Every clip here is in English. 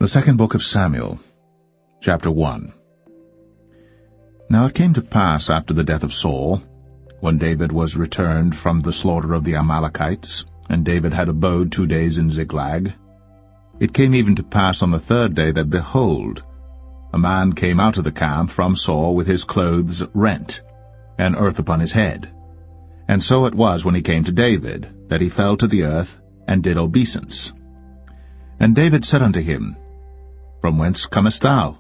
The second book of Samuel, chapter 1. Now it came to pass after the death of Saul, when David was returned from the slaughter of the Amalekites, and David had abode 2 days in Ziklag, it came even to pass on the third day that, behold, a man came out of the camp from Saul with his clothes rent, and earth upon his head. And so it was when he came to David, that he fell to the earth, and did obeisance. And David said unto him, From whence comest thou?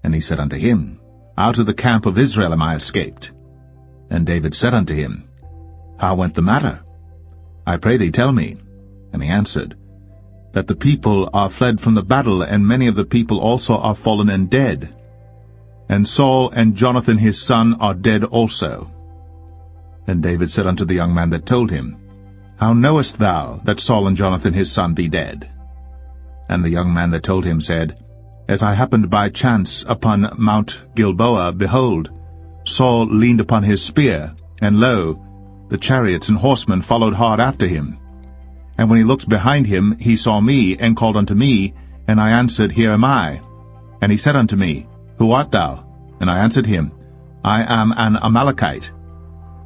And he said unto him, Out of the camp of Israel am I escaped. And David said unto him, How went the matter? I pray thee, tell me. And he answered, That the people are fled from the battle, and many of the people also are fallen and dead. And Saul and Jonathan his son are dead also. And David said unto the young man that told him, How knowest thou that Saul and Jonathan his son be dead? And the young man that told him said, As I happened by chance upon Mount Gilboa, behold, Saul leaned upon his spear, and lo, the chariots and horsemen followed hard after him. And when he looked behind him, he saw me, and called unto me, and I answered, Here am I. And he said unto me, Who art thou? And I answered him, I am an Amalekite.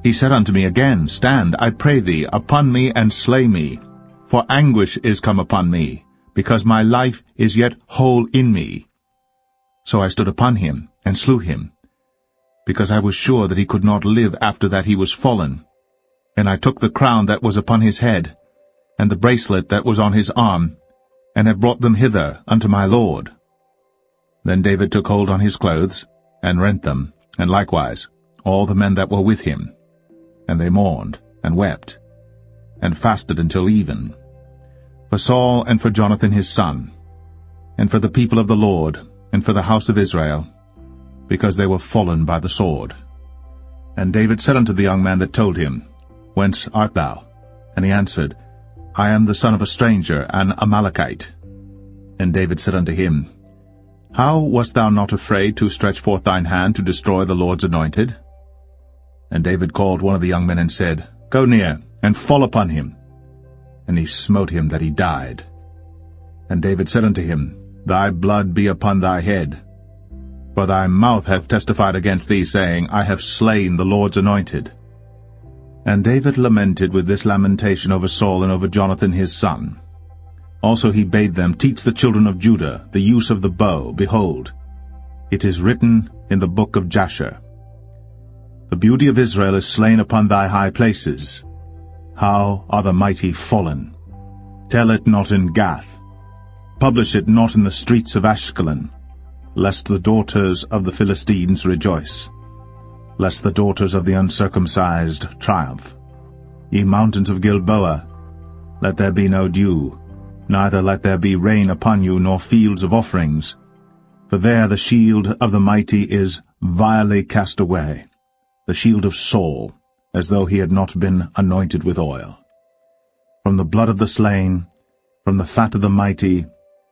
He said unto me again, Stand, I pray thee, upon me, and slay me, for anguish is come upon me, because my life is yet whole in me. So I stood upon him, and slew him, because I was sure that he could not live after that he was fallen. And I took the crown that was upon his head, and the bracelet that was on his arm, and have brought them hither unto my lord. Then David took hold on his clothes, and rent them, and likewise all the men that were with him. And they mourned, and wept, and fasted until even, for Saul and for Jonathan his son, and for the people of the Lord, and for the house of Israel, because they were fallen by the sword. And David said unto the young man that told him, Whence art thou? And he answered, I am the son of a stranger, an Amalekite. And David said unto him, How wast thou not afraid to stretch forth thine hand to destroy the Lord's anointed? And David called one of the young men and said, Go near, and fall upon him. And he smote him that he died. And David said unto him, Thy blood be upon thy head. For thy mouth hath testified against thee, saying, I have slain the Lord's anointed. And David lamented with this lamentation over Saul and over Jonathan his son. Also he bade them teach the children of Judah the use of the bow. Behold, it is written in the book of Jasher, The beauty of Israel is slain upon thy high places. How are the mighty fallen! Tell it not in Gath. Publish it not in the streets of Ashkelon, lest the daughters of the Philistines rejoice, lest the daughters of the uncircumcised triumph. Ye mountains of Gilboa, let there be no dew, neither let there be rain upon you, nor fields of offerings. For there the shield of the mighty is vilely cast away, the shield of Saul, as though he had not been anointed with oil. From the blood of the slain, from the fat of the mighty,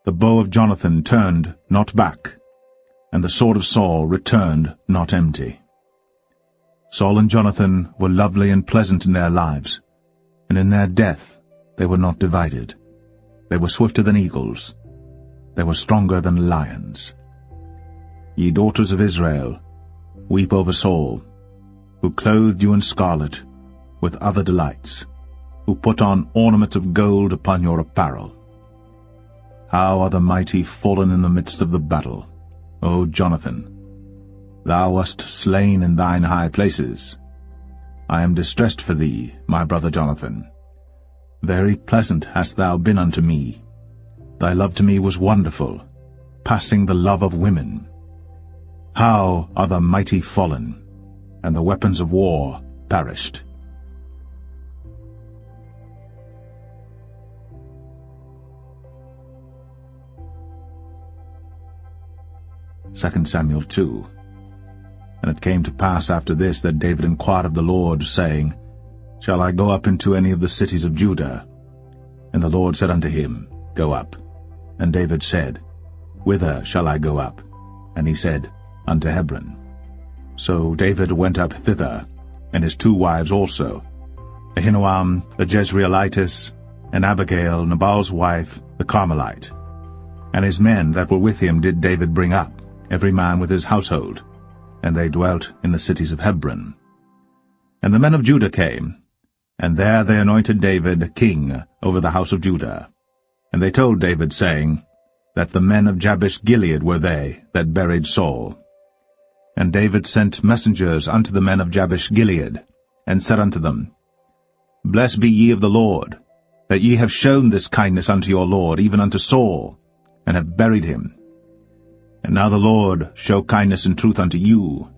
the bow of Jonathan turned not back, and the sword of Saul returned not empty. Saul and Jonathan were lovely and pleasant in their lives, and in their death they were not divided. They were swifter than eagles, they were stronger than lions. Ye daughters of Israel, weep over Saul, who clothed you in scarlet with other delights, who put on ornaments of gold upon your apparel. How are the mighty fallen in the midst of the battle, O Jonathan! Thou wast slain in thine high places. I am distressed for thee, my brother Jonathan. Very pleasant hast thou been unto me. Thy love to me was wonderful, passing the love of women. How are the mighty fallen, and the weapons of war perished. 2 Samuel 2. And it came to pass after this that David inquired of the Lord, saying, Shall I go up into any of the cities of Judah? And the Lord said unto him, Go up. And David said, Whither shall I go up? And he said, Unto Hebron. So David went up thither, and his 2 wives also, Ahinoam the Jezreelitess, and Abigail, Nabal's wife, the Carmelite. And his men that were with him did David bring up, every man with his household, and they dwelt in the cities of Hebron. And the men of Judah came, and there they anointed David king over the house of Judah. And they told David, saying, that the men of Jabesh-Gilead were they that buried Saul. And David sent messengers unto the men of Jabesh-Gilead, and said unto them, Blessed be ye of the Lord, that ye have shown this kindness unto your Lord, even unto Saul, and have buried him. And now the Lord show kindness and truth unto you,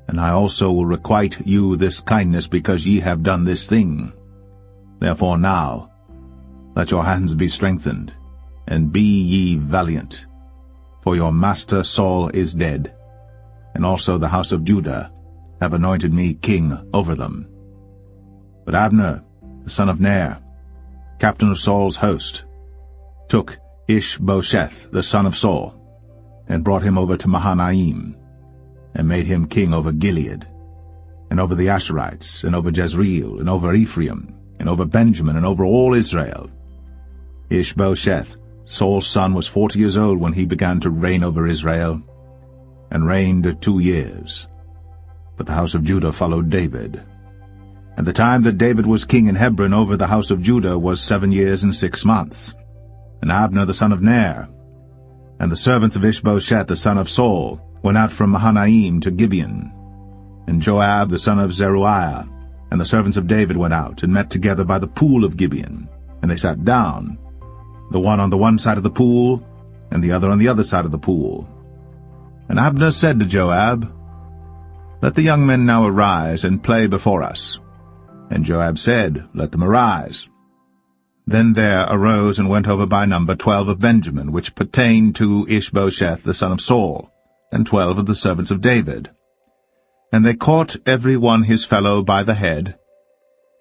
and I also will requite you this kindness, because ye have done this thing. Therefore now let your hands be strengthened, and be ye valiant, for your master Saul is dead, and also the house of Judah have anointed me king over them. But Abner, the son of Ner, captain of Saul's host, took Ishbosheth the son of Saul, and brought him over to Mahanaim, and made him king over Gilead, and over the Asherites, and over Jezreel, and over Ephraim, and over Benjamin, and over all Israel. Ishbosheth, Saul's son, was 40 years old when he began to reign over Israel, and reigned 2 years. But the house of Judah followed David. And the time that David was king in Hebron over the house of Judah was 7 years and 6 months. And Abner the son of Ner, and the servants of Ishbosheth the son of Saul, went out from Mahanaim to Gibeon. And Joab the son of Zeruiah, and the servants of David went out, and met together by the pool of Gibeon. And they sat down, the one on the one side of the pool, and the other on the other side of the pool. And Abner said to Joab, Let the young men now arise, and play before us. And Joab said, Let them arise. Then there arose and went over by number 12 of Benjamin, which pertained to Ishbosheth the son of Saul, and 12 of the servants of David. And they caught every one his fellow by the head,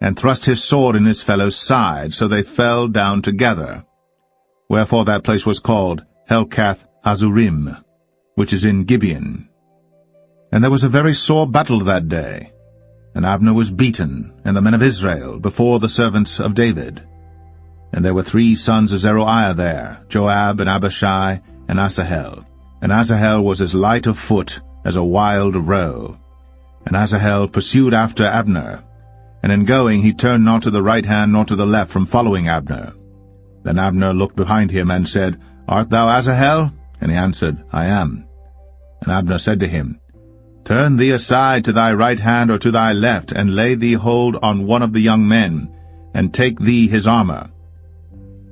and thrust his sword in his fellow's side, so they fell down together. Wherefore that place was called Helkath-Hazurim, which is in Gibeon. And there was a very sore battle that day, and Abner was beaten, and the men of Israel, before the servants of David. And there were 3 sons of Zeruiah there, Joab, and Abishai, and Asahel. And Asahel was as light of foot as a wild roe. And Asahel pursued after Abner, and in going he turned not to the right hand nor to the left from following Abner. Then Abner looked behind him, and said, Art thou Asahel? And he answered, I am. And Abner said to him, Turn thee aside to thy right hand or to thy left, and lay thee hold on one of the young men, and take thee his armor.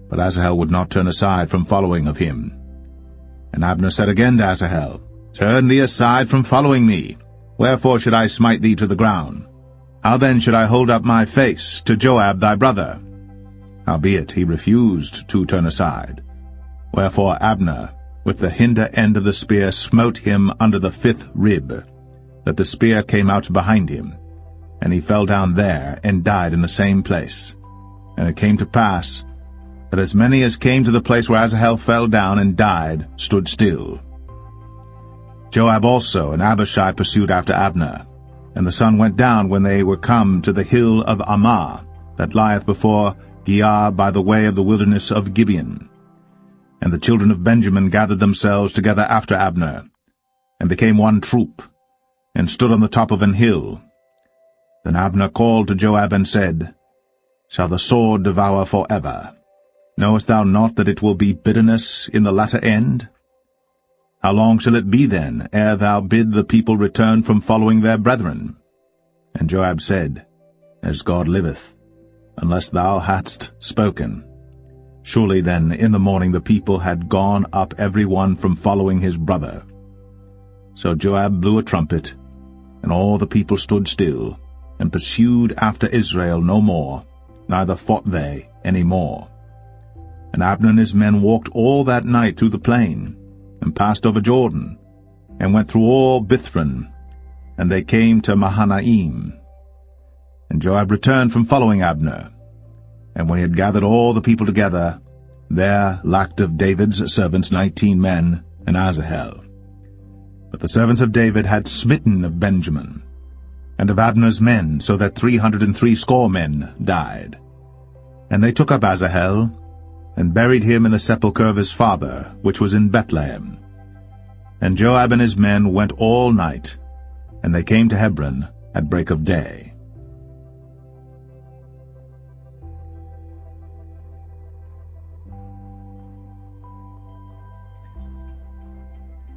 But Asahel would not turn aside from following of him. And Abner said again to Asahel, Turn thee aside from following me. Wherefore should I smite thee to the ground? How then should I hold up my face to Joab thy brother? Howbeit he refused to turn aside. Wherefore Abner, with the hinder end of the spear, smote him under the 5th rib, that the spear came out behind him, and he fell down there, and died in the same place. And it came to pass, that as many as came to the place where Asahel fell down and died stood still. Joab also and Abishai pursued after Abner, and the sun went down when they were come to the hill of Ammah, that lieth before Giah by the way of the wilderness of Gibeon. And the children of Benjamin gathered themselves together after Abner, and became one troop, and stood on the top of an hill. Then Abner called to Joab and said, Shall the sword devour forever? Knowest thou not that it will be bitterness in the latter end? How long shall it be then, ere thou bid the people return from following their brethren? And Joab said, As God liveth, unless thou hadst spoken. Surely then in the morning the people had gone up every one from following his brother. So Joab blew a trumpet, and all the people stood still, and pursued after Israel no more, neither fought they any more. And Abner and his men walked all that night through the plain, and passed over Jordan, and went through all Bithron, and they came to Mahanaim. And Joab returned from following Abner. And when he had gathered all the people together, there lacked of David's servants 19 men, and Asahel. But the servants of David had smitten of Benjamin, and of Abner's men, so that 360 men died. And they took up Asahel, and buried him in the sepulchre of his father, which was in Bethlehem. And Joab and his men went all night, and they came to Hebron at break of day.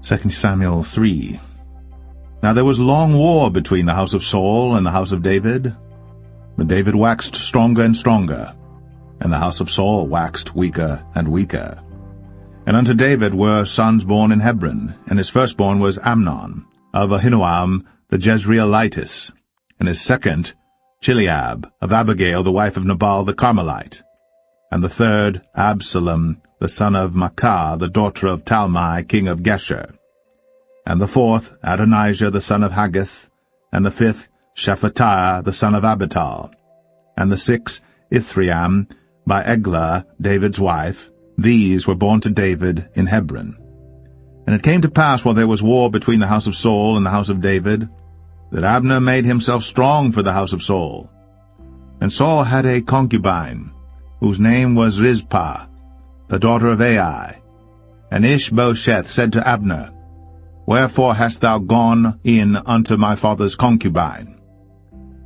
2 Samuel 3. Now there was long war between the house of Saul and the house of David. But David waxed stronger and stronger, and the house of Saul waxed weaker and weaker. And unto David were sons born in Hebron, and his firstborn was Amnon, of Ahinoam the Jezreelitess, and his second Chileab, of Abigail the wife of Nabal the Carmelite, and the third Absalom the son of Maacah the daughter of Talmai king of Geshur, and the fourth Adonijah the son of Haggith, and the fifth Shephatiah the son of Abital, and the sixth Ithream by Eglah David's wife. These were born to David in Hebron. And it came to pass, while there was war between the house of Saul and the house of David, that Abner made himself strong for the house of Saul. And Saul had a concubine, whose name was Rizpah, the daughter of Ai. And Ishbosheth said to Abner, Wherefore hast thou gone in unto my father's concubine?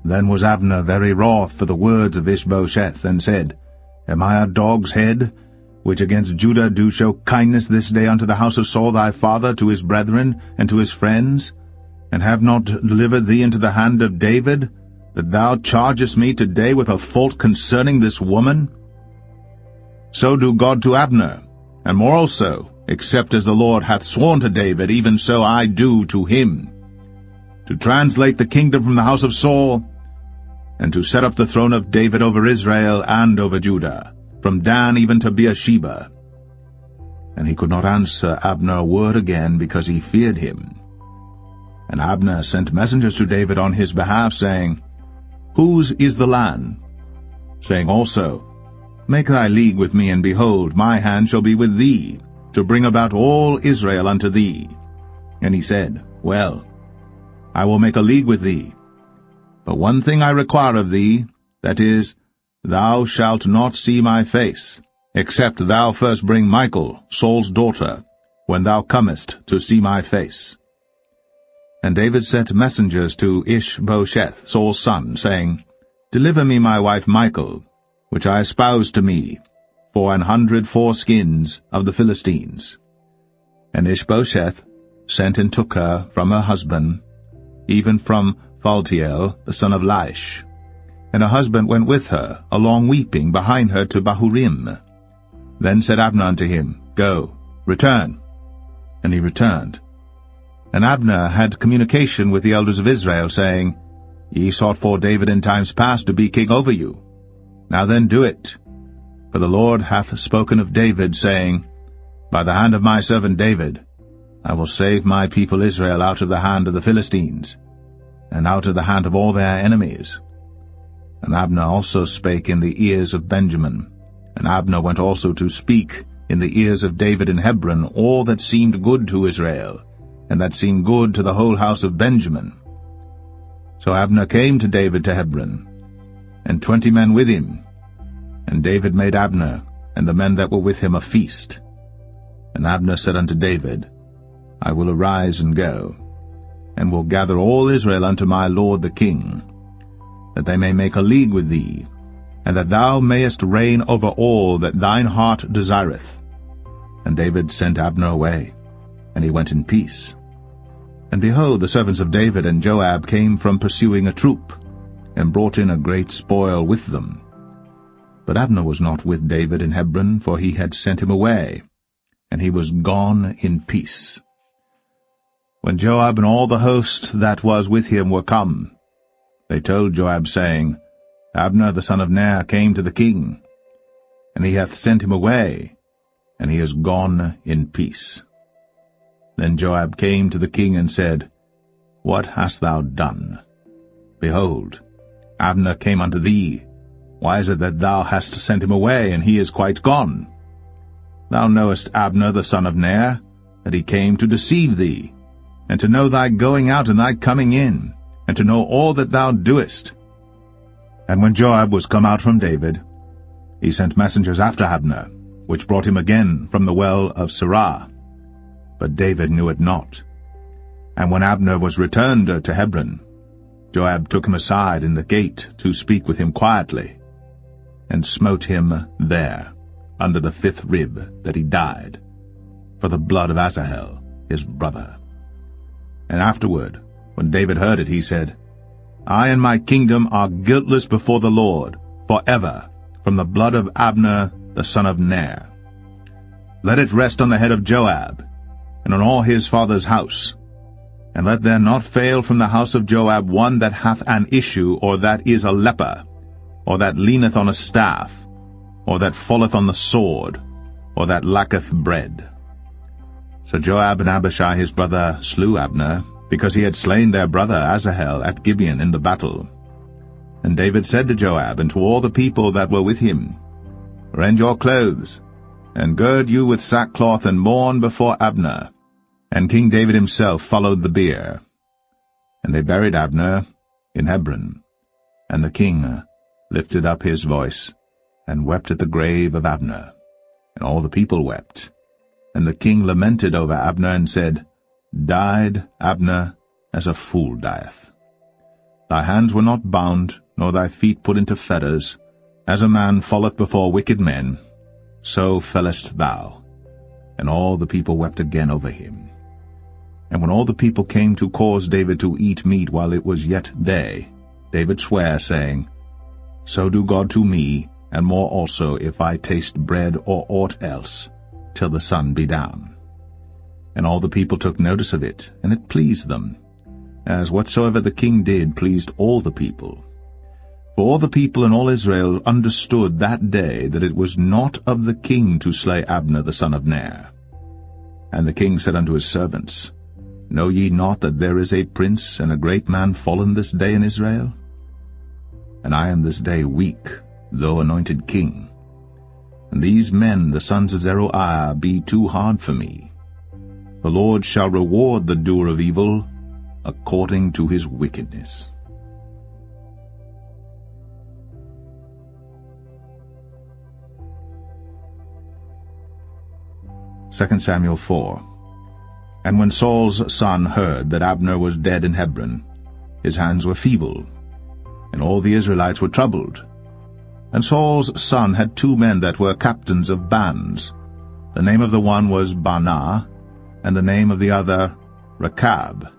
Then was Abner very wroth for the words of Ishbosheth, and said, Am I a dog's head, which against Judah do show kindness this day unto the house of Saul thy father, to his brethren, and to his friends, and have not delivered thee into the hand of David, that thou chargest me today with a fault concerning this woman? So do God to Abner, and more also, except as the Lord hath sworn to David, even so I do to him, to translate the kingdom from the house of Saul, and to set up the throne of David over Israel and over Judah, from Dan even to Beersheba. And he could not answer Abner a word again, because he feared him. And Abner sent messengers to David on his behalf, saying, Whose is the land? Saying also, Make thy league with me, and behold, my hand shall be with thee, to bring about all Israel unto thee. And he said, Well, I will make a league with thee. But one thing I require of thee, that is, thou shalt not see my face, except thou first bring Michal, Saul's daughter, when thou comest to see my face. And David sent messengers to Ishbosheth, Saul's son, saying, Deliver me my wife Michal, which I espoused to me, for 100 foreskins of the Philistines. And Ishbosheth sent and took her from her husband, even from Phaltiel, the son of Laish. And her husband went with her, along weeping, behind her to Bahurim. Then said Abner unto him, Go, return. And he returned. And Abner had communication with the elders of Israel, saying, Ye sought for David in times past to be king over you. Now then do it. For the Lord hath spoken of David, saying, By the hand of my servant David, I will save my people Israel out of the hand of the Philistines, and out of the hand of all their enemies. And Abner also spake in the ears of Benjamin. And Abner went also to speak in the ears of David in Hebron all that seemed good to Israel, and that seemed good to the whole house of Benjamin. So Abner came to David to Hebron, and 20 men with him. And David made Abner and the men that were with him a feast. And Abner said unto David, I will arise and go, and will gather all Israel unto my lord the king, that they may make a league with thee, and that thou mayest reign over all that thine heart desireth. And David sent Abner away, and he went in peace. And behold, the servants of David and Joab came from pursuing a troop, and brought in a great spoil with them. But Abner was not with David in Hebron, for he had sent him away, and he was gone in peace. When Joab and all the host that was with him were come, they told Joab, saying, Abner the son of Ner came to the king, and he hath sent him away, and he is gone in peace. Then Joab came to the king and said, What hast thou done? Behold, Abner came unto thee. Why is it that thou hast sent him away, and he is quite gone? Thou knowest Abner the son of Ner, that he came to deceive thee, and to know thy going out and thy coming in, and to know all that thou doest. And when Joab was come out from David, he sent messengers after Abner, which brought him again from the well of Sirah. But David knew it not. And when Abner was returned to Hebron, Joab took him aside in the gate to speak with him quietly, and smote him there, under the 5th rib, that he died, for the blood of Asahel, his brother. And afterward, when David heard it, he said, I and my kingdom are guiltless before the Lord, forever, from the blood of Abner the son of Ner. Let it rest on the head of Joab, and on all his father's house. And let there not fail from the house of Joab one that hath an issue, or that is a leper, or that leaneth on a staff, or that falleth on the sword, or that lacketh bread. So Joab and Abishai his brother slew Abner, because he had slain their brother Asahel at Gibeon in the battle. And David said to Joab and to all the people that were with him, Rend your clothes, and gird you with sackcloth, and mourn before Abner. And King David himself followed the bier. And they buried Abner in Hebron. And the king lifted up his voice, and wept at the grave of Abner. And all the people wept. And the king lamented over Abner, and said, Died Abner as a fool dieth. Thy hands were not bound, nor thy feet put into fetters. As a man falleth before wicked men, so fellest thou. And all the people wept again over him. And when all the people came to cause David to eat meat while it was yet day, David sware, saying, So do God to me, and more also, if I taste bread or aught else, till the sun be down. And all the people took notice of it, and it pleased them, as whatsoever the king did pleased all the people. For all the people and all Israel understood that day that it was not of the king to slay Abner the son of Ner. And the king said unto his servants, Know ye not that there is a prince and a great man fallen this day in Israel? And I am this day weak, though anointed king. And these men, the sons of Zeruiah, be too hard for me. The Lord shall reward the doer of evil according to his wickedness. 2 Samuel 4. And when Saul's son heard that Abner was dead in Hebron, his hands were feeble, and all the Israelites were troubled. And Saul's son had 2 men that were captains of bands. The name of the one was Baanah, and the name of the other Rechab,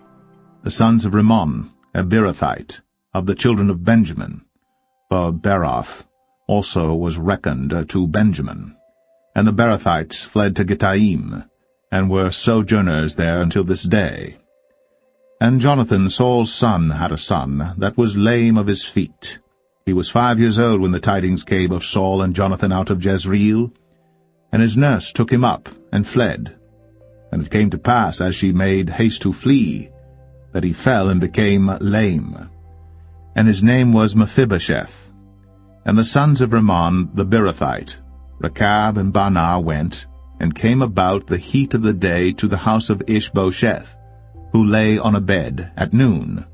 the sons of Rimmon, a Beerothite, of the children of Benjamin. For Beeroth also was reckoned to Benjamin. And the Beerothites fled to Gittaim, and were sojourners there until this day. And Jonathan, Saul's son, had a son that was lame of his feet. He was 5 years old when the tidings came of Saul and Jonathan out of Jezreel. And his nurse took him up, and fled. And it came to pass, as she made haste to flee, that he fell and became lame. And his name was Mephibosheth. And the sons of Rimmon the Beerothite, Rechab and Baanah, went, and came about the heat of the day to the house of Ishbosheth, who lay on a bed at noon.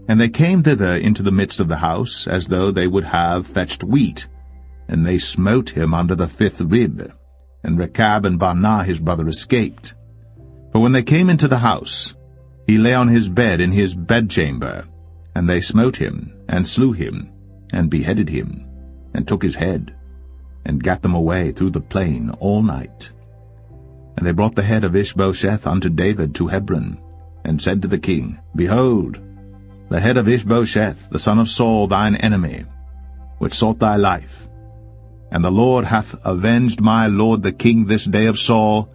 And they came thither into the midst of the house, as though they would have fetched wheat, and they smote him under the 5th rib. And Rechab and Baanah his brother escaped. For when they came into the house, he lay on his bed in his bedchamber, and they smote him, and slew him, and beheaded him, and took his head, and gat them away through the plain all night. And they brought the head of Ishbosheth unto David to Hebron, and said to the king, Behold, the head of Ishbosheth, the son of Saul, thine enemy, which sought thy life. And the Lord hath avenged my lord the king this day of Saul,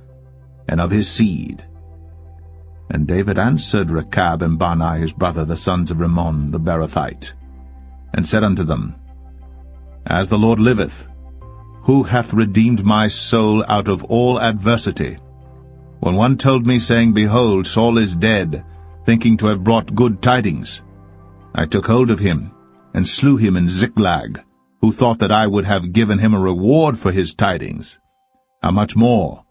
and of his seed. And David answered Rechab and Baanah his brother, the sons of Rimmon the Beerothite, and said unto them, As the Lord liveth, who hath redeemed my soul out of all adversity? When one told me, saying, Behold, Saul is dead, thinking to have brought good tidings, I took hold of him, and slew him in Ziklag, who thought that I would have given him a reward for his tidings. How much more,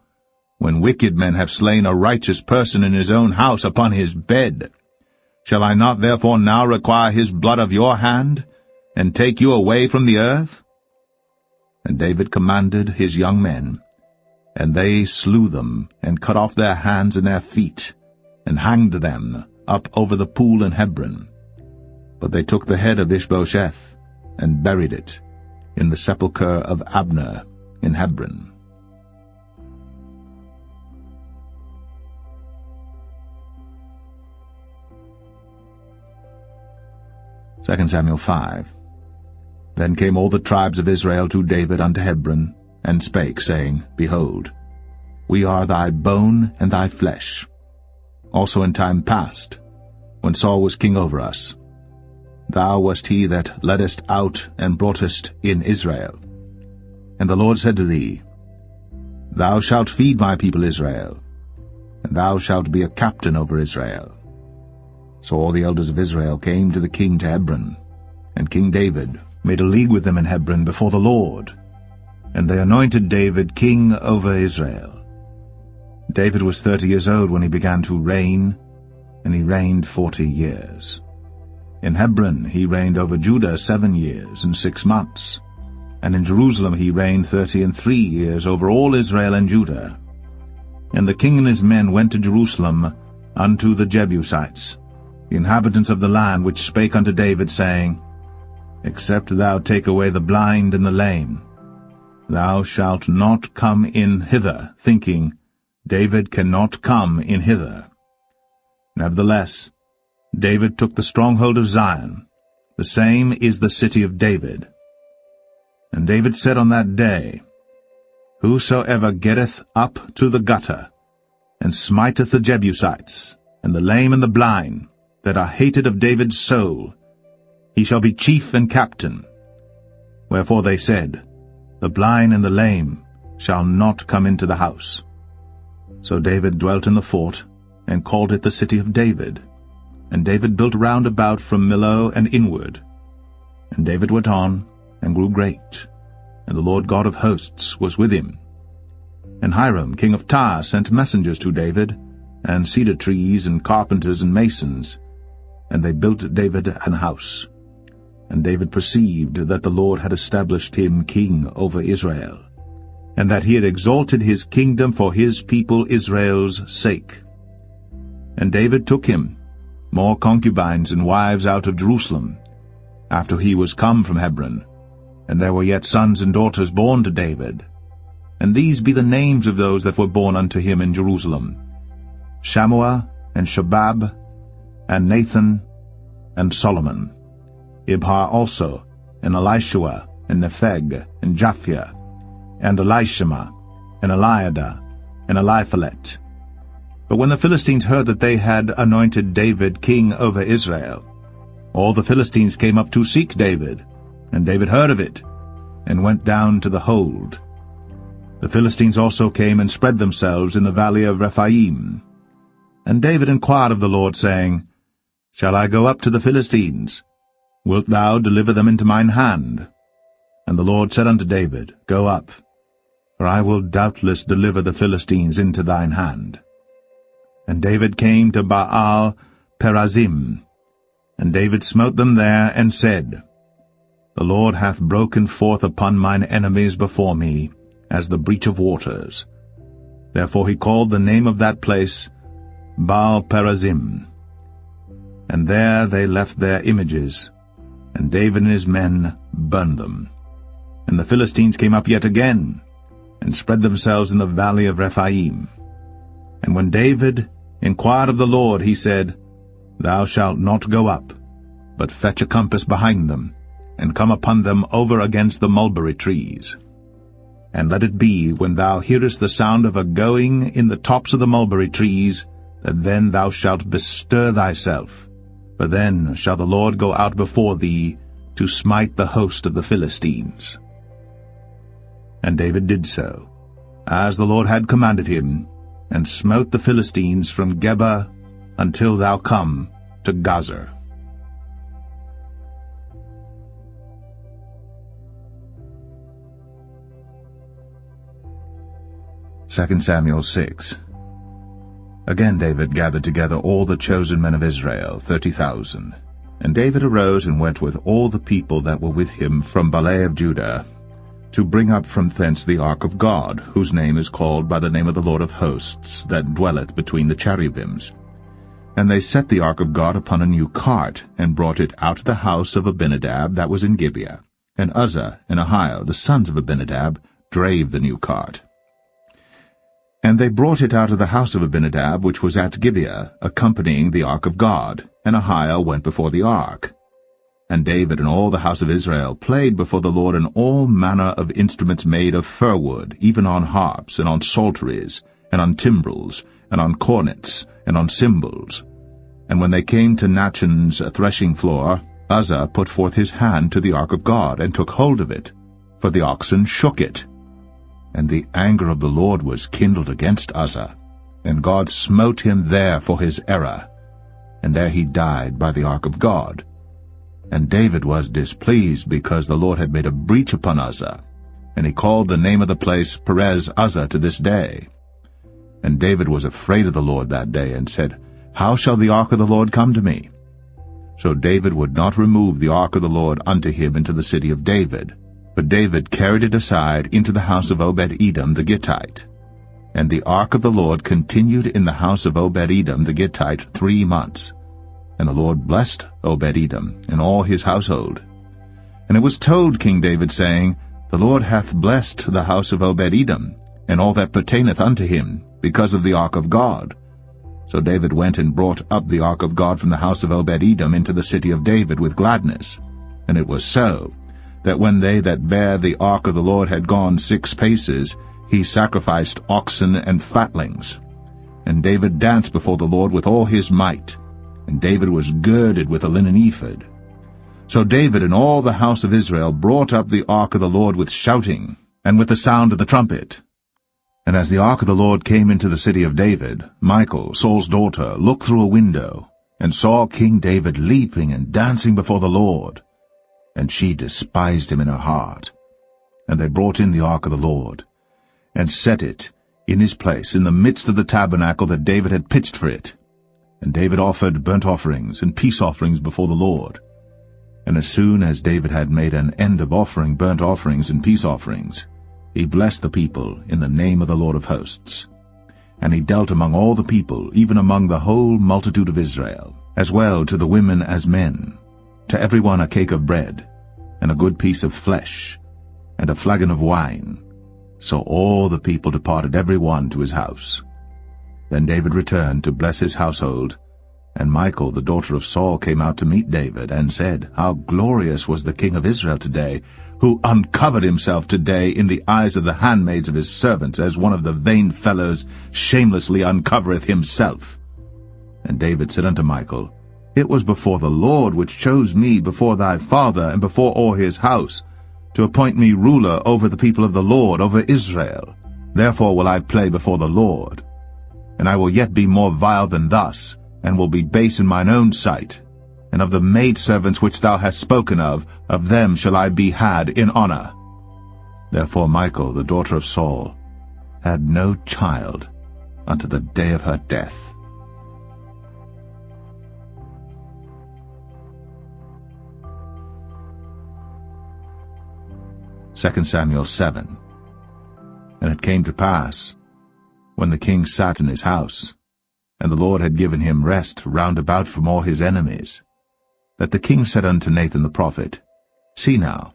when wicked men have slain a righteous person in his own house upon his bed? Shall I not therefore now require his blood of your hand, and take you away from the earth? And David commanded his young men, and they slew them, and cut off their hands and their feet, and hanged them up over the pool in Hebron. But they took the head of Ishbosheth, and buried it in the sepulchre of Abner in Hebron. 2 Samuel 5. Then came all the tribes of Israel to David unto Hebron, and spake, saying, Behold, we are thy bone and thy flesh. Also in time past, when Saul was king over us, thou wast he that leddest out and broughtest in Israel. And the Lord said to thee, Thou shalt feed my people Israel, and thou shalt be a captain over Israel. So all the elders of Israel came to the king to Hebron, and King David made a league with them in Hebron before the Lord, and they anointed David king over Israel. David was 30 years old when he began to reign, and he reigned 40 years. In Hebron he reigned over Judah 7 years and 6 months, and in Jerusalem he reigned 33 years over all Israel and Judah. And the king and his men went to Jerusalem unto the Jebusites, the inhabitants of the land, which spake unto David, saying, Except thou take away the blind and the lame, thou shalt not come in hither, thinking, David cannot come in hither. Nevertheless, David took the stronghold of Zion, the same is the city of David. And David said on that day, Whosoever getteth up to the gutter, and smiteth the Jebusites, and the lame and the blind, that are hated of David's soul, he shall be chief and captain. Wherefore they said, The blind and the lame shall not come into the house. So David dwelt in the fort, and called it the city of David. And David built round about from Millo and inward. And David went on, and grew great, and the Lord God of hosts was with him. And Hiram king of Tyre sent messengers to David, and cedar trees, and carpenters, and masons, and they built David an house. And David perceived that the Lord had established him king over Israel, and that he had exalted his kingdom for his people Israel's sake. And David took him more concubines and wives out of Jerusalem, after he was come from Hebron, and there were yet sons and daughters born to David. And these be the names of those that were born unto him in Jerusalem, Shammua, and Shobab, and Nathan, and Solomon, Ibhar also, and Elishua, and Nepheg, and Japhia, and Elishama, and Eliada, and Eliphalet. But when the Philistines heard that they had anointed David king over Israel, all the Philistines came up to seek David, and David heard of it, and went down to the hold. The Philistines also came and spread themselves in the valley of Rephaim. And David inquired of the Lord, saying, Shall I go up to the Philistines? Wilt thou deliver them into mine hand? And the Lord said unto David, Go up, for I will doubtless deliver the Philistines into thine hand. And David came to Baal Perazim, and David smote them there, and said, The Lord hath broken forth upon mine enemies before me, as the breach of waters. Therefore he called the name of that place Baal Perazim. And there they left their images, and David and his men burned them. And the Philistines came up yet again, and spread themselves in the valley of Rephaim. And when David inquired of the Lord, he said, Thou shalt not go up, but fetch a compass behind them, and come upon them over against the mulberry trees. And let it be, when thou hearest the sound of a going in the tops of the mulberry trees, that then thou shalt bestir thyself, for then shall the Lord go out before thee to smite the host of the Philistines. And David did so, as the Lord had commanded him, and smote the Philistines from Geba until thou come to Gazer. 2 Samuel 6. Again David gathered together all the chosen men of Israel, 30,000. And David arose and went with all the people that were with him from Baalah of Judah, to bring up from thence the ark of God, whose name is called by the name of the Lord of hosts, that dwelleth between the cherubims. And they set the ark of God upon a new cart, and brought it out of the house of Abinadab that was in Gibeah. And Uzzah and Ahio, the sons of Abinadab, drave the new cart. And they brought it out of the house of Abinadab, which was at Gibeah, accompanying the ark of God, and Ahio went before the ark. And David and all the house of Israel played before the Lord in all manner of instruments made of fir wood, even on harps, and on psalteries, and on timbrels, and on cornets, and on cymbals. And when they came to Nachon's threshing floor, Uzzah put forth his hand to the ark of God, and took hold of it, for the oxen shook it. And the anger of the Lord was kindled against Uzzah, and God smote him there for his error. And there he died by the ark of God. And David was displeased, because the Lord had made a breach upon Uzzah, and he called the name of the place Perez Uzzah to this day. And David was afraid of the Lord that day, and said, How shall the ark of the Lord come to me? So David would not remove the ark of the Lord unto him into the city of David, but David carried it aside into the house of Obed-Edom the Gittite. And the ark of the Lord continued in the house of Obed-Edom the Gittite 3 months. And the Lord blessed Obed-Edom and all his household. And it was told King David, saying, The Lord hath blessed the house of Obed-Edom, and all that pertaineth unto him, because of the ark of God. So David went and brought up the ark of God from the house of Obed-Edom into the city of David with gladness. And it was so, that when they that bare the ark of the Lord had gone 6 paces, he sacrificed oxen and fatlings. And David danced before the Lord with all his might, and David was girded with a linen ephod. So David and all the house of Israel brought up the ark of the Lord with shouting, and with the sound of the trumpet. And as the ark of the Lord came into the city of David, Michal, Saul's daughter, looked through a window, and saw King David leaping and dancing before the Lord. And she despised him in her heart. And they brought in the ark of the Lord, and set it in his place in the midst of the tabernacle that David had pitched for it. And David offered burnt offerings and peace offerings before the Lord. And as soon as David had made an end of offering burnt offerings and peace offerings, he blessed the people in the name of the Lord of hosts. And he dealt among all the people, even among the whole multitude of Israel, as well to the women as men, to every one a cake of bread, and a good piece of flesh, and a flagon of wine. So all the people departed every one to his house. Then David returned to bless his household, and Michal the daughter of Saul came out to meet David, and said, How glorious was the king of Israel today, who uncovered himself today in the eyes of the handmaids of his servants, as one of the vain fellows shamelessly uncovereth himself. And David said unto Michal, It was before the Lord which chose me before thy father and before all his house, to appoint me ruler over the people of the Lord, over Israel. Therefore will I play before the Lord. And I will yet be more vile than thus, and will be base in mine own sight. And of the maidservants which thou hast spoken of them shall I be had in honor. Therefore Michal, the daughter of Saul, had no child unto the day of her death. 2 Samuel 7. And it came to pass, when the king sat in his house, and the Lord had given him rest round about from all his enemies, that the king said unto Nathan the prophet, See now,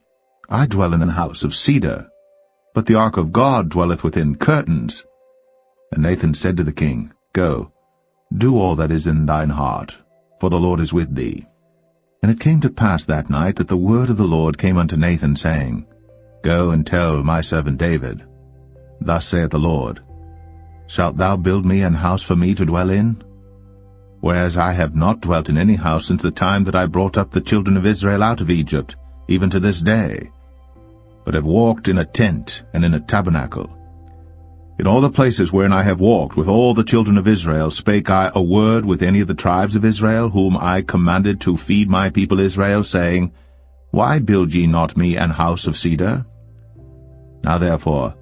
I dwell in an house of cedar, but the ark of God dwelleth within curtains. And Nathan said to the king, Go, do all that is in thine heart, for the Lord is with thee. And it came to pass that night that the word of the Lord came unto Nathan, saying, Go and tell my servant David, Thus saith the Lord, Shalt thou build me an house for me to dwell in? Whereas I have not dwelt in any house since the time that I brought up the children of Israel out of Egypt, even to this day, but have walked in a tent and in a tabernacle. In all the places wherein I have walked with all the children of Israel spake I a word with any of the tribes of Israel, whom I commanded to feed my people Israel, saying, Why build ye not me an house of cedar? Now therefore,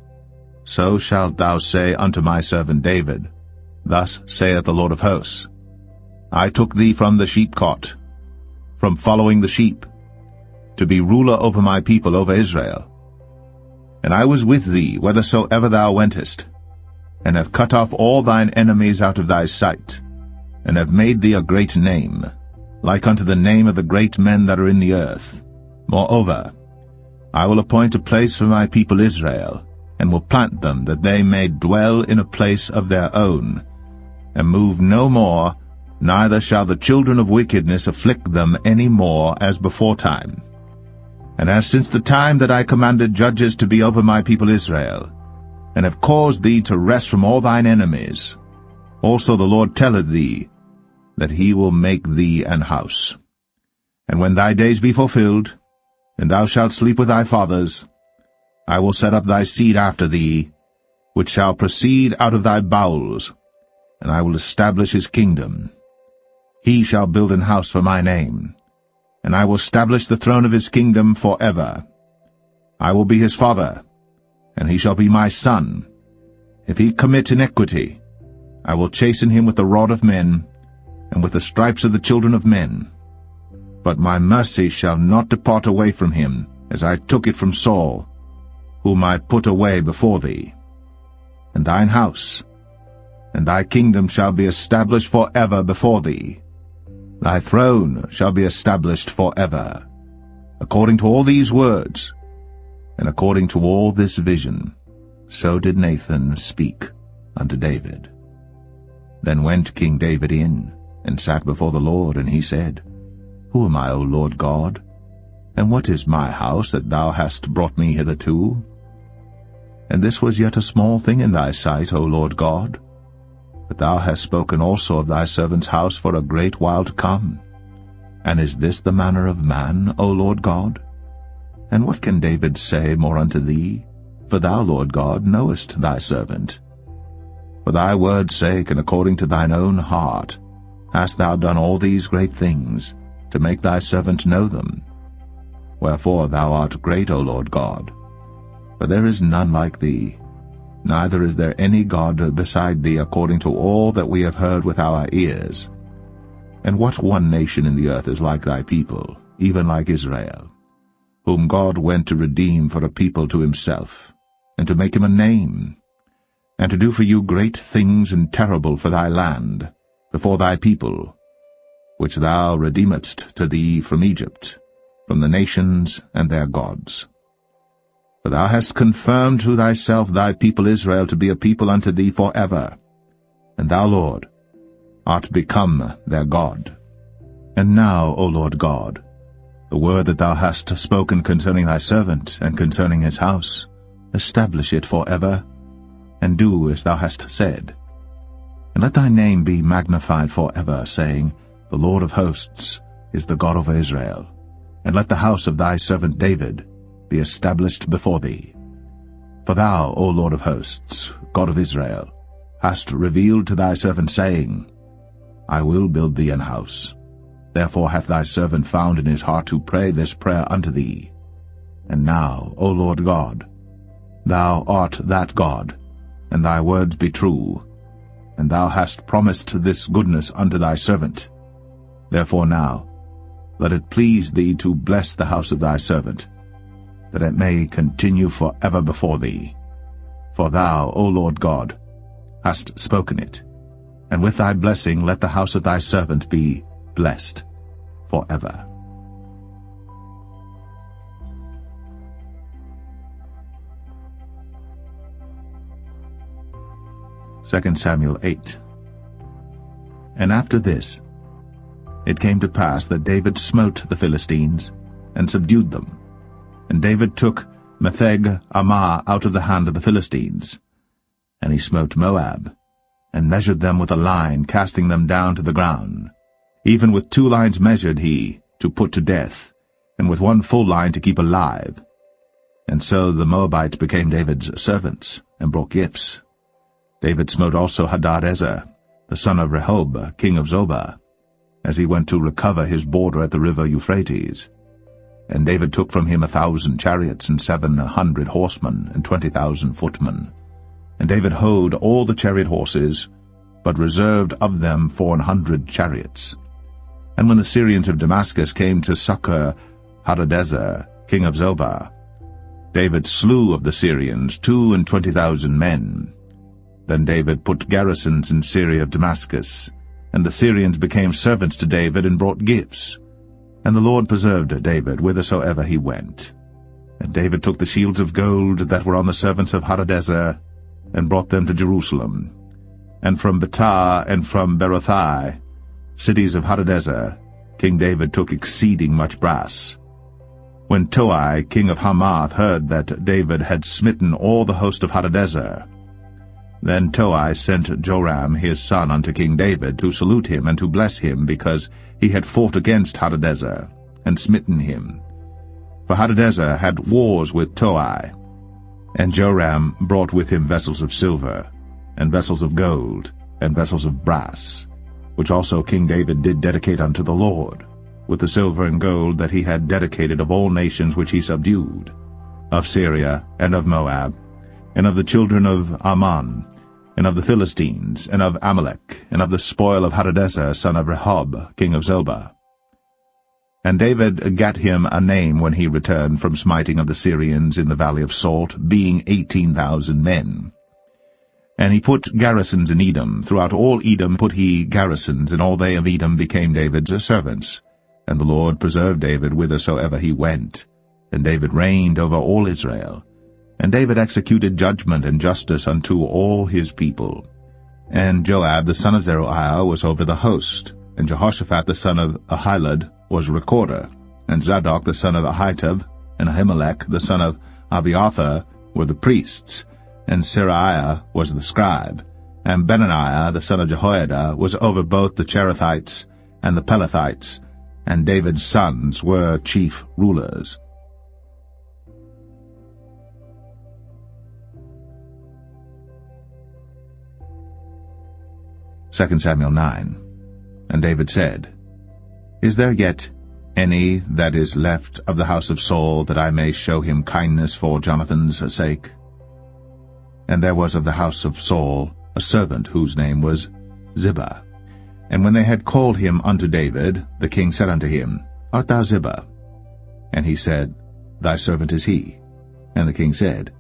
so shalt thou say unto my servant David, Thus saith the Lord of hosts, I took thee from the sheepcot, from following the sheep, to be ruler over my people, over Israel. And I was with thee whithersoever thou wentest, and have cut off all thine enemies out of thy sight, and have made thee a great name, like unto the name of the great men that are in the earth. Moreover, I will appoint a place for my people Israel, and will plant them, that they may dwell in a place of their own, and move no more, neither shall the children of wickedness afflict them any more as beforetime. And as since the time that I commanded judges to be over my people Israel, and have caused thee to rest from all thine enemies, also the Lord telleth thee, that he will make thee an house. And when thy days be fulfilled, and thou shalt sleep with thy fathers, I will set up thy seed after thee, which shall proceed out of thy bowels, and I will establish his kingdom. He shall build an house for my name, and I will establish the throne of his kingdom forever. I will be his father, and he shall be my son. If he commit iniquity, I will chasten him with the rod of men, and with the stripes of the children of men. But my mercy shall not depart away from him, as I took it from Saul, whom I put away before thee. And thine house, and thy kingdom shall be established forever before thee. Thy throne shall be established forever. According to all these words, and according to all this vision, so did Nathan speak unto David. Then went King David in, and sat before the Lord, and he said, Who am I, O Lord God? And what is my house that thou hast brought me hitherto? And this was yet a small thing in thy sight, O Lord God. But thou hast spoken also of thy servant's house for a great while to come. And is this the manner of man, O Lord God? And what can David say more unto thee? For thou, Lord God, knowest thy servant. For thy word's sake, and according to thine own heart, hast thou done all these great things, to make thy servant know them. Wherefore thou art great, O Lord God. For there is none like thee, neither is there any God beside thee, according to all that we have heard with our ears. And what one nation in the earth is like thy people, even like Israel, whom God went to redeem for a people to himself, and to make him a name, and to do for you great things and terrible for thy land, before thy people, which thou redeemedst to thee from Egypt, from the nations and their gods. For thou hast confirmed to thyself thy people Israel to be a people unto thee forever, and thou, Lord, art become their God. And now, O Lord God, the word that thou hast spoken concerning thy servant and concerning his house, establish it forever, and do as thou hast said. And let thy name be magnified forever, saying, The Lord of hosts is the God of Israel. And let the house of thy servant David be established before thee. For thou, O Lord of hosts, God of Israel, hast revealed to thy servant, saying, I will build thee an house. Therefore hath thy servant found in his heart to pray this prayer unto thee. And now, O Lord God, thou art that God, and thy words be true, and thou hast promised this goodness unto thy servant. Therefore now, let it please thee to bless the house of thy servant, that it may continue forever before thee. For thou, O Lord God, hast spoken it, and with thy blessing let the house of thy servant be blessed forever. 2 Samuel 8. And after this, it came to pass that David smote the Philistines, and subdued them. And David took Metheg-Ammah out of the hand of the Philistines. And he smote Moab, and measured them with a line, casting them down to the ground. Even with 2 lines measured he, to put to death, and with 1 full line to keep alive. And so the Moabites became David's servants, and brought gifts. David smote also Hadadezer, the son of Rehob, king of Zobah, as he went to recover his border at the river Euphrates. And David took from him 1,000 chariots, and 700 horsemen, and 20,000 footmen. And David houghed all the chariot horses, but reserved of them 400 chariots. And when the Syrians of Damascus came to succor Hadadezer, king of Zobah, David slew of the Syrians 22,000 men. Then David put garrisons in Syria of Damascus, and the Syrians became servants to David and brought gifts. And the Lord preserved David whithersoever he went. And David took the shields of gold that were on the servants of Hadadezer, and brought them to Jerusalem. And from Betah and from Berothai, cities of Hadadezer, King David took exceeding much brass. When Toi, king of Hamath, heard that David had smitten all the host of Hadadezer, then Toi sent Joram his son unto King David to salute him and to bless him, because he had fought against Hadadezer, and smitten him. For Hadadezer had wars with Toi. And Joram brought with him vessels of silver, and vessels of gold, and vessels of brass, which also King David did dedicate unto the Lord, with the silver and gold that he had dedicated of all nations which he subdued, of Syria, and of Moab, and of the children of Ammon, and of the Philistines, and of Amalek, and of the spoil of Hadadezer son of Rehob, king of Zobah. And David gat him a name when he returned from smiting of the Syrians in the valley of Salt, being 18,000 men. And he put garrisons in Edom. Throughout all Edom put he garrisons, and all they of Edom became David's servants. And the Lord preserved David whithersoever he went. And David reigned over all Israel. And David executed judgment and justice unto all his people. And Joab the son of Zeruiah was over the host. And Jehoshaphat the son of Ahilud was recorder. And Zadok the son of Ahitub, and Ahimelech the son of Abiathar were the priests. And Seraiah was the scribe. And Benaniah the son of Jehoiada was over both the Cherethites and the Pelethites. And David's sons were chief rulers. 2 Samuel 9. And David said, Is there yet any that is left of the house of Saul, that I may show him kindness for Jonathan's sake? And there was of the house of Saul a servant whose name was Ziba. And when they had called him unto David, the king said unto him, Art thou Ziba? And he said, Thy servant is he. And the king said,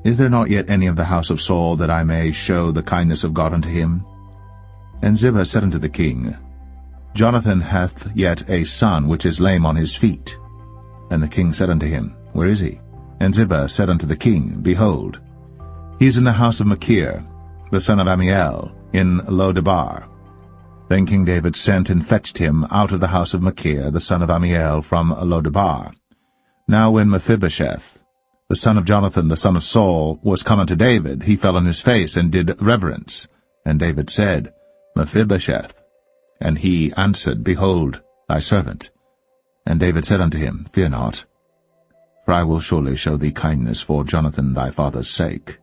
Is there not yet any of the house of Saul, that I may show the kindness of God unto him? And Ziba said unto the king, Jonathan hath yet a son which is lame on his feet. And the king said unto him, Where is he? And Ziba said unto the king, Behold, he is in the house of Machir, the son of Ammiel, in Lo-debar. Then King David sent and fetched him out of the house of Machir, the son of Ammiel, from Lo-debar. Now when Mephibosheth, the son of Jonathan, the son of Saul, was come unto David, he fell on his face and did reverence. And David said, Mephibosheth. And he answered, Behold, thy servant. And David said unto him, Fear not, for I will surely show thee kindness for Jonathan thy father's sake,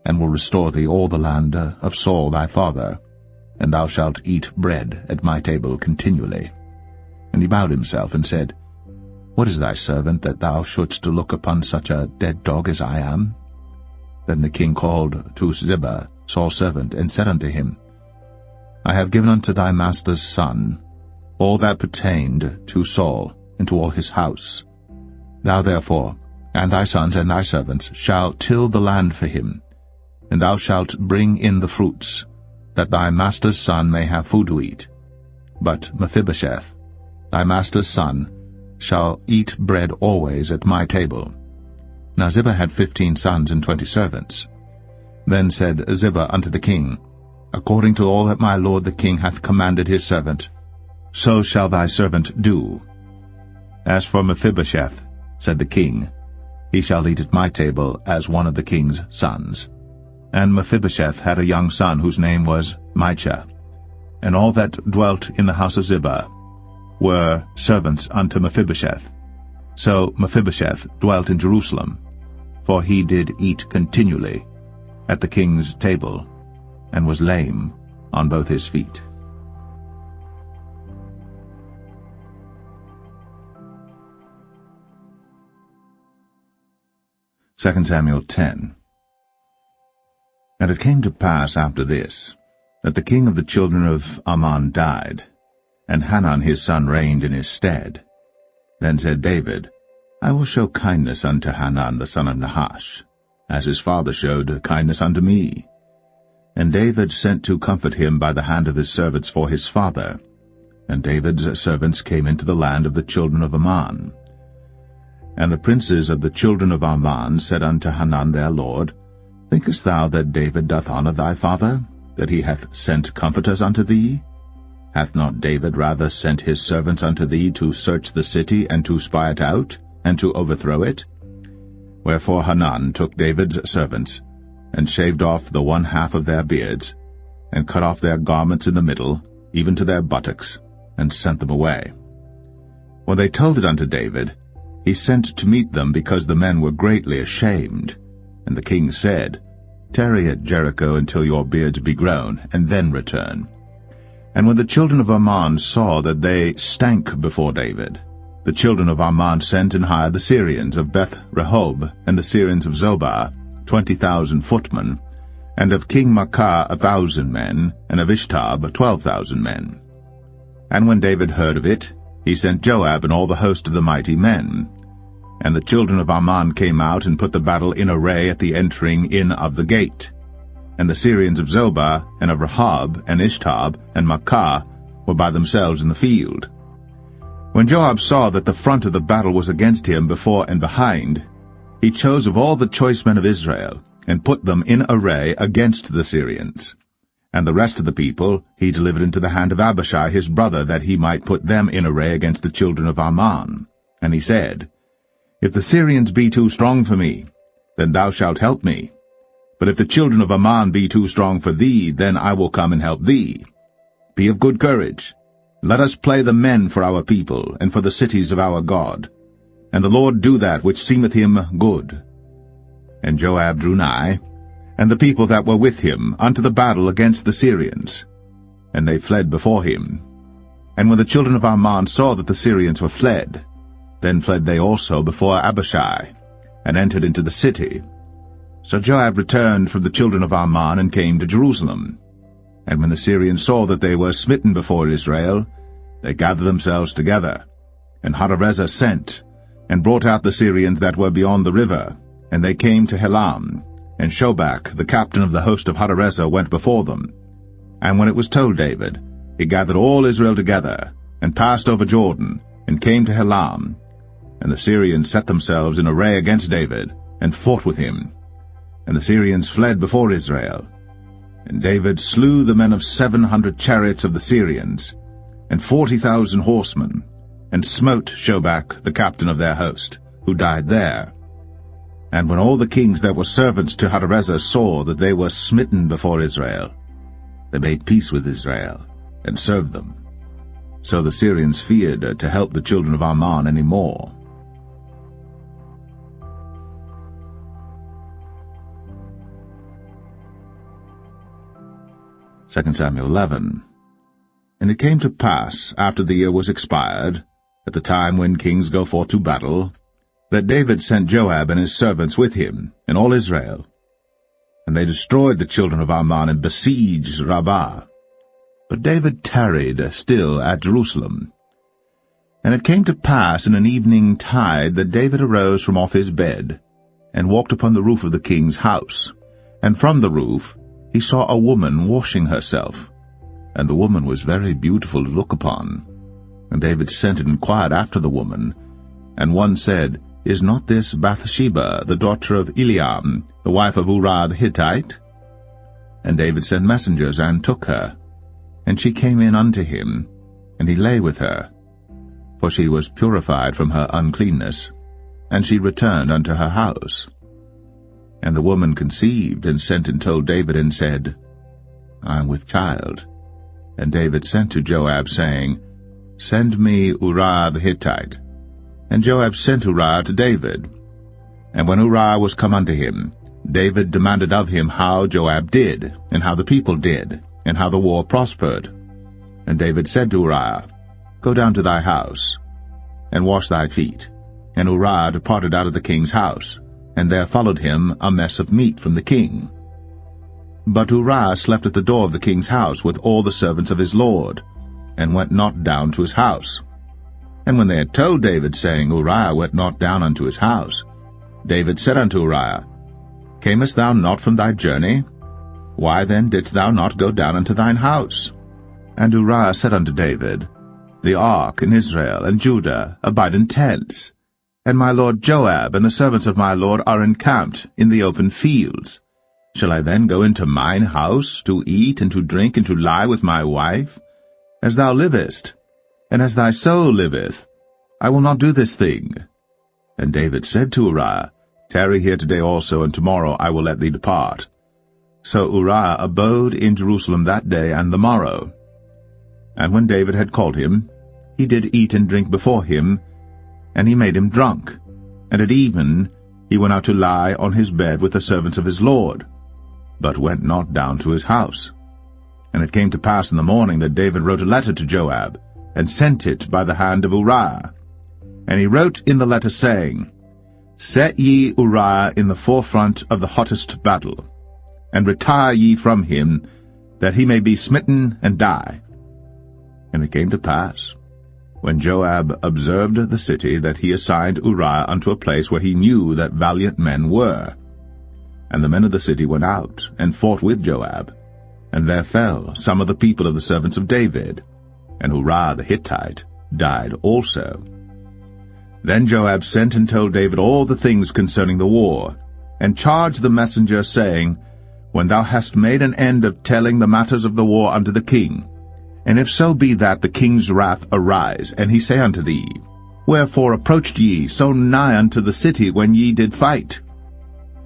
and will restore thee all the land of Saul thy father, and thou shalt eat bread at my table continually. And he bowed himself and said, What is thy servant, that thou shouldst look upon such a dead dog as I am? Then the king called to Ziba, Saul's servant, and said unto him, I have given unto thy master's son all that pertained to Saul, and to all his house. Thou therefore, and thy sons and thy servants, shall till the land for him, and thou shalt bring in the fruits, that thy master's son may have food to eat. But Mephibosheth, thy master's son, shall eat bread always at my table. Now Ziba had 15 sons and 20 servants. Then said Ziba unto the king, According to all that my lord the king hath commanded his servant, so shall thy servant do. As for Mephibosheth, said the king, he shall eat at my table as one of the king's sons. And Mephibosheth had a young son whose name was Micah. And all that dwelt in the house of Ziba were servants unto Mephibosheth. So Mephibosheth dwelt in Jerusalem, for he did eat continually at the king's table, and was lame on both his feet. Second Samuel 10. And it came to pass after this, that the king of the children of Ammon died, and Hanan his son reigned in his stead. Then said David, I will show kindness unto Hanan the son of Nahash, as his father showed kindness unto me. And David sent to comfort him by the hand of his servants for his father. And David's servants came into the land of the children of Ammon. And the princes of the children of Ammon said unto Hanan their lord, Thinkest thou that David doth honour thy father, that he hath sent comforters unto thee? Hath not David rather sent his servants unto thee to search the city, and to spy it out, and to overthrow it? Wherefore Hanan took David's servants, and shaved off the one half of their beards, and cut off their garments in the middle, even to their buttocks, and sent them away. When they told it unto David, he sent to meet them, because the men were greatly ashamed. And the king said, Tarry at Jericho until your beards be grown, and then return. And when the children of Ammon saw that they stank before David, the children of Ammon sent and hired the Syrians of Beth-rehob, and the Syrians of Zobah, 20,000 footmen, and of King Maacah 1,000 men, and of Ishtab 12,000 men. And when David heard of it, he sent Joab and all the host of the mighty men. And the children of Ammon came out and put the battle in array at the entering in of the gate. And the Syrians of Zobah, and of Rehob, and Ishtab, and Maacah were by themselves in the field. When Joab saw that the front of the battle was against him before and behind, he chose of all the choice men of Israel, and put them in array against the Syrians. And the rest of the people he delivered into the hand of Abishai his brother, that he might put them in array against the children of Ammon. And he said, If the Syrians be too strong for me, then thou shalt help me. But if the children of Ammon be too strong for thee, then I will come and help thee. Be of good courage. Let us play the men for our people, and for the cities of our God. And the Lord do that which seemeth him good. And Joab drew nigh, and the people that were with him, unto the battle against the Syrians. And they fled before him. And when the children of Ammon saw that the Syrians were fled, then fled they also before Abishai, and entered into the city. So Joab returned from the children of Ammon, and came to Jerusalem. And when the Syrians saw that they were smitten before Israel, they gathered themselves together. And Hadarezer sent, and brought out the Syrians that were beyond the river. And they came to Helam, and Shobach, the captain of the host of Hadarezer, went before them. And when it was told David, he gathered all Israel together, and passed over Jordan, and came to Helam. And the Syrians set themselves in array against David, and fought with him. And the Syrians fled before Israel. And David slew the men of 700 chariots of the Syrians, and 40,000 horsemen, and smote Shobach the captain of their host, who died there. And when all the kings that were servants to Hadarezer saw that they were smitten before Israel, they made peace with Israel, and served them. So the Syrians feared to help the children of Ammon any more. 2 Samuel 11. And it came to pass, after the year was expired, at the time when kings go forth to battle, that David sent Joab and his servants with him, and all Israel. And they destroyed the children of Ammon, and besieged Rabbah. But David tarried still at Jerusalem. And it came to pass in an evening tide that David arose from off his bed, and walked upon the roof of the king's house. And from the roof he saw a woman washing herself, and the woman was very beautiful to look upon. And David sent and inquired after the woman. And one said, Is not this Bathsheba, the daughter of Eliam, the wife of Uriah the Hittite? And David sent messengers, and took her. And she came in unto him, and he lay with her. For she was purified from her uncleanness, and she returned unto her house. And the woman conceived, and sent and told David, and said, I am with child. And David sent to Joab, saying, Send me Uriah the Hittite. And Joab sent Uriah to David. And when Uriah was come unto him, David demanded of him how Joab did, and how the people did, and how the war prospered. And David said to Uriah, Go down to thy house, and wash thy feet. And Uriah departed out of the king's house, and there followed him a mess of meat from the king. But Uriah slept at the door of the king's house with all the servants of his lord, and went not down to his house. And when they had told David, saying, Uriah went not down unto his house, David said unto Uriah, Camest thou not from thy journey? Why then didst thou not go down unto thine house? And Uriah said unto David, The ark in Israel and Judah abide in tents, and my lord Joab and the servants of my lord are encamped in the open fields. Shall I then go into mine house to eat and to drink and to lie with my wife? As thou livest, and as thy soul liveth, I will not do this thing. And David said to Uriah, Tarry here today also, and tomorrow I will let thee depart. So Uriah abode in Jerusalem that day and the morrow. And when David had called him, he did eat and drink before him, and he made him drunk. And at even he went out to lie on his bed with the servants of his lord, but went not down to his house. And it came to pass in the morning that David wrote a letter to Joab, and sent it by the hand of Uriah. And he wrote in the letter, saying, Set ye Uriah in the forefront of the hottest battle, and retire ye from him, that he may be smitten and die. And it came to pass, when Joab observed the city, that he assigned Uriah unto a place where he knew that valiant men were. And the men of the city went out, and fought with Joab. And there fell some of the people of the servants of David, and Uriah the Hittite died also. Then Joab sent and told David all the things concerning the war, and charged the messenger, saying, When thou hast made an end of telling the matters of the war unto the king, and if so be that the king's wrath arise, and he say unto thee, Wherefore approached ye so nigh unto the city when ye did fight?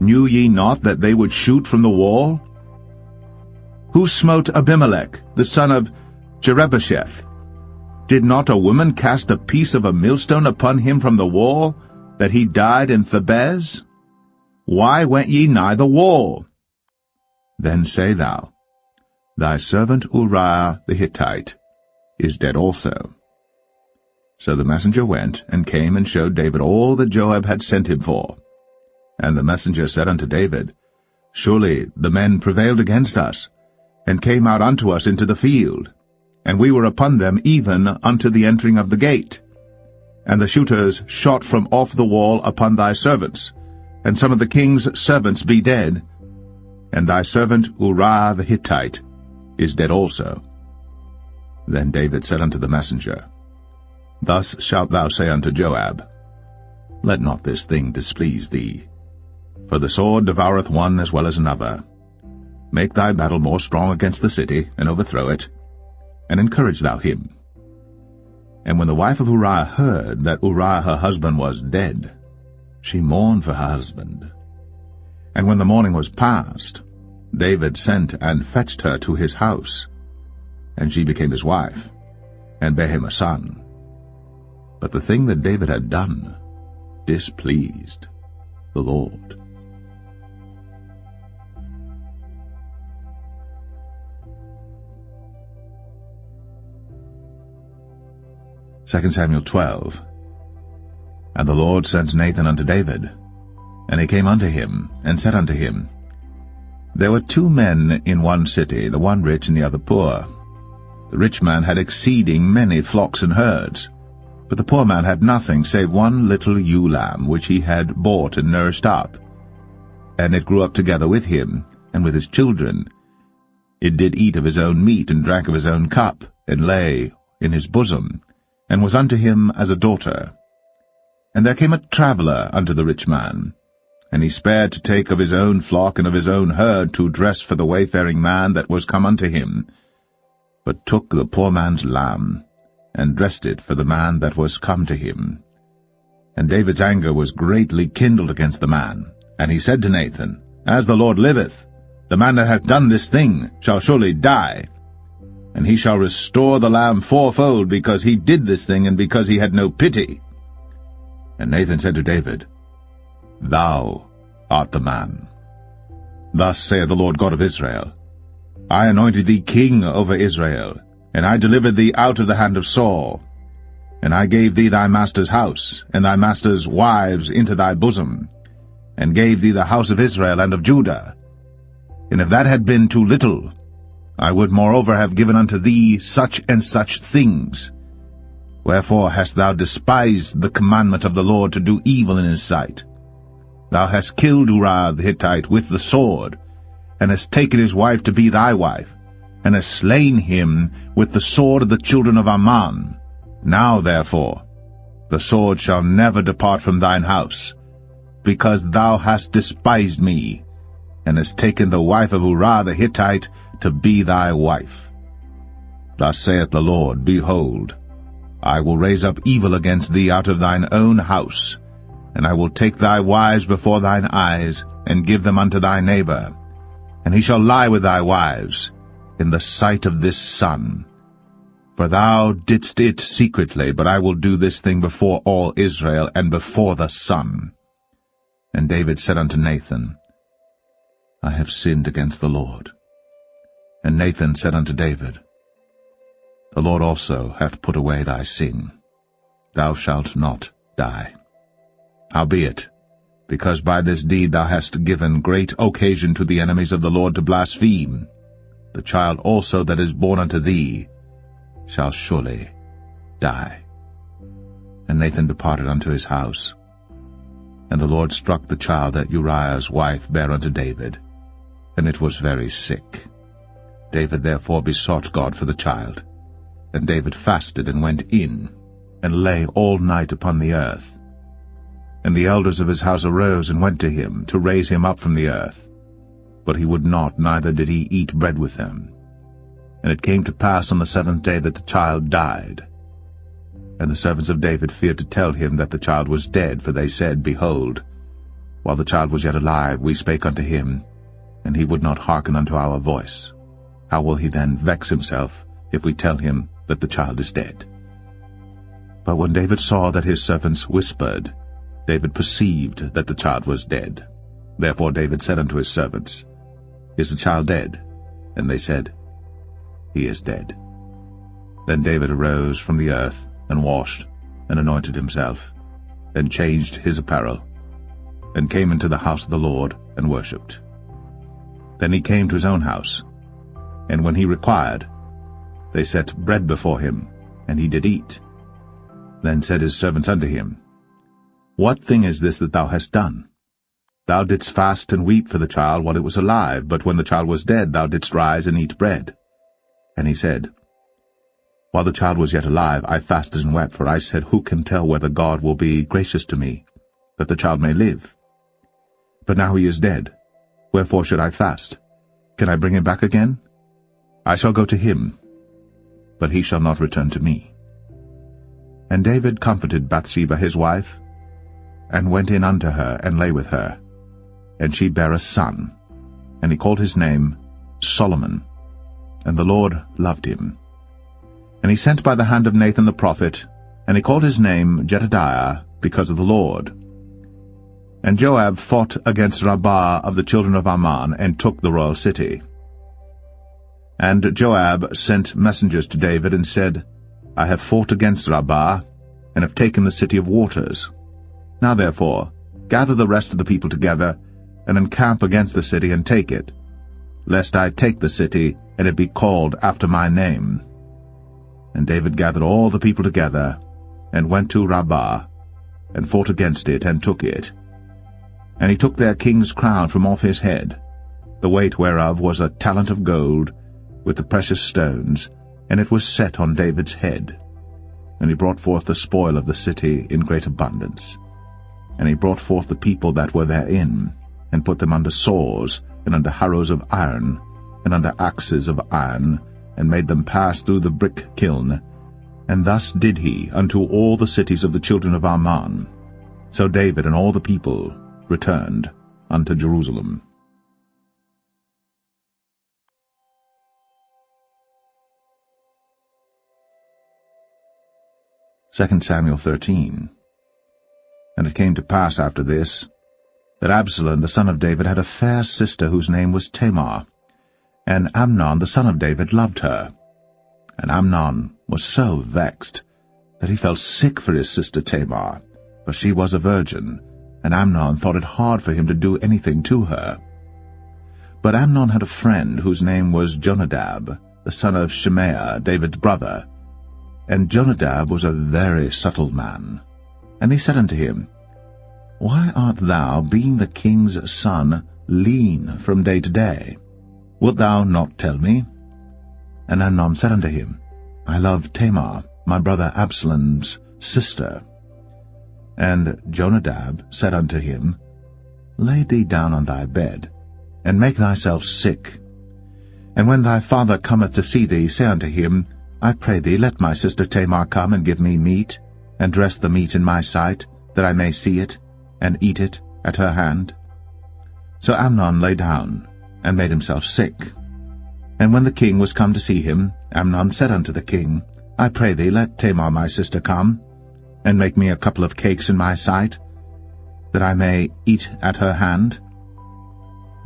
Knew ye not that they would shoot from the wall? Who smote Abimelech, the son of Jerubbesheth? Did not a woman cast a piece of a millstone upon him from the wall, that he died in Thebez? Why went ye nigh the wall? Then say thou, Thy servant Uriah the Hittite is dead also. So the messenger went, and came and showed David all that Joab had sent him for. And the messenger said unto David, Surely the men prevailed against us, and came out unto us into the field, and we were upon them even unto the entering of the gate. And the shooters shot from off the wall upon thy servants, and some of the king's servants be dead, and thy servant Uriah the Hittite is dead also. Then David said unto the messenger, Thus shalt thou say unto Joab, Let not this thing displease thee, for the sword devoureth one as well as another. Make thy battle more strong against the city, and overthrow it, and encourage thou him. And when the wife of Uriah heard that Uriah her husband was dead, she mourned for her husband. And when the morning was past, David sent and fetched her to his house, and she became his wife, and bare him a son. But the thing that David had done displeased the Lord. 2 Samuel 12. And the Lord sent Nathan unto David. And he came unto him, and said unto him, There were 2 men in one city, the one rich and the other poor. The rich man had exceeding many flocks and herds, but the poor man had nothing save one little ewe lamb, which he had bought and nursed up. And it grew up together with him, and with his children. It did eat of his own meat, and drank of his own cup, and lay in his bosom, and was unto him as a daughter. And there came a traveller unto the rich man, and he spared to take of his own flock and of his own herd to dress for the wayfaring man that was come unto him, but took the poor man's lamb, and dressed it for the man that was come to him. And David's anger was greatly kindled against the man, and he said to Nathan, As the Lord liveth, the man that hath done this thing shall surely die, and he shall restore the lamb 4-fold, because he did this thing, and because he had no pity. And Nathan said to David, Thou art the man. Thus saith the Lord God of Israel, I anointed thee king over Israel, and I delivered thee out of the hand of Saul. And I gave thee thy master's house, and thy master's wives into thy bosom, and gave thee the house of Israel and of Judah. And if that had been too little, I would moreover have given unto thee such and such things. Wherefore hast thou despised the commandment of the Lord to do evil in his sight? Thou hast killed Uriah the Hittite with the sword, and hast taken his wife to be thy wife, and hast slain him with the sword of the children of Ammon. Now therefore the sword shall never depart from thine house, because thou hast despised me, and hast taken the wife of Uriah the Hittite to be thy wife. Thus saith the Lord, Behold, I will raise up evil against thee out of thine own house, and I will take thy wives before thine eyes, and give them unto thy neighbor, and he shall lie with thy wives in the sight of this sun. For thou didst it secretly, but I will do this thing before all Israel, and before the sun. And David said unto Nathan, I have sinned against the Lord. And Nathan said unto David, The Lord also hath put away thy sin. Thou shalt not die. Howbeit, because by this deed thou hast given great occasion to the enemies of the Lord to blaspheme, the child also that is born unto thee shall surely die. And Nathan departed unto his house. And the Lord struck the child that Uriah's wife bare unto David, and it was very sick. David therefore besought God for the child. And David fasted and went in, and lay all night upon the earth. And the elders of his house arose and went to him, to raise him up from the earth. But he would not, neither did he eat bread with them. And it came to pass on the 7th day that the child died. And the servants of David feared to tell him that the child was dead, for they said, Behold, while the child was yet alive, we spake unto him, and he would not hearken unto our voice. How will he then vex himself, if we tell him that the child is dead? But when David saw that his servants whispered, David perceived that the child was dead. Therefore David said unto his servants, Is the child dead? And they said, He is dead. Then David arose from the earth, and washed, and anointed himself, and changed his apparel, and came into the house of the Lord, and worshipped. Then he came to his own house, and when he required, they set bread before him, and he did eat. Then said his servants unto him, What thing is this that thou hast done? Thou didst fast and weep for the child while it was alive, but when the child was dead thou didst rise and eat bread. And he said, While the child was yet alive, I fasted and wept, for I said, Who can tell whether God will be gracious to me, that the child may live? But now he is dead. Wherefore should I fast? Can I bring him back again? I shall go to him, but he shall not return to me. And David comforted Bathsheba his wife, and went in unto her, and lay with her. And she bare a son, and he called his name Solomon. And the Lord loved him. And he sent by the hand of Nathan the prophet, and he called his name Jedediah, because of the Lord. And Joab fought against Rabbah of the children of Ammon, and took the royal city. And Joab sent messengers to David, and said, I have fought against Rabbah, and have taken the city of waters. Now therefore, gather the rest of the people together, and encamp against the city, and take it, lest I take the city, and it be called after my name. And David gathered all the people together, and went to Rabbah, and fought against it, and took it. And he took their king's crown from off his head, the weight whereof was a talent of gold, with the precious stones, and it was set on David's head. And he brought forth the spoil of the city in great abundance. And he brought forth the people that were therein, and put them under saws, and under harrows of iron, and under axes of iron, and made them pass through the brick kiln. And thus did he unto all the cities of the children of Ammon. So David and all the people returned unto Jerusalem. 2 Samuel 13. And it came to pass after this, that Absalom the son of David had a fair sister whose name was Tamar, and Amnon the son of David loved her. And Amnon was so vexed that he felt sick for his sister Tamar, for she was a virgin, and Amnon thought it hard for him to do anything to her. But Amnon had a friend whose name was Jonadab, the son of Shimea, David's brother. And Jonadab was a very subtle man. And he said unto him, Why art thou, being the king's son, lean from day to day? Wilt thou not tell me? And Amnon said unto him, I love Tamar, my brother Absalom's sister. And Jonadab said unto him, Lay thee down on thy bed, and make thyself sick. And when thy father cometh to see thee, say unto him, I pray thee, let my sister Tamar come and give me meat, and dress the meat in my sight, that I may see it, and eat it at her hand. So Amnon lay down, and made himself sick. And when the king was come to see him, Amnon said unto the king, I pray thee, let Tamar my sister come, and make me a couple of cakes in my sight, that I may eat at her hand.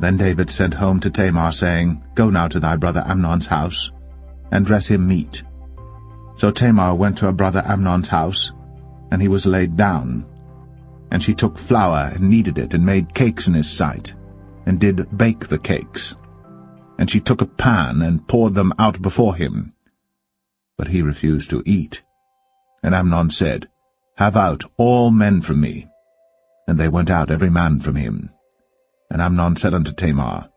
Then David sent home to Tamar, saying, Go now to thy brother Amnon's house, and dress him meat. So Tamar went to her brother Amnon's house, and he was laid down. And she took flour, and kneaded it, and made cakes in his sight, and did bake the cakes. And she took a pan, and poured them out before him. But he refused to eat. And Amnon said, Have out all men from me. And they went out every man from him. And Amnon said unto Tamar,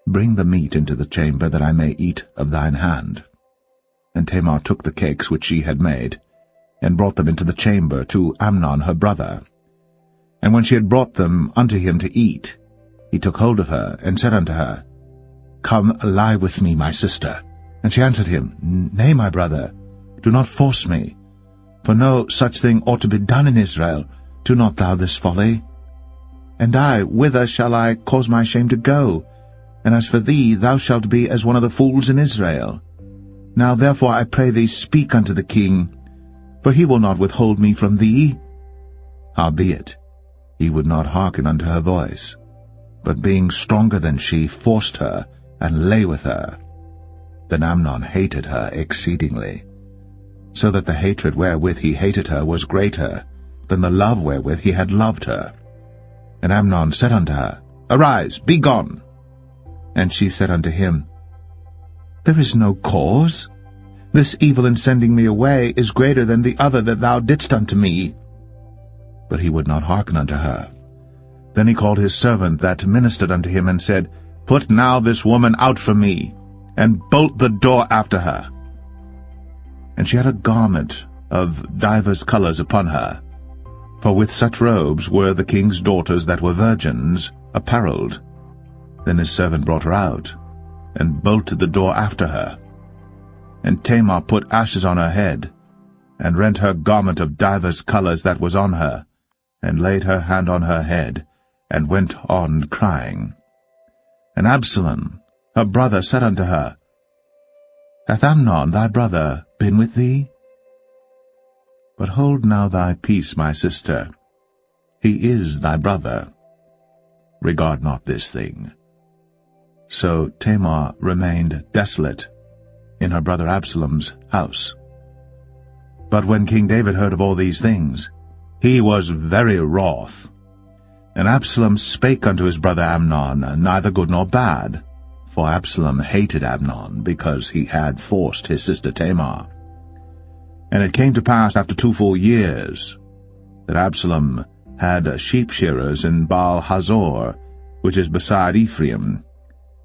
Bring the meat into the chamber, that I may eat of thine hand. And Tamar took the cakes which she had made, and brought them into the chamber to Amnon her brother. And when she had brought them unto him to eat, he took hold of her, and said unto her, Come, lie with me, my sister. And she answered him, Nay, my brother, do not force me. For no such thing ought to be done in Israel. Do not thou this folly. And I, whither shall I cause my shame to go? And as for thee, thou shalt be as one of the fools in Israel. Now therefore I pray thee, speak unto the king, for he will not withhold me from thee. Howbeit, he would not hearken unto her voice, but being stronger than she, forced her, and lay with her. Then Amnon hated her exceedingly, so that the hatred wherewith he hated her was greater than the love wherewith he had loved her. And Amnon said unto her, Arise, be gone. And she said unto him, There is no cause. This evil in sending me away is greater than the other that thou didst unto me. But he would not hearken unto her. Then he called his servant that ministered unto him, and said, Put now this woman out from me, and bolt the door after her. And she had a garment of divers colours upon her, for with such robes were the king's daughters that were virgins apparelled. Then his servant brought her out, and bolted the door after her. And Tamar put ashes on her head, and rent her garment of divers colours that was on her, and laid her hand on her head, and went on crying. And Absalom, her brother, said unto her, Hath Amnon thy brother been with thee? But hold now thy peace, my sister. He is thy brother. Regard not this thing. So Tamar remained desolate in her brother Absalom's house. But when King David heard of all these things, he was very wroth. And Absalom spake unto his brother Amnon, neither good nor bad, for Absalom hated Amnon, because he had forced his sister Tamar. And it came to pass after 2 full years, that Absalom had sheep-shearers in Baal-Hazor, which is beside Ephraim.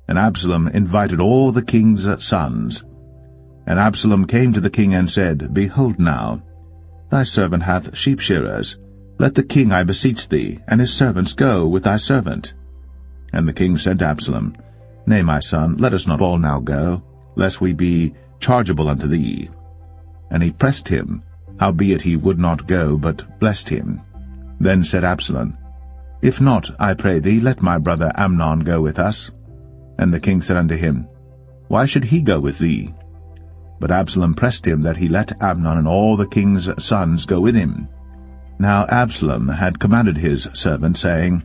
And Absalom invited all the king's sons. And Absalom came to the king and said, Behold now, thy servant hath sheep-shearers. Let the king, I beseech thee, and his servants go with thy servant. And the king said to Absalom, Nay, my son, let us not all now go, lest we be chargeable unto thee. And he pressed him, howbeit he would not go, but blessed him. Then said Absalom, If not, I pray thee, let my brother Amnon go with us. And the king said unto him, Why should he go with thee? But Absalom pressed him that he let Amnon and all the king's sons go with him. Now Absalom had commanded his servant, saying,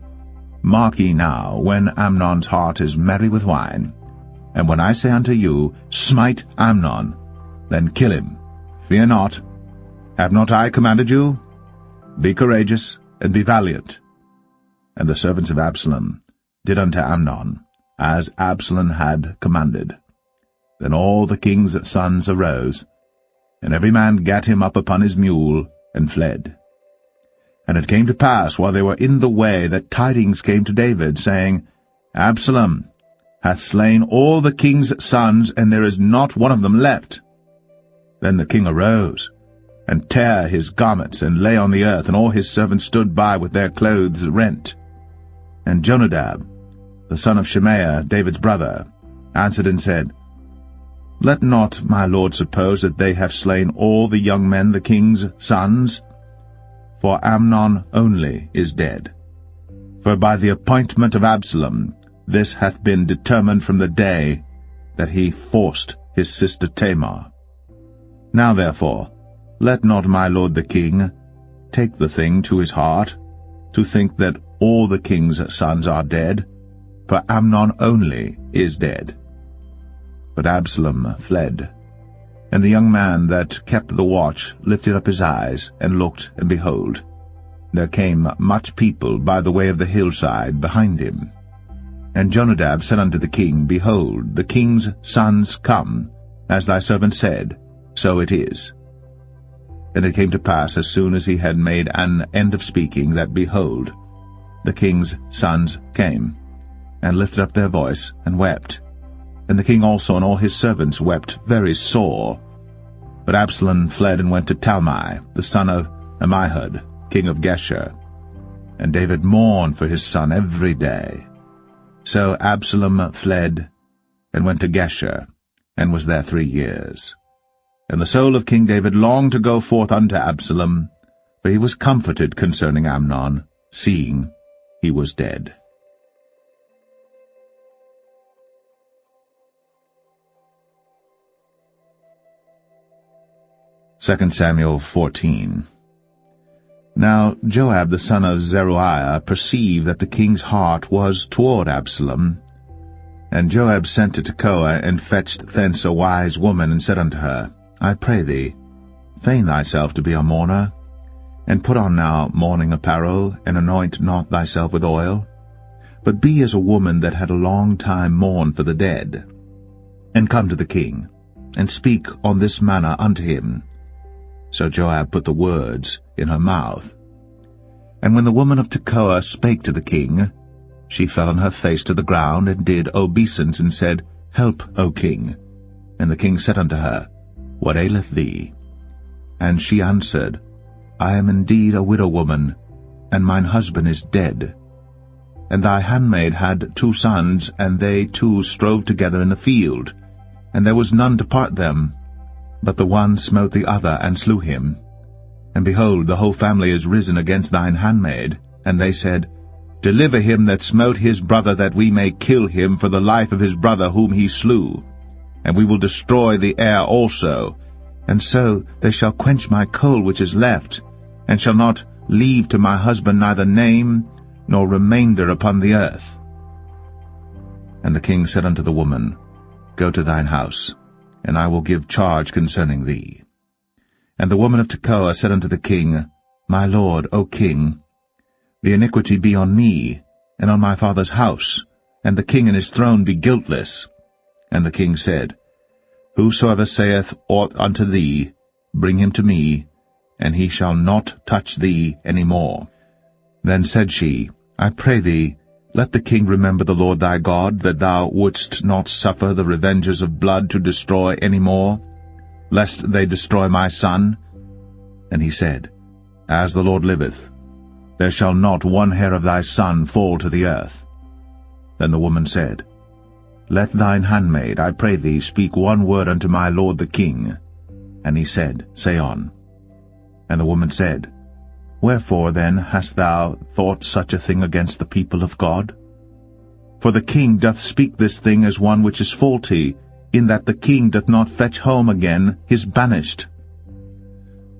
Mark ye now, when Amnon's heart is merry with wine, and when I say unto you, Smite Amnon, then kill him. Fear not. Have not I commanded you? Be courageous, and be valiant. And the servants of Absalom did unto Amnon, as Absalom had commanded. Then all the king's sons arose, And every man gat him up upon his mule, and fled. And it came to pass, while they were in the way, that tidings came to David, saying, Absalom hath slain all the king's sons, and there is not one of them left. Then the king arose, and tare his garments, and lay on the earth, and all his servants stood by with their clothes rent. And Jonadab, the son of Shemaiah, David's brother, answered and said, Let not my lord suppose that they have slain all the young men, the king's sons, for Amnon only is dead. For by the appointment of Absalom this hath been determined from the day that he forced his sister Tamar. Now therefore, let not my lord the king take the thing to his heart, to think that all the king's sons are dead, for Amnon only is dead. But Absalom fled. And the young man that kept the watch lifted up his eyes, and looked, and behold, there came much people by the way of the hillside behind him. And Jonadab said unto the king, Behold, the king's sons come, as thy servant said, so it is. And it came to pass, as soon as he had made an end of speaking, that, behold, the king's sons came, and lifted up their voice, and wept. And the king also and all his servants wept very sore. But Absalom fled and went to Talmai, the son of Ammihud, king of Geshur. And David mourned for his son every day. So Absalom fled, and went to Geshur, and was there 3 years. And the soul of King David longed to go forth unto Absalom, for he was comforted concerning Amnon, seeing he was dead. 2 Samuel 14. Now Joab the son of Zeruiah perceived that the king's heart was toward Absalom. And Joab sent to Tekoa, and fetched thence a wise woman, and said unto her, I pray thee, feign thyself to be a mourner, and put on now mourning apparel, and anoint not thyself with oil, but be as a woman that had a long time mourned for the dead. And come to the king, and speak on this manner unto him. So Joab put the words in her mouth. And when the woman of Tekoa spake to the king, she fell on her face to the ground, and did obeisance, and said, Help, O king. And the king said unto her, What aileth thee? And she answered, I am indeed a widow woman, and mine husband is dead. And thy handmaid had 2 sons, and they 2 strove together in the field, and there was none to part them. But the one smote the other, and slew him. And behold, the whole family is risen against thine handmaid. And they said, Deliver him that smote his brother, that we may kill him for the life of his brother whom he slew. And we will destroy the heir also. And so they shall quench my coal which is left, and shall not leave to my husband neither name nor remainder upon the earth. And the king said unto the woman, Go to thine house, and I will give charge concerning thee. And the woman of Tekoa said unto the king, My lord, O king, the iniquity be on me, and on my father's house, and the king and his throne be guiltless. And the king said, Whosoever saith aught unto thee, bring him to me, and he shall not touch thee any more. Then said she, I pray thee, let the king remember the Lord thy God, that thou wouldst not suffer the revengers of blood to destroy any more, lest they destroy my son. And he said, As the Lord liveth, there shall not one hair of thy son fall to the earth. Then the woman said, Let thine handmaid, I pray thee, speak one word unto my lord the king. And he said, Say on. And the woman said, Wherefore then hast thou thought such a thing against the people of God? For the king doth speak this thing as one which is faulty, in that the king doth not fetch home again his banished.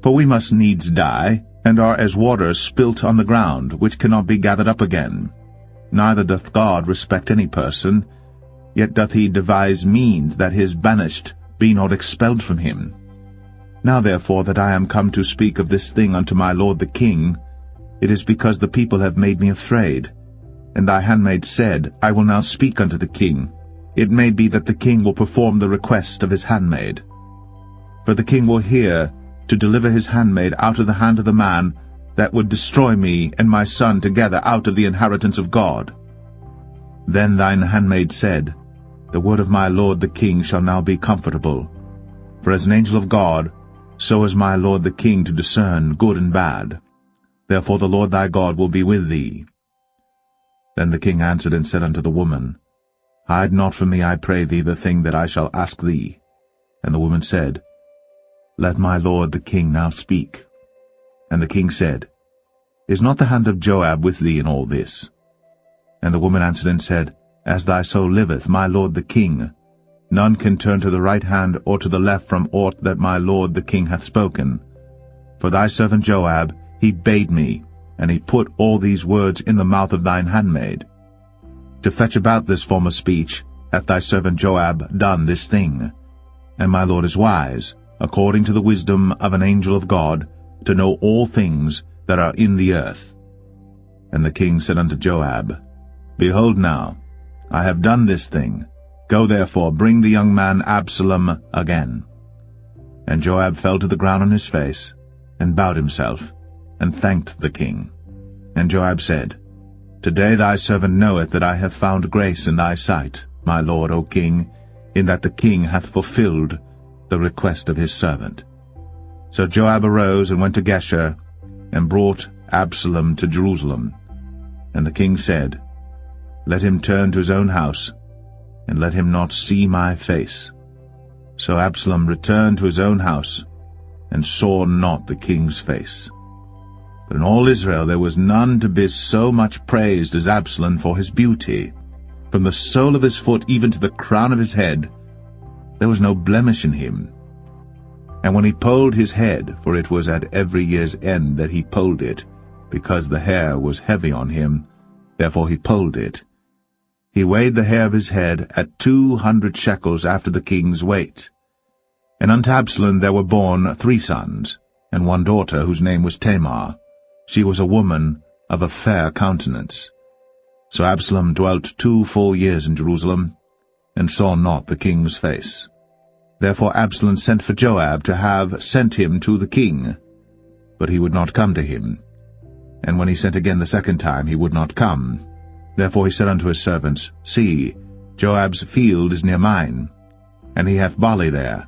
For we must needs die, and are as water spilt on the ground, which cannot be gathered up again. Neither doth God respect any person, yet doth he devise means that his banished be not expelled from him. Now therefore that I am come to speak of this thing unto my lord the king, it is because the people have made me afraid. And thy handmaid said, I will now speak unto the king. It may be that the king will perform the request of his handmaid. for the king will hear to deliver his handmaid out of the hand of the man that would destroy me and my son together out of the inheritance of God. Then thine handmaid said, The word of my lord the king shall now be comfortable. For as an angel of God, so is my lord the king to discern good and bad. Therefore the Lord thy God will be with thee. Then the king answered and said unto the woman, Hide not from me, I pray thee, the thing that I shall ask thee. And the woman said, Let my lord the king now speak. And the king said, Is not the hand of Joab with thee in all this? And the woman answered and said, As thy soul liveth, my lord the king, none can turn to the right hand or to the left from aught that my lord the king hath spoken. For thy servant Joab, he bade me, and he put all these words in the mouth of thine handmaid. To fetch about this former speech hath thy servant Joab done this thing. And my lord is wise, according to the wisdom of an angel of God, to know all things that are in the earth. And the king said unto Joab, Behold now, I have done this thing. Go therefore, bring the young man Absalom again. And Joab fell to the ground on his face, and bowed himself, and thanked the king. And Joab said, Today thy servant knoweth that I have found grace in thy sight, my lord, O king, in that the king hath fulfilled the request of his servant. So Joab arose and went to Geshur, and brought Absalom to Jerusalem. And the king said, Let him turn to his own house, and let him not see my face. So Absalom returned to his own house, and saw not the king's face. But in all Israel there was none to be so much praised as Absalom for his beauty. From the sole of his foot even to the crown of his head, there was no blemish in him. And when he polled his head, for it was at every year's end that he polled it, because the hair was heavy on him, therefore he polled it, he weighed the hair of his head at 200 shekels after the king's weight. And unto Absalom there were born 3 sons, and 1 daughter, whose name was Tamar. She was a woman of a fair countenance. So Absalom dwelt 2 full years in Jerusalem, and saw not the king's face. Therefore Absalom sent for Joab to have sent him to the king, but he would not come to him. And when he sent again the second time, he would not come. Therefore he said unto his servants, See, Joab's field is near mine, and he hath barley there.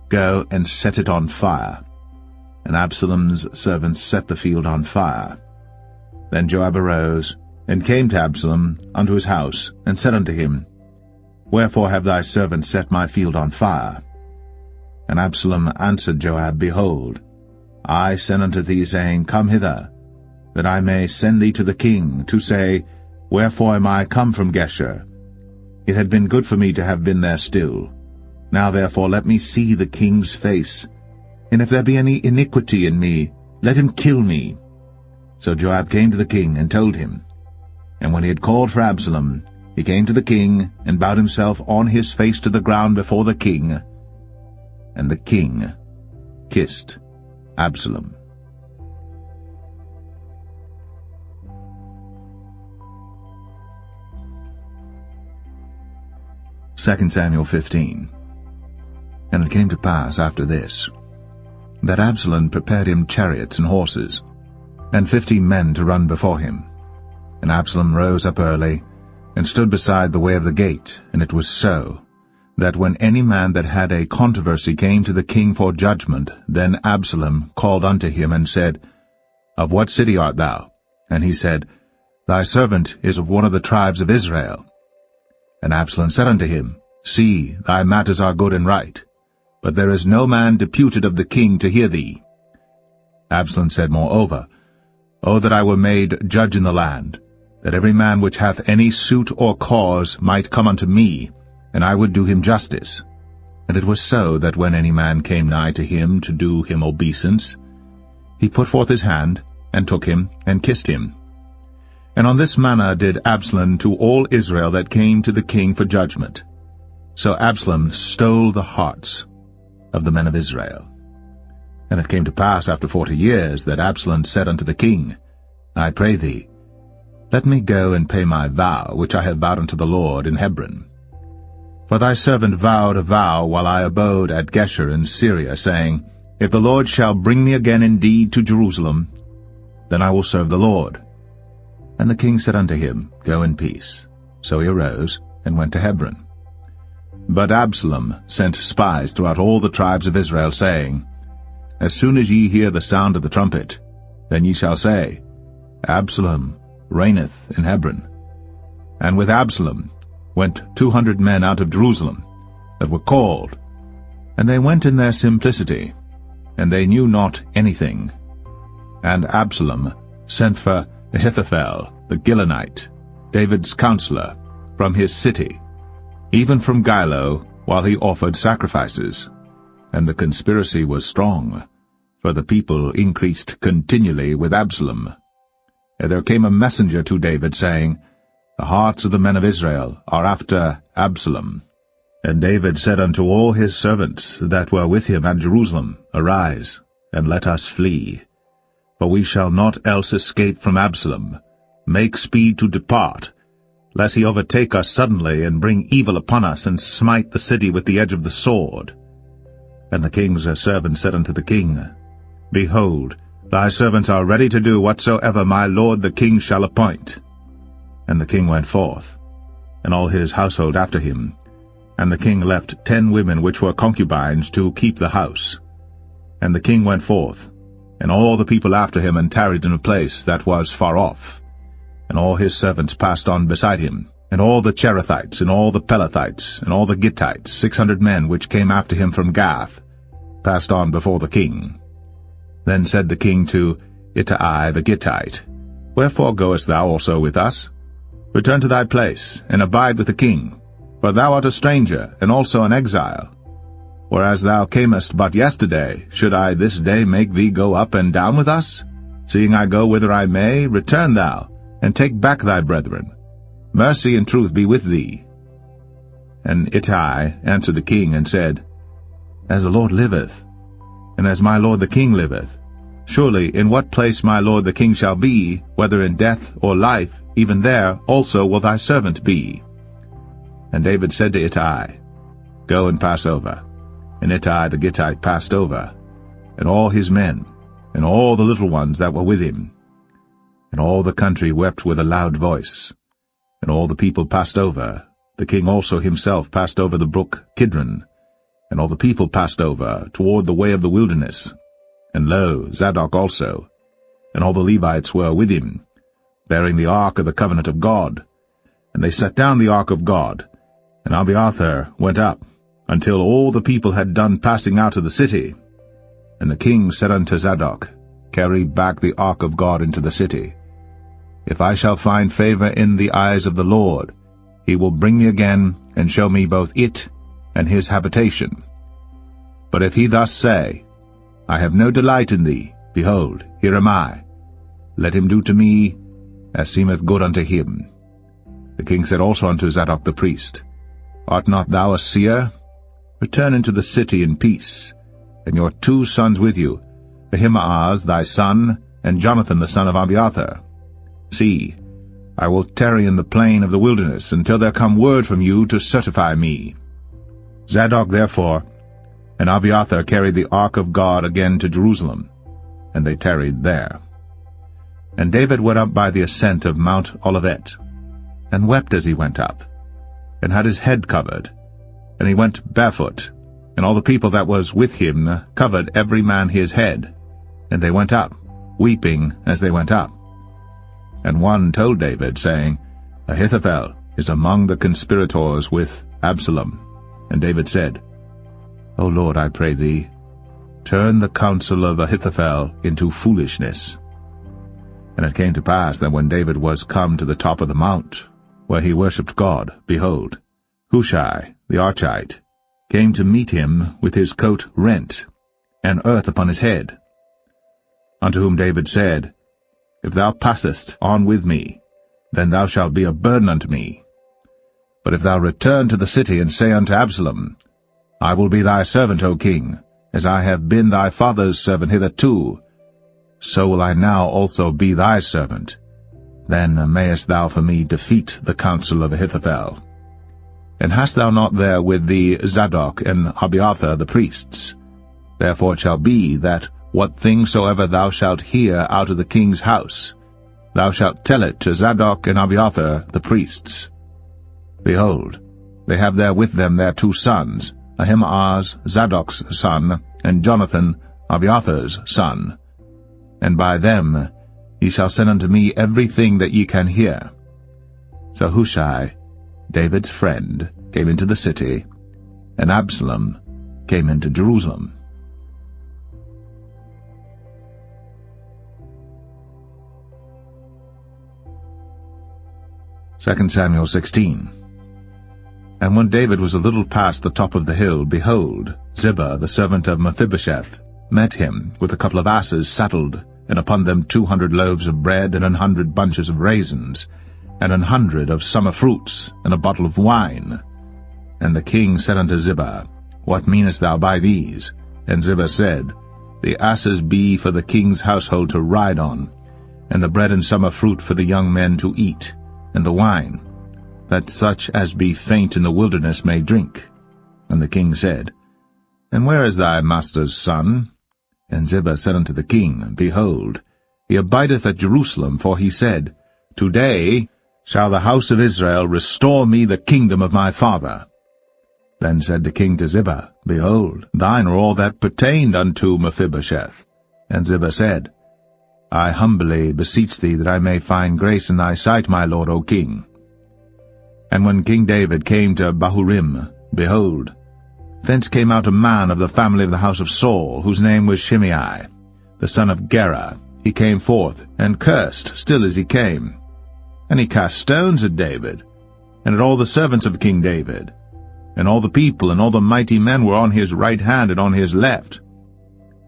Go and set it on fire. And Absalom's servants set the field on fire. Then Joab arose, and came to Absalom unto his house, and said unto him, Wherefore have thy servants set my field on fire? And Absalom answered Joab, Behold, I sent unto thee, saying, Come hither, that I may send thee to the king, to say, Wherefore am I come from Geshur? It had been good for me to have been there still. Now therefore let me see the king's face, and if there be any iniquity in me, let him kill me. So Joab came to the king, and told him. And when he had called for Absalom, he came to the king, and bowed himself on his face to the ground before the king. And the king kissed Absalom. 2 Samuel 15. And it came to pass after this, that Absalom prepared him chariots and horses, and 15 men to run before him. And Absalom rose up early, and stood beside the way of the gate. And it was so, that when any man that had a controversy came to the king for judgment, then Absalom called unto him, and said, Of what city art thou? And he said, Thy servant is of one of the tribes of Israel. And Absalom said unto him, See, thy matters are good and right, but there is no man deputed of the king to hear thee. Absalom said moreover, O that I were made judge in the land, that every man which hath any suit or cause might come unto me, and I would do him justice. And it was so, that when any man came nigh to him to do him obeisance, he put forth his hand, and took him, and kissed him. And on this manner did Absalom to all Israel that came to the king for judgment. So Absalom stole the hearts of the men of Israel. And it came to pass after 40 years, that Absalom said unto the king, I pray thee, let me go and pay my vow, which I have vowed unto the Lord in Hebron. For thy servant vowed a vow while I abode at Geshur in Syria, saying, If the Lord shall bring me again indeed to Jerusalem, then I will serve the Lord. And the king said unto him, Go in peace. So he arose and went to Hebron. But Absalom sent spies throughout all the tribes of Israel, saying, As soon as ye hear the sound of the trumpet, then ye shall say, Absalom reigneth in Hebron. And with Absalom went 200 men out of Jerusalem, that were called. And they went in their simplicity, and they knew not anything. And Absalom sent for Ahithophel the Gilonite, David's counselor, from his city, even from Gilo, while he offered sacrifices. And the conspiracy was strong, for the people increased continually with Absalom. And there came a messenger to David, saying, The hearts of the men of Israel are after Absalom. And David said unto all his servants that were with him at Jerusalem, Arise, and let us flee. For we shall not else escape from Absalom. Make speed to depart, lest he overtake us suddenly, and bring evil upon us, and smite the city with the edge of the sword. And the king's servant said unto the king, Behold, thy servants are ready to do whatsoever my lord the king shall appoint. And the king went forth, and all his household after him. And the king left 10 women which were concubines to keep the house. And the king went forth, and all the people after him, and tarried in a place that was far off. And all his servants passed on beside him, and all the Cherethites, and all the Pelethites, and all the Gittites, 600 men which came after him from Gath, passed on before the king. Then said the king to Ittai the Gittite, Wherefore goest thou also with us? Return to thy place, and abide with the king, for thou art a stranger, and also an exile. Whereas thou camest but yesterday, should I this day make thee go up and down with us? Seeing I go whither I may, return thou, and take back thy brethren. Mercy and truth be with thee. And Ittai answered the king, and said, As the Lord liveth, and as my lord the king liveth, surely in what place my lord the king shall be, whether in death or life, even there also will thy servant be. And David said to Ittai, Go and pass over. And Ittai the Gittite passed over, and all his men, and all the little ones that were with him. And all the country wept with a loud voice. And all the people passed over. The king also himself passed over the brook Kidron. And all the people passed over toward the way of the wilderness. And lo, Zadok also, and all the Levites were with him, bearing the ark of the covenant of God. And they set down the ark of God, and Abiathar went up, until all the people had done passing out of the city. And the king said unto Zadok, Carry back the ark of God into the city. If I shall find favor in the eyes of the Lord, he will bring me again, and show me both it and his habitation. But if he thus say, I have no delight in thee, behold, here am I. Let him do to me as seemeth good unto him. The king said also unto Zadok the priest, Art not thou a seer? Return into the city in peace, and your 2 sons with you, Ahimaaz thy son, and Jonathan the son of Abiathar. See, I will tarry in the plain of the wilderness until there come word from you to certify me. Zadok therefore and Abiathar carried the ark of God again to Jerusalem, and they tarried there. And David went up by the ascent of Mount Olivet, and wept as he went up, and had his head covered, and he went barefoot, and all the people that was with him covered every man his head, and they went up, weeping as they went up. And one told David, saying, Ahithophel is among the conspirators with Absalom. And David said, O Lord, I pray thee, turn the counsel of Ahithophel into foolishness. And it came to pass that when David was come to the top of the mount, where he worshipped God, behold, Hushai the Archite came to meet him with his coat rent, and earth upon his head. Unto whom David said, If thou passest on with me, then thou shalt be a burden unto me. But if thou return to the city, and say unto Absalom, I will be thy servant, O king, as I have been thy father's servant hitherto, so will I now also be thy servant. Then mayest thou for me defeat the counsel of Ahithophel. And hast thou not there with thee Zadok and Abiathar the priests? Therefore it shall be that what thing soever thou shalt hear out of the king's house, thou shalt tell it to Zadok and Abiathar the priests. Behold, they have there with them their 2 sons, Ahimaaz Zadok's son, and Jonathan Abiathar's son. And by them ye shall send unto me everything that ye can hear. So Hushai, David's friend, came into the city, and Absalom came into Jerusalem. 2 Samuel 16. And when David was a little past the top of the hill, behold, Ziba, the servant of Mephibosheth, met him with a couple of asses saddled, and upon them 200 loaves of bread, and 100 bunches of raisins, and 100 of summer fruits, and a bottle of wine. And the king said unto Ziba, What meanest thou by these? And Ziba said, The asses be for the king's household to ride on, and the bread and summer fruit for the young men to eat, and the wine, that such as be faint in the wilderness may drink. And the king said, And where is thy master's son? And Ziba said unto the king, Behold, he abideth at Jerusalem, for he said, Today shall the house of Israel restore me the kingdom of my father. Then said the king to Ziba, Behold, thine are all that pertained unto Mephibosheth. And Ziba said, I humbly beseech thee that I may find grace in thy sight, my lord, O king. And when King David came to Bahurim, behold, thence came out a man of the family of the house of Saul, whose name was Shimei, the son of Gera. He came forth, and cursed still as he came. And he cast stones at David, and at all the servants of King David. And all the people and all the mighty men were on his right hand and on his left.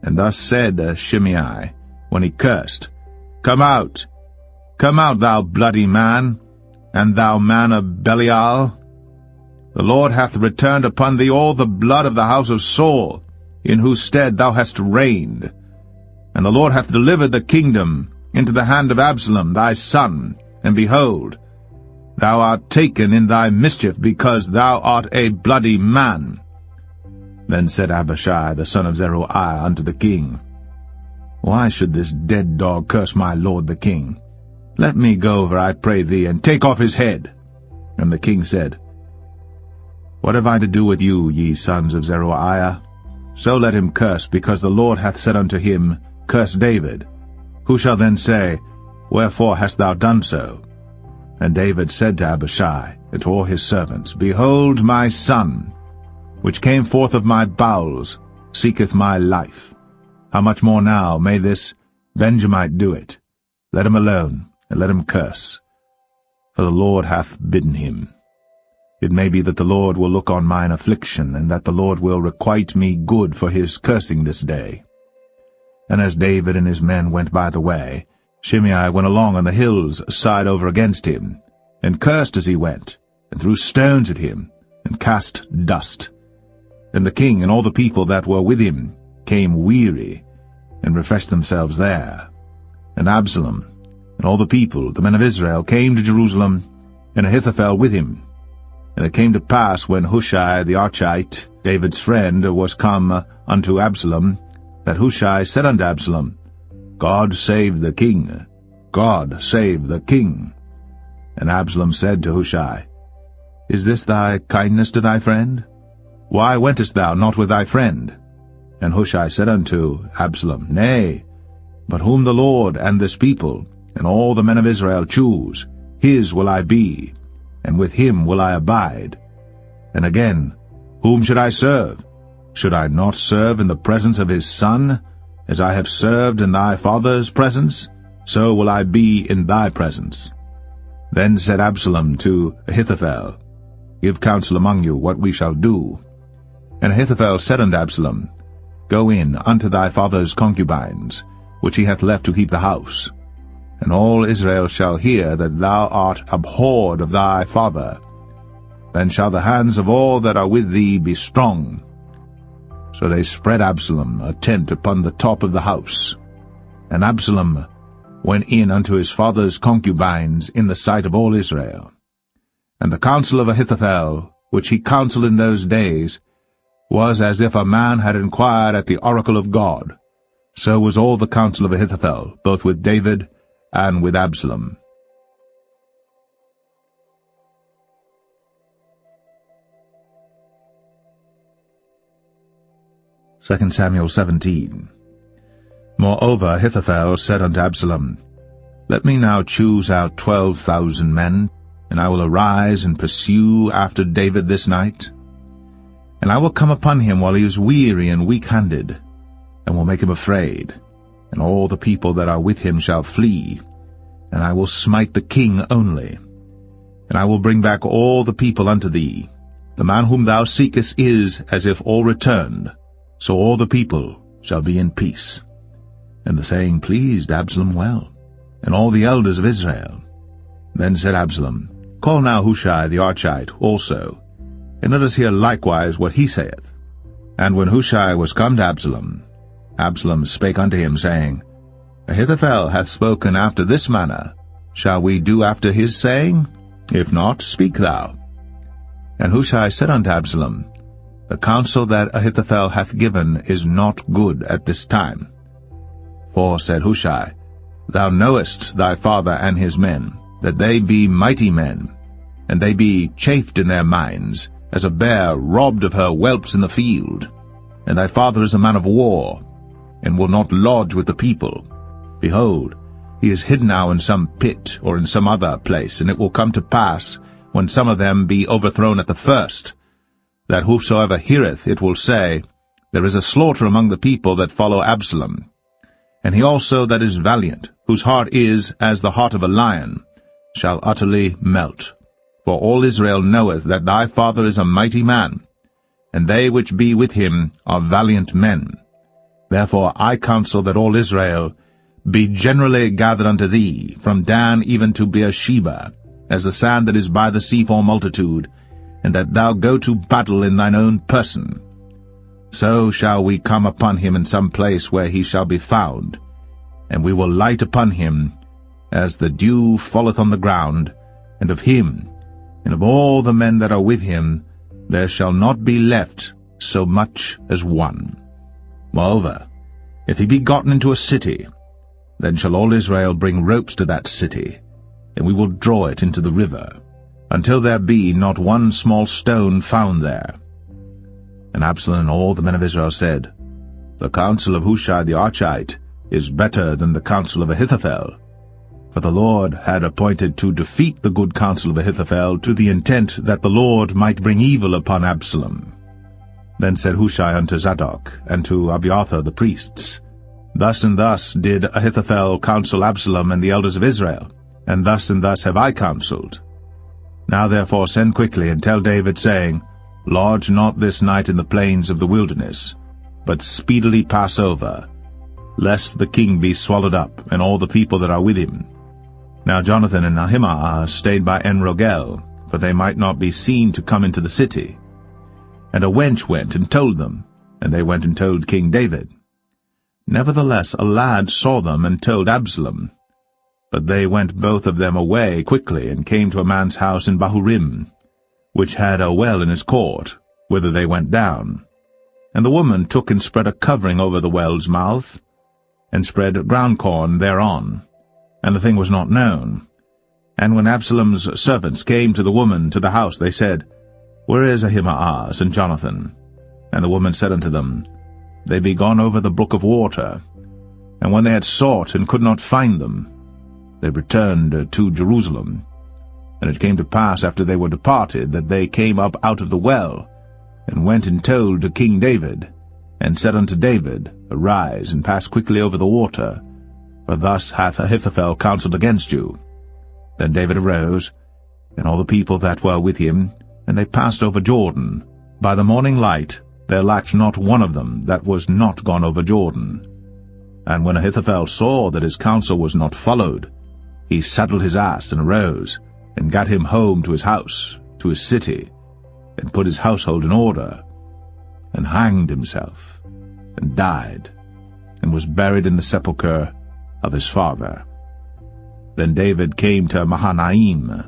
And thus said Shimei, when he cursed, Come out, thou bloody man, and thou man of Belial. The Lord hath returned upon thee all the blood of the house of Saul, in whose stead thou hast reigned. And the Lord hath delivered the kingdom into the hand of Absalom thy son, and behold, thou art taken in thy mischief, because thou art a bloody man. Then said Abishai the son of Zeruiah unto the king, Why should this dead dog curse my lord the king? Let me go over, I pray thee, and take off his head. And the king said, What have I to do with you, ye sons of Zeruiah? So let him curse, because the Lord hath said unto him, Curse David. Who shall then say, Wherefore hast thou done so? And David said to Abishai and to all his servants, Behold, my son, which came forth of my bowels, seeketh my life. How much more now may this Benjamite do it? Let him alone, and let him curse. For the Lord hath bidden him. It may be that the Lord will look on mine affliction, and that the Lord will requite me good for his cursing this day. And as David and his men went by the way, Shimei went along on the hills side over against him, and cursed as he went, and threw stones at him, and cast dust. And the king and all the people that were with him came weary, and refreshed themselves there. And Absalom and all the people, the men of Israel, came to Jerusalem, and Ahithophel with him. And it came to pass, when Hushai the Archite, David's friend, was come unto Absalom, that Hushai said unto Absalom, God save the king, God save the king. And Absalom said to Hushai, Is this thy kindness to thy friend? Why wentest thou not with thy friend? And Hushai said unto Absalom, Nay, but whom the Lord and this people and all the men of Israel choose, his will I be, and with him will I abide. And again, whom should I serve? Should I not serve in the presence of his son? As I have served in thy father's presence, so will I be in thy presence. Then said Absalom to Ahithophel, Give counsel among you what we shall do. And Ahithophel said unto Absalom, Go in unto thy father's concubines, which he hath left to keep the house. And all Israel shall hear that thou art abhorred of thy father. Then shall the hands of all that are with thee be strong. So they spread Absalom a tent upon the top of the house. And Absalom went in unto his father's concubines in the sight of all Israel. And the counsel of Ahithophel which he counselled in those days, was as if a man had inquired at the oracle of God. So was all the counsel of Ahithophel, both with David and with Absalom. 2 Samuel 17. Moreover Ahithophel said unto Absalom, Let me now choose out 12,000 men, and I will arise and pursue after David this night. And I will come upon him while he is weary and weak-handed, and will make him afraid, and all the people that are with him shall flee, and I will smite the king only. And I will bring back all the people unto thee. The man whom thou seekest is as if all returned, so all the people shall be in peace. And the saying pleased Absalom well, and all the elders of Israel. Then said Absalom, Call now Hushai the Archite also, and let us hear likewise what he saith. And when Hushai was come to Absalom, Absalom spake unto him, saying, Ahithophel hath spoken after this manner. Shall we do after his saying? If not, speak thou. And Hushai said unto Absalom, The counsel that Ahithophel hath given is not good at this time. For, said Hushai, Thou knowest thy father and his men, that they be mighty men, and they be chafed in their minds, as a bear robbed of her whelps in the field. And thy father is a man of war, and will not lodge with the people. Behold, he is hid now in some pit or in some other place, and it will come to pass, when some of them be overthrown at the first, that whosoever heareth it will say, There is a slaughter among the people that follow Absalom. And he also that is valiant, whose heart is as the heart of a lion, shall utterly melt. For all Israel knoweth that thy father is a mighty man, and they which be with him are valiant men. Therefore I counsel that all Israel be generally gathered unto thee, from Dan even to Beersheba, as the sand that is by the sea for multitude, and that thou go to battle in thine own person. So shall we come upon him in some place where he shall be found, and we will light upon him as the dew falleth on the ground, and of him, and of all the men that are with him, there shall not be left so much as one. Moreover, if he be gotten into a city, then shall all Israel bring ropes to that city, and we will draw it into the river, until there be not one small stone found there. And Absalom and all the men of Israel said, The counsel of Hushai the Archite is better than the counsel of Ahithophel. For the Lord had appointed to defeat the good counsel of Ahithophel, to the intent that the Lord might bring evil upon Absalom. Then said Hushai unto Zadok and to Abiathar the priests, Thus and thus did Ahithophel counsel Absalom and the elders of Israel, and thus have I counselled. Now therefore send quickly, and tell David, saying, Lodge not this night in the plains of the wilderness, but speedily pass over, lest the king be swallowed up, and all the people that are with him. Now Jonathan and Ahimaaz stayed by En-Rogel, for they might not be seen to come into the city. And a wench went and told them, and they went and told King David. Nevertheless a lad saw them and told Absalom. But they went both of them away quickly, and came to a man's house in Bahurim, which had a well in his court, whither they went down. And the woman took and spread a covering over the well's mouth, and spread ground corn thereon, and the thing was not known. And when Absalom's servants came to the woman to the house, they said, Where is Ahimaaz and Jonathan? And the woman said unto them, They be gone over the brook of water. And when they had sought and could not find them, they returned to Jerusalem. And it came to pass after they were departed, that they came up out of the well, and went and told to King David, and said unto David, Arise, and pass quickly over the water, for thus hath Ahithophel counselled against you. Then David arose, and all the people that were with him, and they passed over Jordan. By the morning light there lacked not one of them that was not gone over Jordan. And when Ahithophel saw that his counsel was not followed, he saddled his ass and arose, and gat him home to his house, to his city, and put his household in order, and hanged himself, and died, and was buried in the sepulchre of his father. Then David came to Mahanaim,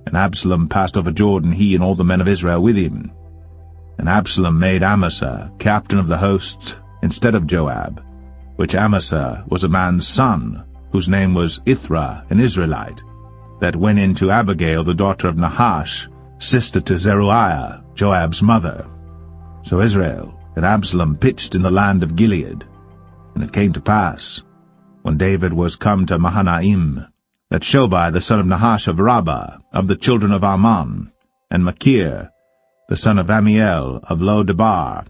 And Absalom passed over Jordan, he and all the men of Israel with him. And Absalom made Amasa captain of the host instead of Joab, which Amasa was a man's son, whose name was Ithra, an Israelite, that went in to Abigail the daughter of Nahash, sister to Zeruiah, Joab's mother. So Israel and Absalom pitched in the land of Gilead. And it came to pass, when David was come to Mahanaim, that Shobai the son of Nahash of Rabbah, of the children of Ammon, and Machir the son of Amiel of Lo-debar,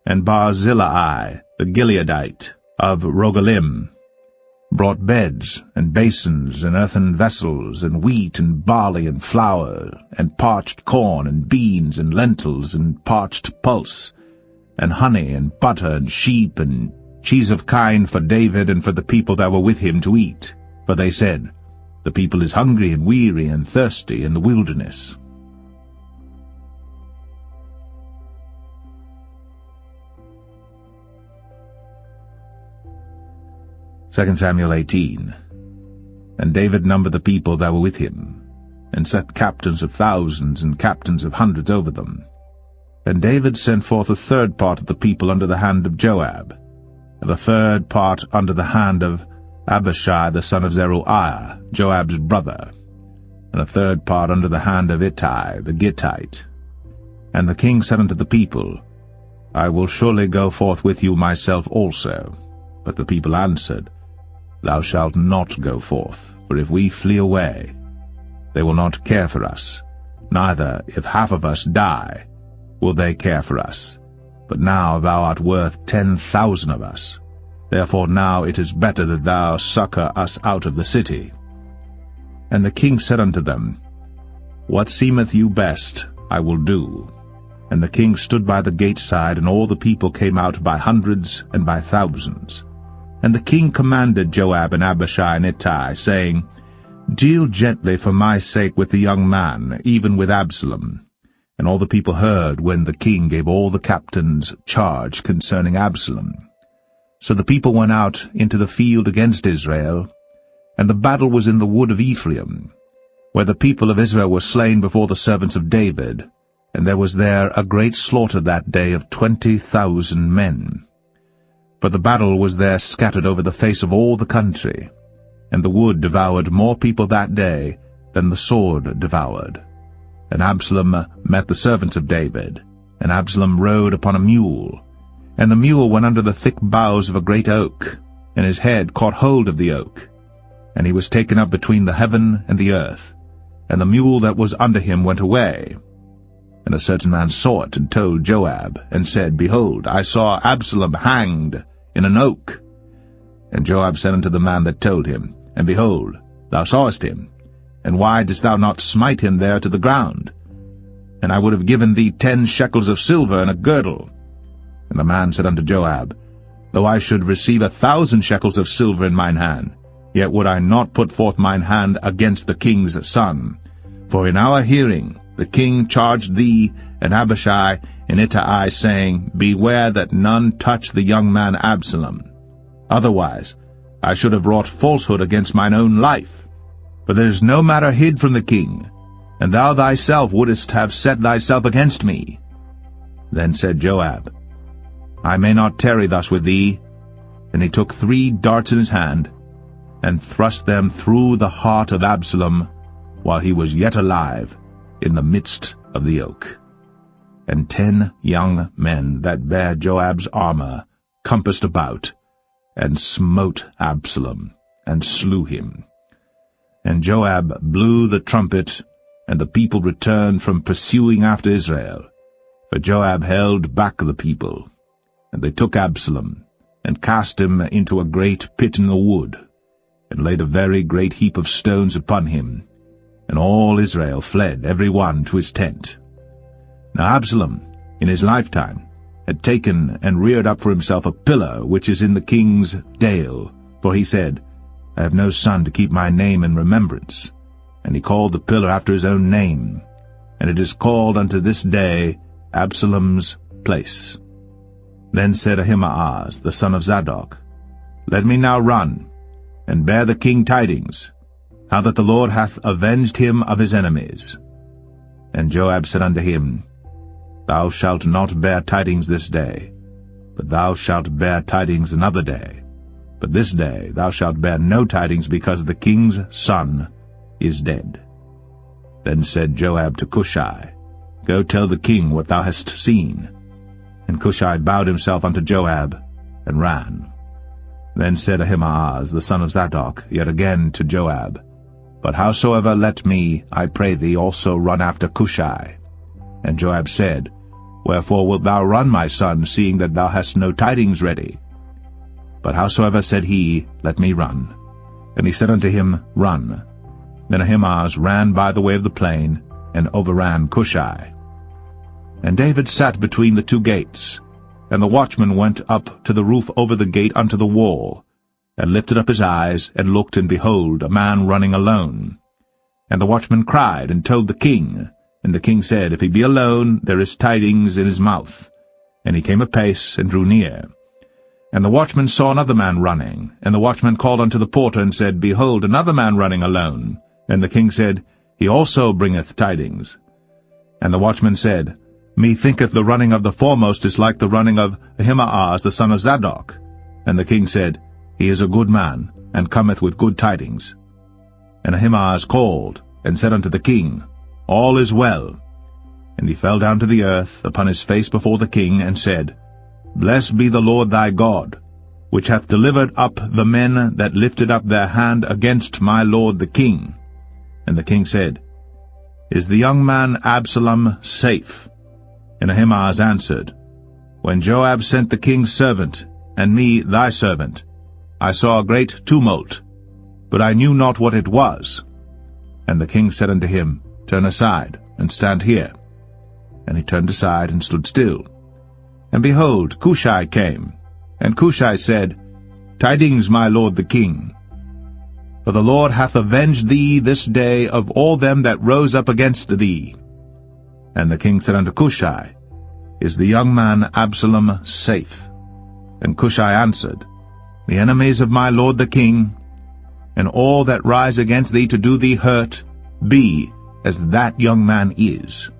and Barzillai the Gileadite of Rogelim, brought beds and basins and earthen vessels, and wheat and barley and flour, and parched corn and beans and lentils and parched pulse, and honey and butter and sheep and cheese of kine for David and for the people that were with him to eat. For they said, The people is hungry and weary and thirsty in the wilderness. Second Samuel 18. And David numbered the people that were with him, and set captains of thousands and captains of hundreds over them. And David sent forth a third part of the people under the hand of Joab, and a third part under the hand of Abishai the son of Zeruiah, Joab's brother, and a third part under the hand of Ittai the Gittite. And the king said unto the people, I will surely go forth with you myself also. But the people answered, Thou shalt not go forth, for if we flee away, they will not care for us, neither, if half of us die, will they care for us. But now thou art worth 10,000 of us. Therefore now it is better that thou succor us out of the city. And the king said unto them, What seemeth you best, I will do. And the king stood by the gate side, and all the people came out by hundreds and by thousands. And the king commanded Joab and Abishai and Ittai, saying, Deal gently for my sake with the young man, even with Absalom. And all the people heard when the king gave all the captains charge concerning Absalom. So the people went out into the field against Israel, and the battle was in the wood of Ephraim, where the people of Israel were slain before the servants of David, and there was there a great slaughter that day of 20,000 men. For the battle was there scattered over the face of all the country, and the wood devoured more people that day than the sword devoured. And Absalom met the servants of David, and Absalom rode upon a mule, and the mule went under the thick boughs of a great oak, and his head caught hold of the oak, and he was taken up between the heaven and the earth, and the mule that was under him went away. And a certain man saw it, and told Joab, and said, Behold, I saw Absalom hanged in an oak. And Joab said unto the man that told him, And behold, thou sawest him, and why didst thou not smite him there to the ground? And I would have given thee 10 shekels of silver and a girdle. And the man said unto Joab, Though I should receive 1,000 shekels of silver in mine hand, yet would I not put forth mine hand against the king's son. For in our hearing the king charged thee and Abishai and Ittai, saying, Beware that none touch the young man Absalom. Otherwise I should have wrought falsehood against mine own life. For there is no matter hid from the king, and thou thyself wouldest have set thyself against me. Then said Joab, I may not tarry thus with thee. And he took 3 darts in his hand, and thrust them through the heart of Absalom, while he was yet alive, in the midst of the oak. And 10 young men that bare Joab's armor compassed about, and smote Absalom, and slew him. And Joab blew the trumpet, and the people returned from pursuing after Israel. For Joab held back the people. And they took Absalom, and cast him into a great pit in the wood, and laid a very great heap of stones upon him. And all Israel fled, every one to his tent. Now Absalom, in his lifetime, had taken and reared up for himself a pillar which is in the king's dale, for he said, I have no son to keep my name in remembrance. And he called the pillar after his own name, and it is called unto this day Absalom's place. Then said Ahimaaz, the son of Zadok, Let me now run, and bear the king tidings. how that the Lord hath avenged him of his enemies. And Joab said unto him, Thou shalt not bear tidings this day, but thou shalt bear tidings another day. But this day thou shalt bear no tidings, because the king's son is dead. Then said Joab to Cushai, Go tell the king what thou hast seen. And Cushai bowed himself unto Joab, and ran. Then said Ahimaaz the son of Zadok yet again to Joab, But howsoever let me, I pray thee, also run after Cushai. And Joab said, Wherefore wilt thou run, my son, seeing that thou hast no tidings ready? But howsoever said he, Let me run. And he said unto him, Run. Then Ahimaaz ran by the way of the plain, and overran Cushai. And David sat between the two gates, and the watchman went up to the roof over the gate unto the wall, and lifted up his eyes, and looked, and behold, a man running alone. And the watchman cried, and told the king. And the king said, If he be alone, there is tidings in his mouth. And he came apace, and drew near. And the watchman saw another man running. And the watchman called unto the porter, and said, Behold, another man running alone. And the king said, He also bringeth tidings. And the watchman said, Methinketh the running of the foremost is like the running of Ahimaaz the son of Zadok. And the king said, He is a good man, and cometh with good tidings. And Ahimaaz called, and said unto the king, All is well. And he fell down to the earth upon his face before the king, and said, Blessed be the Lord thy God, which hath delivered up the men that lifted up their hand against my lord the king. And the king said, Is the young man Absalom safe? And Ahimaaz answered, When Joab sent the king's servant, and me thy servant, I saw a great tumult, but I knew not what it was. And the king said unto him, Turn aside, and stand here. And he turned aside, and stood still. And behold, Cushai came. And Cushai said, Tidings, my lord the king. For the Lord hath avenged thee this day of all them that rose up against thee. And the king said unto Cushai, Is the young man Absalom safe? And Cushai answered, The enemies of my lord the king, and all that rise against thee to do thee hurt, be as that young man is.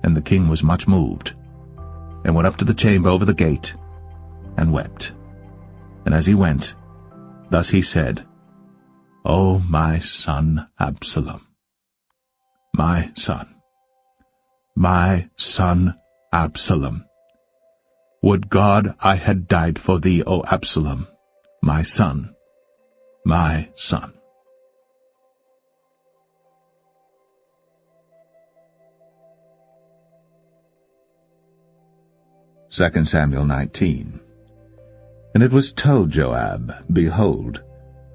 And the king was much moved, and went up to the chamber over the gate, and wept. And as he went, thus he said, O my son Absalom, my son Absalom, would God I had died for thee, O Absalom, my son, my son. 2 Samuel 19. And it was told Joab, Behold,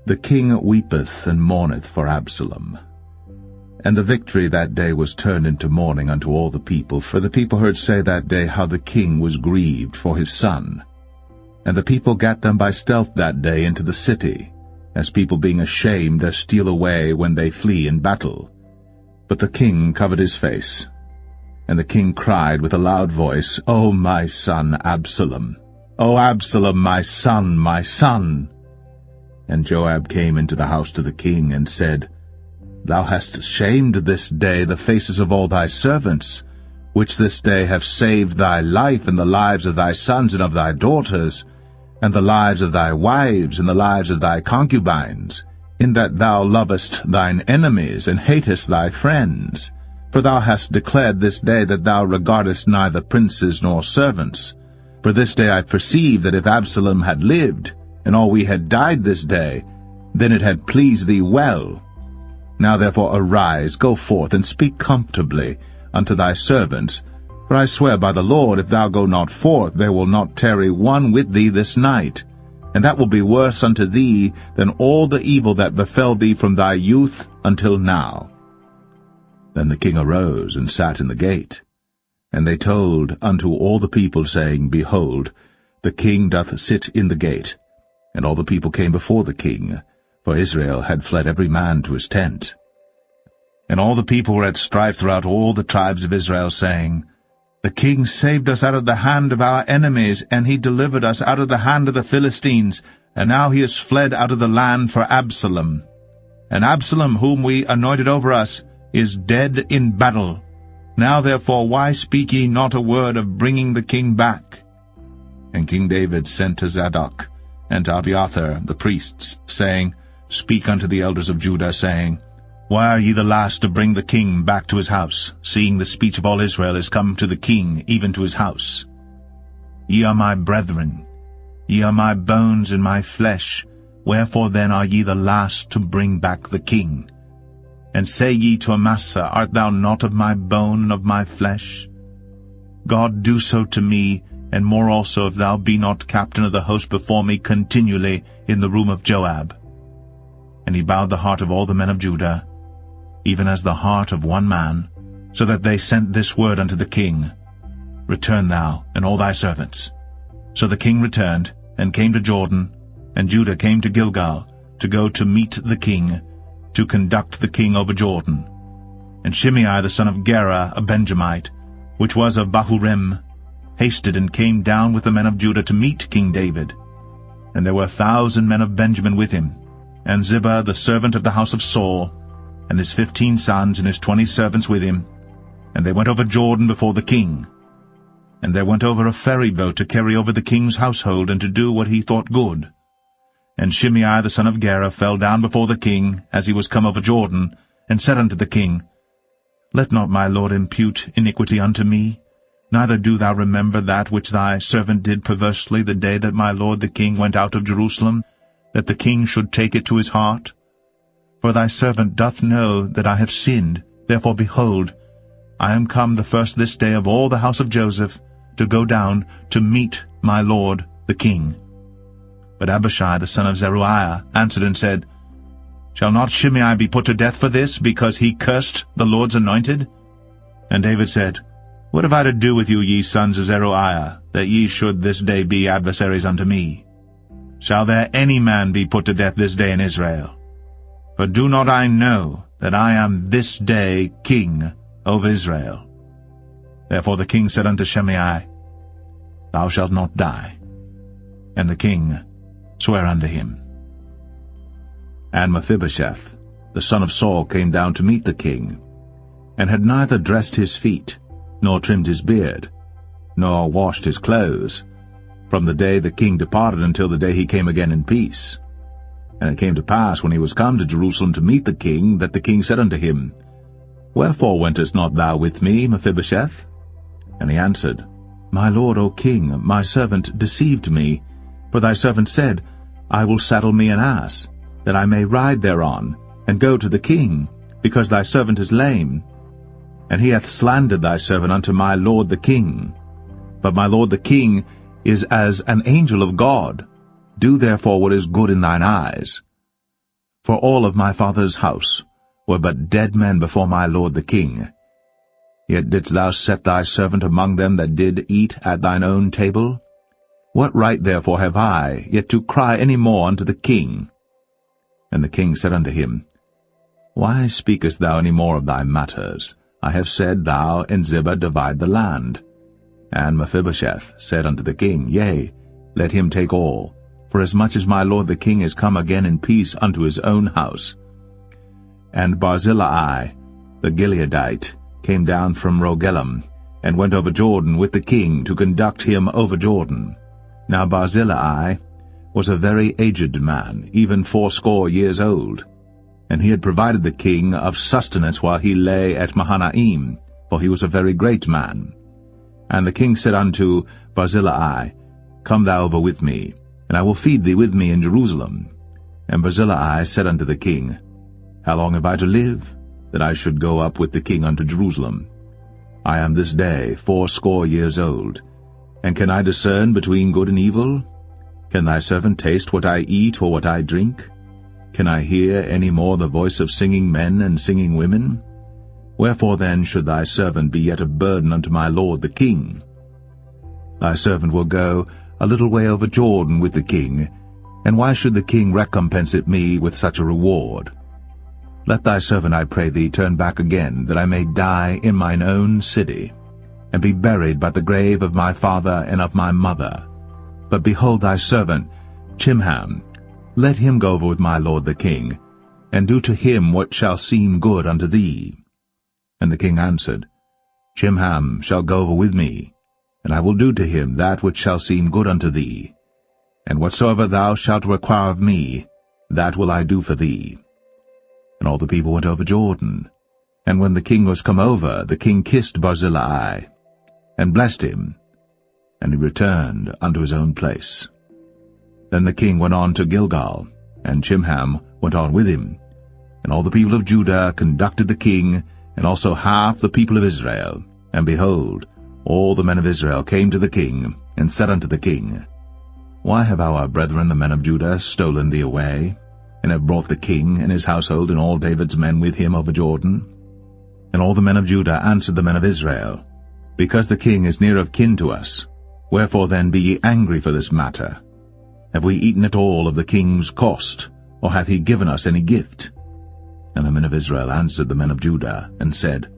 the king weepeth and mourneth for Absalom. And the victory that day was turned into mourning unto all the people, for the people heard say that day how the king was grieved for his son. And the people gat them by stealth that day into the city, as people being ashamed steal away when they flee in battle. But the king covered his face. And the king cried with a loud voice, O my son Absalom! O Absalom, my son, my son! And Joab came into the house to the king, and said, Thou hast shamed this day the faces of all thy servants, which this day have saved thy life and the lives of thy sons and of thy daughters, and the lives of thy wives and the lives of thy concubines, in that thou lovest thine enemies and hatest thy friends. For thou hast declared this day that thou regardest neither princes nor servants. For this day I perceive that if Absalom had lived, and all we had died this day, then it had pleased thee well. Now therefore arise, go forth, and speak comfortably unto thy servants. For I swear by the Lord, if thou go not forth, there will not tarry one with thee this night. And that will be worse unto thee than all the evil that befell thee from thy youth until now. Then the king arose and sat in the gate. And they told unto all the people, saying, Behold, the king doth sit in the gate. And all the people came before the king, for Israel had fled every man to his tent. And all the people were at strife throughout all the tribes of Israel, saying, The king saved us out of the hand of our enemies, and he delivered us out of the hand of the Philistines, and now he is fled out of the land for Absalom. and Absalom, whom we anointed over us, is dead in battle. Now therefore why speak ye not a word of bringing the king back? And King David sent to Zadok and to Abiathar the priests, saying, Speak unto the elders of Judah, saying, Why are ye the last to bring the king back to his house, seeing the speech of all Israel is come to the king, even to his house? Ye are my brethren, ye are my bones and my flesh, wherefore then are ye the last to bring back the king? And say ye to Amasa, Art thou not of my bone and of my flesh? God do so to me, and more also, if thou be not captain of the host before me continually in the room of Joab. And he bowed the heart of all the men of Judah, even as the heart of one man, so that they sent this word unto the king, Return thou, and all thy servants. So the king returned, and came to Jordan, and Judah came to Gilgal, to go to meet the king, to conduct the king over Jordan. And Shimei the son of Gera, a Benjamite, which was of Bahurim, hasted and came down with the men of Judah to meet King David. And there were 1,000 men of Benjamin with him, and Ziba the servant of the house of Saul, and his 15 sons and his 20 servants with him. And they went over Jordan before the king. And there went over a ferry boat to carry over the king's household, and to do what he thought good. And Shimei the son of Gera fell down before the king, as he was come over Jordan, and said unto the king, Let not my lord impute iniquity unto me, neither do thou remember that which thy servant did perversely the day that my lord the king went out of Jerusalem, that the king should take it to his heart. For thy servant doth know that I have sinned. Therefore, behold, I am come the first this day of all the house of Joseph, to go down to meet my lord the king. But Abishai the son of Zeruiah answered and said, Shall not Shimei be put to death for this, because he cursed the Lord's anointed? And David said, What have I to do with you, ye sons of Zeruiah, that ye should this day be adversaries unto me? Shall there any man be put to death this day in Israel? For do not I know that I am this day king over Israel? Therefore the king said unto Shimei, Thou shalt not die. And the king sware unto him. And Mephibosheth, the son of Saul, came down to meet the king, and had neither dressed his feet, nor trimmed his beard, nor washed his clothes, from the day the king departed until the day he came again in peace. And it came to pass, when he was come to Jerusalem to meet the king, that the king said unto him, Wherefore wentest not thou with me, Mephibosheth? And he answered, My lord, O king, my servant deceived me, for thy servant said, I will saddle me an ass, that I may ride thereon, and go to the king, because thy servant is lame. And he hath slandered thy servant unto my lord the king. But my lord the king is as an angel of God. Do therefore what is good in thine eyes. For all of my father's house were but dead men before my lord the king. Yet didst thou set thy servant among them that did eat at thine own table? What right therefore have I yet to cry any more unto the king? And the king said unto him, Why speakest thou any more of thy matters? I have said, Thou and Ziba divide the land. And Mephibosheth said unto the king, Yea, let him take all, for as much as my lord the king is come again in peace unto his own house. And Barzillai the Gileadite came down from Rogelim, and went over Jordan with the king to conduct him over Jordan. Now Barzillai was a very aged man, even 80 years old, and he had provided the king of sustenance while he lay at Mahanaim, for he was a very great man. And the king said unto Barzillai, Come thou over with me, and I will feed thee with me in Jerusalem. And Barzillai said unto the king, How long have I to live, that I should go up with the king unto Jerusalem? I am this day 80 years old, and can I discern between good and evil? Can thy servant taste what I eat or what I drink? Can I hear any more the voice of singing men and singing women? Wherefore then should thy servant be yet a burden unto my lord the king? Thy servant will go a little way over Jordan with the king, and why should the king recompense it me with such a reward? Let thy servant, I pray thee, turn back again, that I may die in mine own city, and be buried by the grave of my father and of my mother. But behold thy servant, Chimham, let him go over with my lord the king, and do to him what shall seem good unto thee. And the king answered, Chimham shall go over with me, and I will do to him that which shall seem good unto thee. And whatsoever thou shalt require of me, that will I do for thee. And all the people went over Jordan. And when the king was come over, the king kissed Barzillai, and blessed him, and he returned unto his own place. Then the king went on to Gilgal, and Chimham went on with him. And all the people of Judah conducted the king, and also half the people of Israel. And behold, all the men of Israel came to the king, and said unto the king, Why have our brethren the men of Judah stolen thee away, and have brought the king and his household and all David's men with him over Jordan? And all the men of Judah answered the men of Israel, Because the king is near of kin to us, wherefore then be ye angry for this matter? Have we eaten at all of the king's cost, or hath he given us any gift? And the men of Israel answered the men of Judah, and said,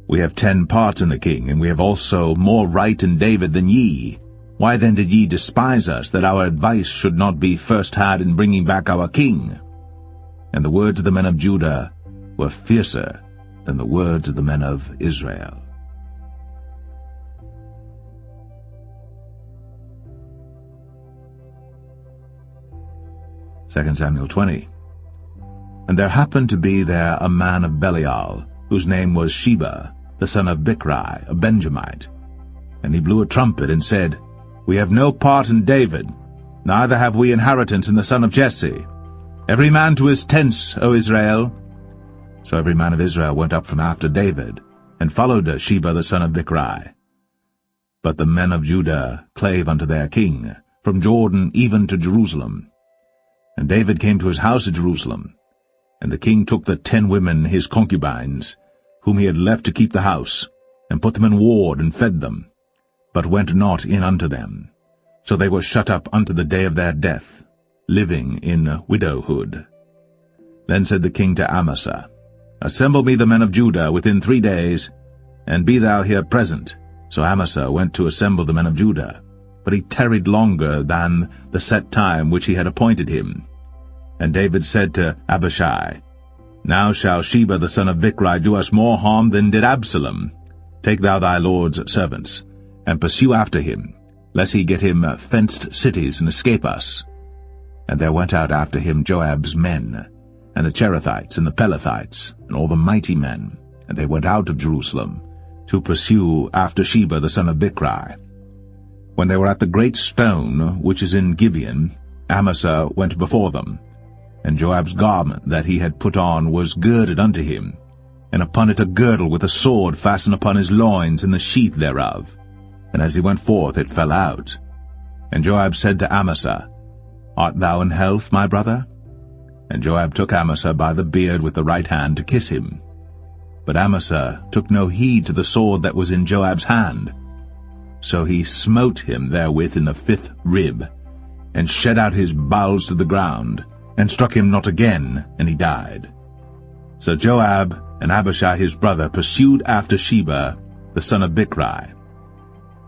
We have 10 parts in the king, and we have also more right in David than ye. Why then did ye despise us, that our advice should not be first had in bringing back our king? And the words of the men of Judah were fiercer than the words of the men of Israel. 2 Samuel 20. And there happened to be there a man of Belial, whose name was Sheba, the son of Bichri, a Benjamite. And he blew a trumpet, and said, We have no part in David, neither have we inheritance in the son of Jesse. Every man to his tents, O Israel. So every man of Israel went up from after David, and followed Sheba the son of Bichri. But the men of Judah clave unto their king, from Jordan even to Jerusalem. And David came to his house at Jerusalem. And the king took the 10 women his concubines, whom he had left to keep the house, and put them in ward, and fed them, but went not in unto them. So they were shut up unto the day of their death, living in widowhood. Then said the king to Amasa, Assemble me the men of Judah within 3 days, and be thou here present. So Amasa went to assemble the men of Judah, but he tarried longer than the set time which he had appointed him. And David said to Abishai, Now shall Sheba the son of Bichri do us more harm than did Absalom. Take thou thy lord's servants, and pursue after him, lest he get him fenced cities and escape us. And there went out after him Joab's men, and the Cherethites and the Pelethites, and all the mighty men, and they went out of Jerusalem, to pursue after Sheba the son of Bichri. When they were at the great stone which is in Gibeon, Amasa went before them, and Joab's garment that he had put on was girded unto him, and upon it a girdle with a sword fastened upon his loins in the sheath thereof. And as he went forth it fell out. And Joab said to Amasa, Art thou in health, my brother? And Joab took Amasa by the beard with the right hand to kiss him. But Amasa took no heed to the sword that was in Joab's hand. So he smote him therewith in the 5th rib, and shed out his bowels to the ground, and struck him not again, and he died. So Joab and Abishai his brother pursued after Sheba the son of Bichri.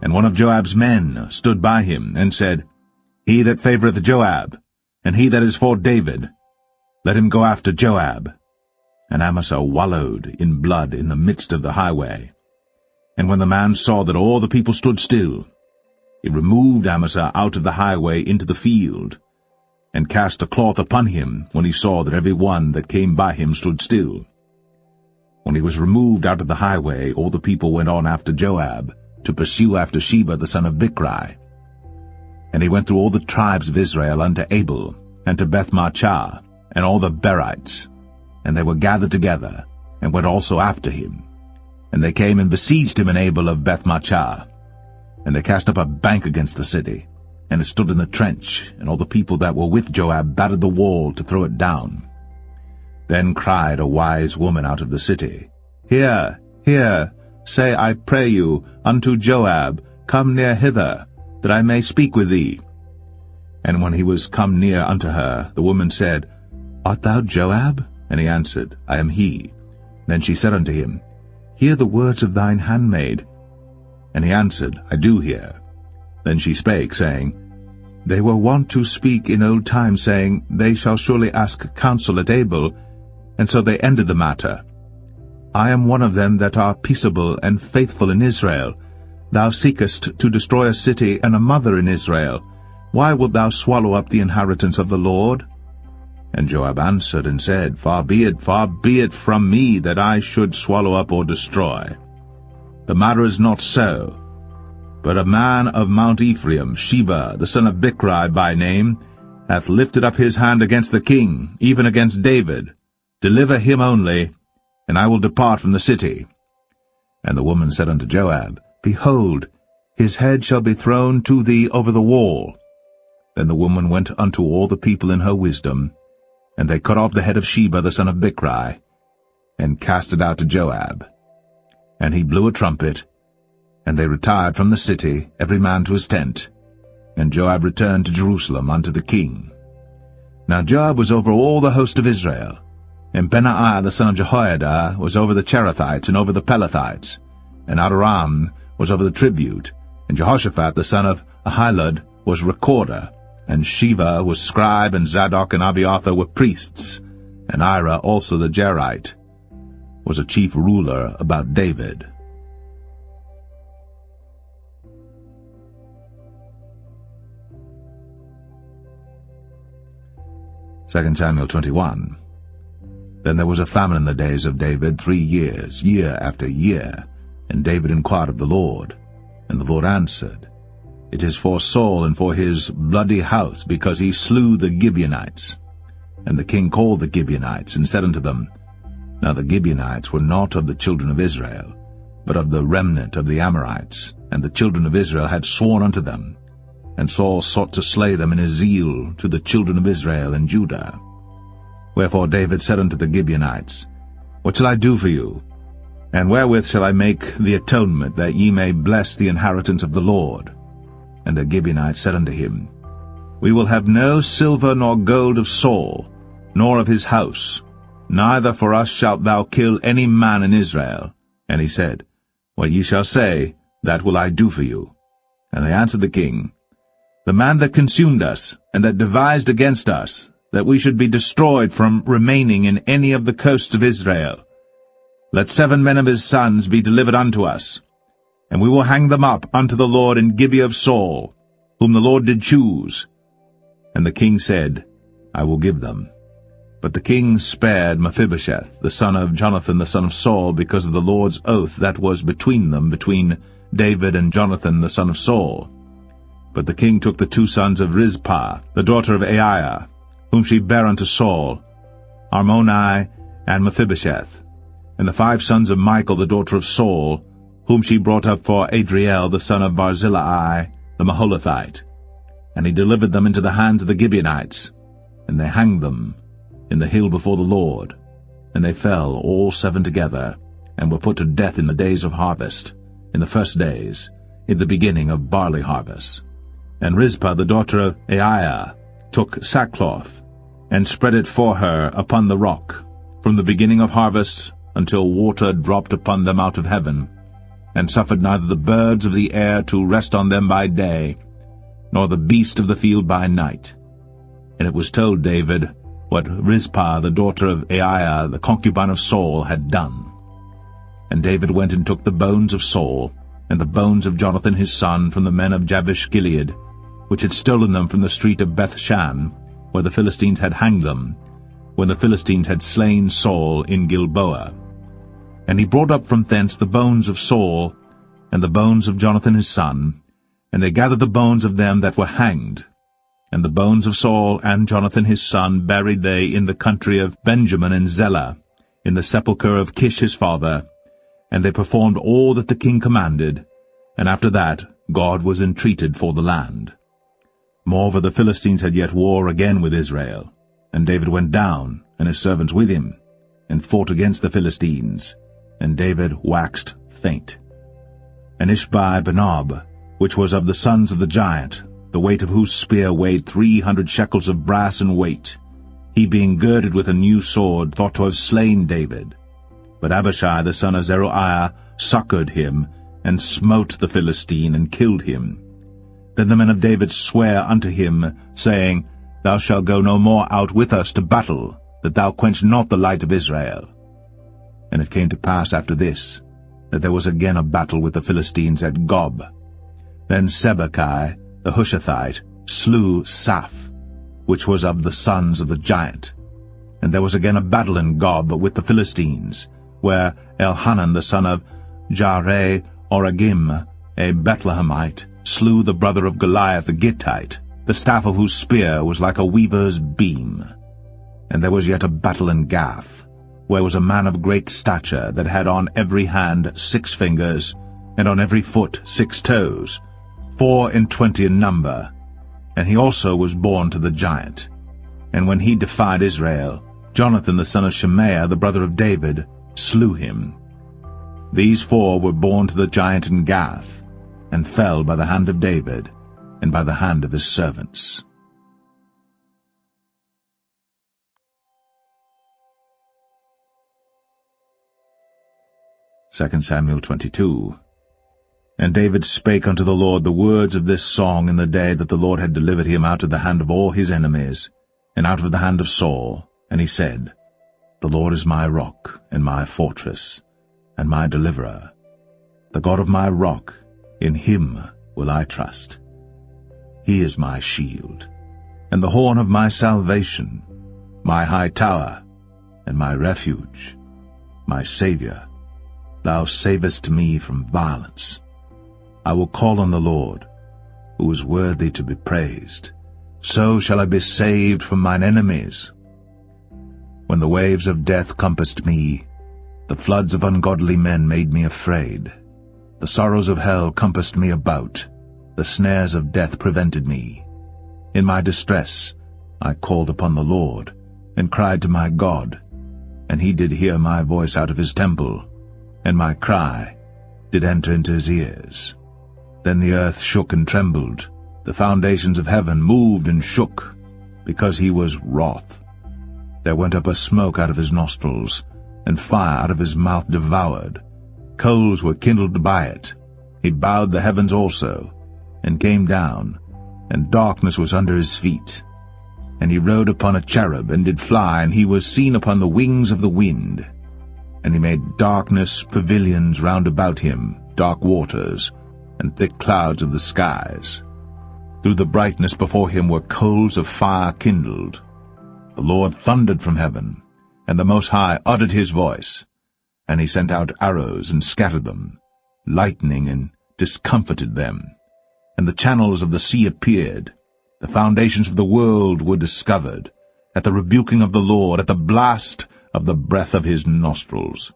And one of Joab's men stood by him, and said, He that favoureth Joab, and he that is for David, let him go after Joab. And Amasa wallowed in blood in the midst of the highway. And when the man saw that all the people stood still, he removed Amasa out of the highway into the field, and cast a cloth upon him when he saw that every one that came by him stood still. When he was removed out of the highway, all the people went on after Joab, to pursue after Sheba the son of Bichri. And he went through all the tribes of Israel unto Abel, and to Bethmachah, and all the Berites, and they were gathered together, and went also after him. And they came and besieged him in Abel of Bethmachah. And they cast up a bank against the city, and it stood in the trench, and all the people that were with Joab battered the wall to throw it down. Then cried a wise woman out of the city, Hear, hear, say, I pray you, unto Joab, Come near hither, that I may speak with thee. And when he was come near unto her, the woman said, Art thou Joab? And he answered, I am he. Then she said unto him, Hear the words of thine handmaid. And he answered, I do hear. Then she spake, saying, They were wont to speak in old time, saying, They shall surely ask counsel at Abel, And so they ended the matter. I am one of them that are peaceable and faithful in Israel. Thou seekest to destroy a city and a mother in Israel. Why wilt thou swallow up the inheritance of the Lord? And Joab answered and said, far be it from me that I should swallow up or destroy. The matter is not so. But a man of Mount Ephraim, Sheba, the son of Bichri by name, hath lifted up his hand against the king, even against David. Deliver him only, and I will depart from the city. And the woman said unto Joab, Behold, his head shall be thrown to thee over the wall. Then the woman went unto all the people in her wisdom, and they cut off the head of Sheba the son of Bichri, and cast it out to Joab. And he blew a trumpet, and they retired from the city, every man to his tent. And Joab returned to Jerusalem unto the king. Now Joab was over all the host of Israel, and Benaiah the son of Jehoiada was over the Cherethites and over the Pelethites, and Adoram was over the tribute, and Jehoshaphat the son of Ahilud was recorder, and Sheva was scribe, and Zadok and Abiathar were priests, and Ira also the Jerite was a chief ruler about David. 2 Samuel 21. Then there was a famine in the days of David 3 years, year after year. And David inquired of the Lord. And the Lord answered, It is for Saul and for his bloody house, because he slew the Gibeonites. And the king called the Gibeonites, and said unto them, Now the Gibeonites were not of the children of Israel, but of the remnant of the Amorites, and the children of Israel had sworn unto them. And Saul sought to slay them in his zeal to the children of Israel and Judah. Wherefore David said unto the Gibeonites, What shall I do for you? And wherewith shall I make the atonement, that ye may bless the inheritance of the Lord? And the Gibeonites said unto him, We will have no silver nor gold of Saul, nor of his house, neither for us shalt thou kill any man in Israel. And he said, What ye shall say, that will I do for you. And they answered the king, The man that consumed us, and that devised against us, that we should be destroyed from remaining in any of the coasts of Israel. Let 7 men of his sons be delivered unto us, and we will hang them up unto the Lord in Gibeah of Saul, whom the Lord did choose. And the king said, I will give them. But the king spared Mephibosheth, the son of Jonathan the son of Saul, because of the Lord's oath that was between them, between David and Jonathan the son of Saul. But the king took the 2 sons of Rizpah, the daughter of Aiah, whom she bare unto Saul, Armoni and Mephibosheth, and the 5 sons of Michal the daughter of Saul, whom she brought up for Adriel the son of Barzillai the Maholathite. And he delivered them into the hands of the Gibeonites, and they hanged them in the hill before the Lord. And they fell all 7 together, and were put to death in the days of harvest, in the first days, in the beginning of barley harvest. And Rizpah the daughter of Aiah took sackcloth, and spread it for her upon the rock, from the beginning of harvest until water dropped upon them out of heaven, and suffered neither the birds of the air to rest on them by day, nor the beast of the field by night. And it was told David what Rizpah the daughter of Aiah, the concubine of Saul, had done. And David went and took the bones of Saul, and the bones of Jonathan his son, from the men of Jabesh-Gilead, which had stolen them from the street of Bethshan, where the Philistines had hanged them, when the Philistines had slain Saul in Gilboa. And he brought up from thence the bones of Saul, and the bones of Jonathan his son, and they gathered the bones of them that were hanged. And the bones of Saul and Jonathan his son buried they in the country of Benjamin and Zelah, in the sepulchre of Kish his father. And they performed all that the king commanded, and after that God was entreated for the land. Moreover, the Philistines had yet war again with Israel, and David went down, and his servants with him, and fought against the Philistines, and David waxed faint. And Ishbi-Benob, which was of the sons of the giant, the weight of whose spear weighed 300 shekels of brass in weight, he being girded with a new sword, thought to have slain David. But Abishai the son of Zeruiah succored him, and smote the Philistine, and killed him. Then the men of David sware unto him, saying, Thou shalt go no more out with us to battle, that thou quench not the light of Israel. And it came to pass after this, that there was again a battle with the Philistines at Gob. Then Sibbecai the Hushathite slew Saph, which was of the sons of the giant. And there was again a battle in Gob with the Philistines, where Elhanan the son of Jaare-Oregim, a Bethlehemite, slew the brother of Goliath the Gittite, the staff of whose spear was like a weaver's beam. And there was yet a battle in Gath, where was a man of great stature, that had on every hand 6 fingers, and on every foot 6 toes, 24 in number. And he also was born to the giant. And when he defied Israel, Jonathan the son of Shemaiah, the brother of David, slew him. These 4 were born to the giant in Gath, and fell by the hand of David, and by the hand of his servants. Second Samuel 22. And David spake unto the Lord the words of this song in the day that the Lord had delivered him out of the hand of all his enemies, and out of the hand of Saul. And he said, The Lord is my rock, and my fortress, and my deliverer. The God of my rock, in him will I trust. He is my shield, and the horn of my salvation, my high tower, and my refuge, my Saviour. Thou savest me from violence. I will call on the Lord, who is worthy to be praised. So shall I be saved from mine enemies. When the waves of death compassed me, the floods of ungodly men made me afraid. The sorrows of hell compassed me about, the snares of death prevented me. In my distress I called upon the Lord, and cried to my God, and he did hear my voice out of his temple, and my cry did enter into his ears. Then the earth shook and trembled, the foundations of heaven moved and shook, because he was wroth. There went up a smoke out of his nostrils, and fire out of his mouth devoured. Coals were kindled by it. He bowed the heavens also, and came down, and darkness was under his feet. And he rode upon a cherub, and did fly, and he was seen upon the wings of the wind. And he made darkness pavilions round about him, dark waters, and thick clouds of the skies. Through the brightness before him were coals of fire kindled. The Lord thundered from heaven, and the Most High uttered his voice. And he sent out arrows and scattered them, lightning and discomfited them. And the channels of the sea appeared. The foundations of the world were discovered, at the rebuking of the Lord, at the blast of the breath of his nostrils.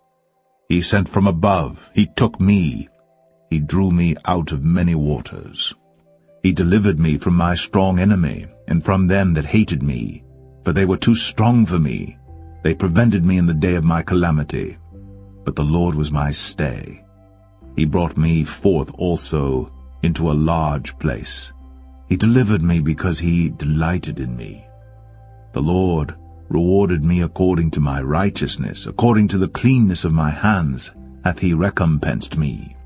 He sent from above, he took me, he drew me out of many waters. He delivered me from my strong enemy, and from them that hated me, for they were too strong for me. They prevented me in the day of my calamity. But the Lord was my stay. He brought me forth also into a large place. He delivered me because he delighted in me. The Lord rewarded me according to my righteousness, according to the cleanness of my hands hath he recompensed me.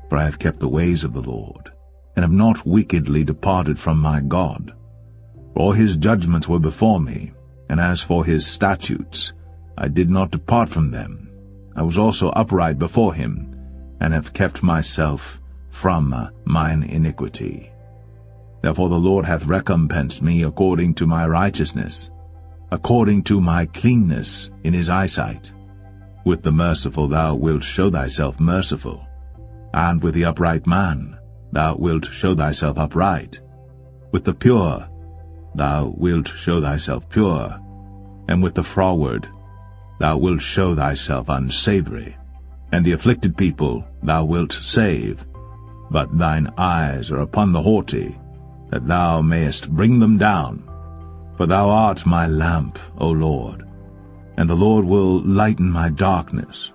For I have kept the ways of the Lord, and have not wickedly departed from my God. For all his judgments were before me, and as for his statutes, I did not depart from them. I was also upright before him, and have kept myself from mine iniquity. Therefore the Lord hath recompensed me according to my righteousness, according to my cleanness in his eyesight. With the merciful thou wilt show thyself merciful, and with the upright man thou wilt show thyself upright. With the pure thou wilt show thyself pure, and with the froward thou wilt show thyself unsavory, and the afflicted people thou wilt save. But thine eyes are upon the haughty, that thou mayest bring them down. For thou art my lamp, O Lord, and the Lord will lighten my darkness.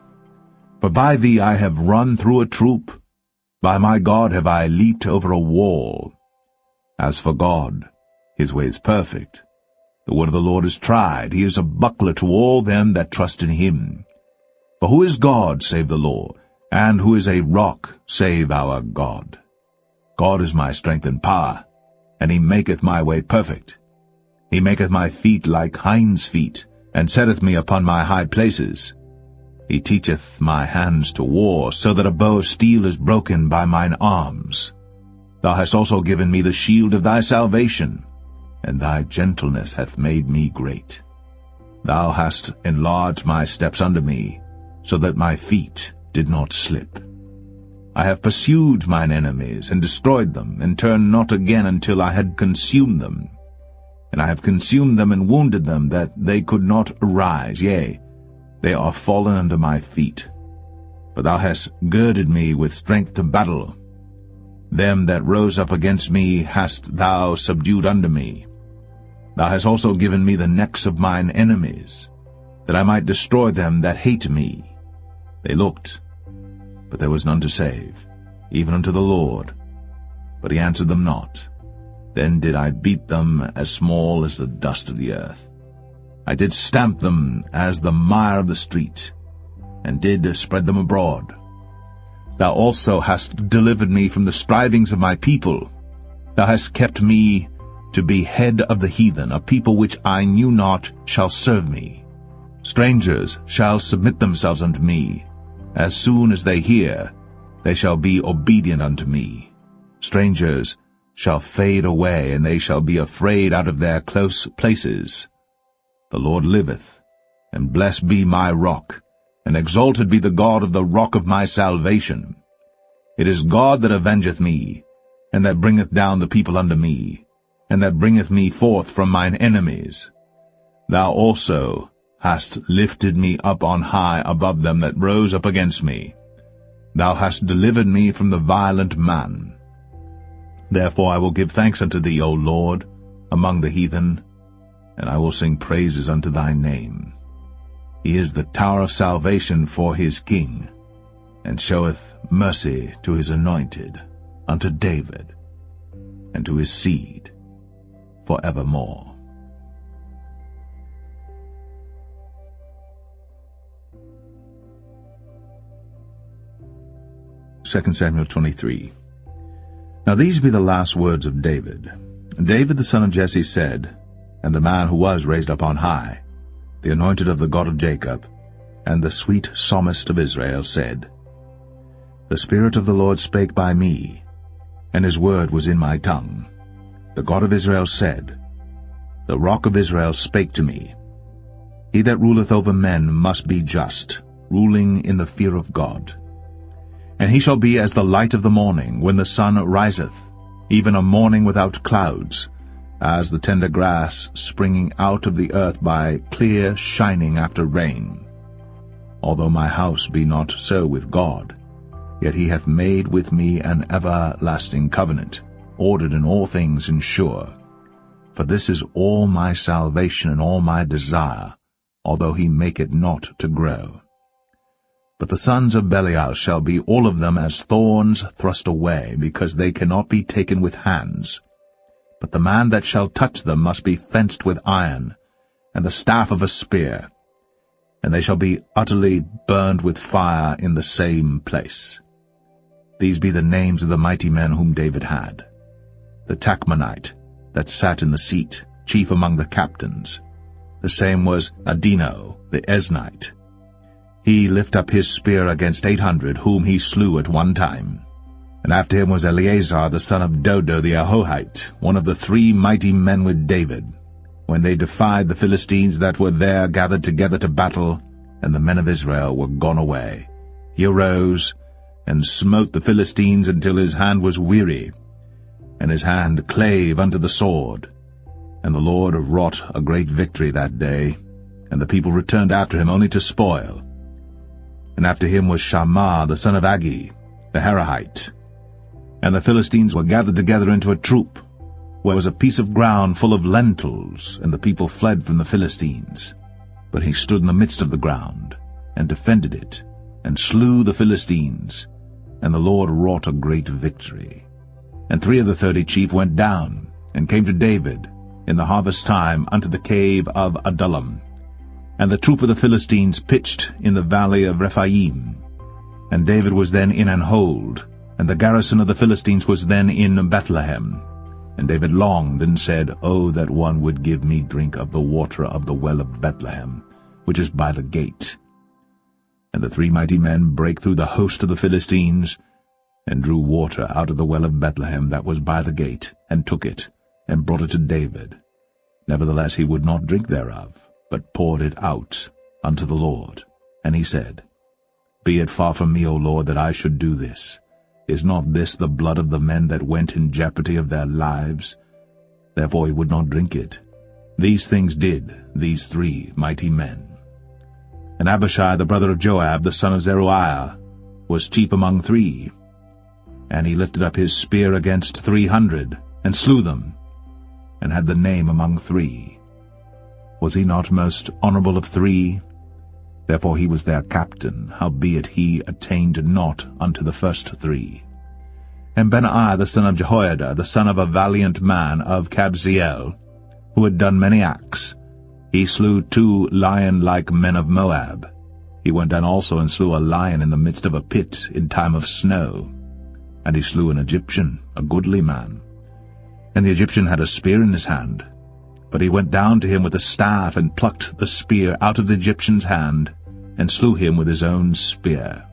For by thee I have run through a troop, by my God have I leaped over a wall. As for God, his way is perfect. The word of the Lord is tried. He is a buckler to all them that trust in him. For who is God save the Lord? And who is a rock save our God? God is my strength and power, and he maketh my way perfect. He maketh my feet like hinds' feet, and setteth me upon my high places. He teacheth my hands to war, so that a bow of steel is broken by mine arms. Thou hast also given me the shield of thy salvation, and thy gentleness hath made me great. Thou hast enlarged my steps under me, so that my feet did not slip. I have pursued mine enemies, and destroyed them, and turned not again until I had consumed them. And I have consumed them and wounded them, that they could not arise, yea, they are fallen under my feet. But thou hast girded me with strength to battle. Them that rose up against me hast thou subdued under me. Thou hast also given me the necks of mine enemies, that I might destroy them that hate me. They looked, but there was none to save, even unto the Lord. But he answered them not. Then did I beat them as small as the dust of the earth. I did stamp them as the mire of the street, and did spread them abroad. Thou also hast delivered me from the strivings of my people. Thou hast kept me to be head of the heathen. A people which I knew not shall serve me. Strangers shall submit themselves unto me. As soon as they hear, they shall be obedient unto me. Strangers shall fade away, and they shall be afraid out of their close places. The Lord liveth, and blessed be my rock, and exalted be the God of the rock of my salvation. It is God that avengeth me, and that bringeth down the people unto me, and that bringeth me forth from mine enemies. Thou also hast lifted me up on high above them that rose up against me. Thou hast delivered me from the violent man. Therefore I will give thanks unto thee, O Lord, among the heathen, and I will sing praises unto thy name. He is the tower of salvation for his king, and showeth mercy to his anointed, unto David, and to his seed for evermore. Second Samuel 23. Now these be the last words of David. David the son of Jesse said, and the man who was raised up on high, the anointed of the God of Jacob, and the sweet psalmist of Israel, said, The Spirit of the Lord spake by me, and his word was in my tongue. The God of Israel said, The rock of Israel spake to me. He that ruleth over men must be just, ruling in the fear of God. And he shall be as the light of the morning, when the sun riseth, even a morning without clouds, as the tender grass springing out of the earth by clear shining after rain. Although my house be not so with God, yet he hath made with me an everlasting covenant, ordered in all things and sure. For this is all my salvation and all my desire, although he make it not to grow. But the sons of Belial shall be all of them as thorns thrust away, because they cannot be taken with hands. But the man that shall touch them must be fenced with iron, and the staff of a spear, and they shall be utterly burned with fire in the same place. These be the names of the mighty men whom David had. The Tachmonite, that sat in the seat, chief among the captains. The same was Adino, the Eznite. He lift up his spear against 800, whom he slew at one time. And after him was Eleazar the son of Dodo the Ahohite, one of the 3 mighty men with David, when they defied the Philistines that were there gathered together to battle, and the men of Israel were gone away. He arose, and smote the Philistines until his hand was weary, and his hand clave unto the sword. And the Lord wrought a great victory that day, and the people returned after him only to spoil. And after him was Shammah the son of Agi, the Harahite. And the Philistines were gathered together into a troop, where was a piece of ground full of lentils, and the people fled from the Philistines. But he stood in the midst of the ground, and defended it, and slew the Philistines, and the Lord wrought a great victory. And 3 of the 30 chief went down, and came to David in the harvest time unto the cave of Adullam. And the troop of the Philistines pitched in the valley of Rephaim. And David was then in an hold, and the garrison of the Philistines was then in Bethlehem. And David longed and said, Oh, that one would give me drink of the water of the well of Bethlehem, which is by the gate. And the 3 mighty men brake through the host of the Philistines, and drew water out of the well of Bethlehem that was by the gate, and took it, and brought it to David. Nevertheless he would not drink thereof, but poured it out unto the Lord. And he said, Be it far from me, O Lord, that I should do this. Is not this the blood of the men that went in jeopardy of their lives? Therefore he would not drink it. These things did these 3 mighty men. And Abishai the brother of Joab, the son of Zeruiah, was chief among 3. And he lifted up his spear against 300, and slew them, and had the name among 3. Was he not most honorable of 3? Therefore he was their captain, howbeit he attained not unto the first 3. And Benaiah the son of Jehoiada, the son of a valiant man of Kabzeel, who had done many acts, he slew 2 lion-like men of Moab. He went down also and slew a lion in the midst of a pit in time of snow. And he slew an Egyptian, a goodly man. And the Egyptian had a spear in his hand. But he went down to him with a staff, and plucked the spear out of the Egyptian's hand, and slew him with his own spear.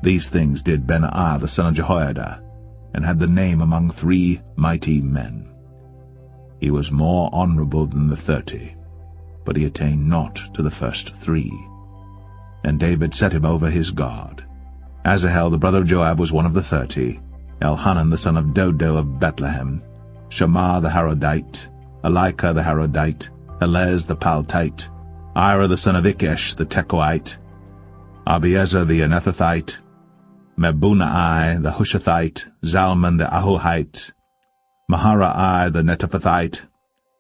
These things did Benaiah the son of Jehoiada, and had the name among 3 mighty men. He was more honorable than the 30, but he attained not to the first 3. And David set him over his guard. Asahel the brother of Joab was one of the 30, Elhanan the son of Dodo of Bethlehem, Shammah the Harodite, Elika the Harodite, Helez the Paltite, Ira the son of Ikesh the Tekoite, Abiezer the Anethothite, Mebunai the Hushathite, Zalman the Ahohite, Maharai the Netophathite,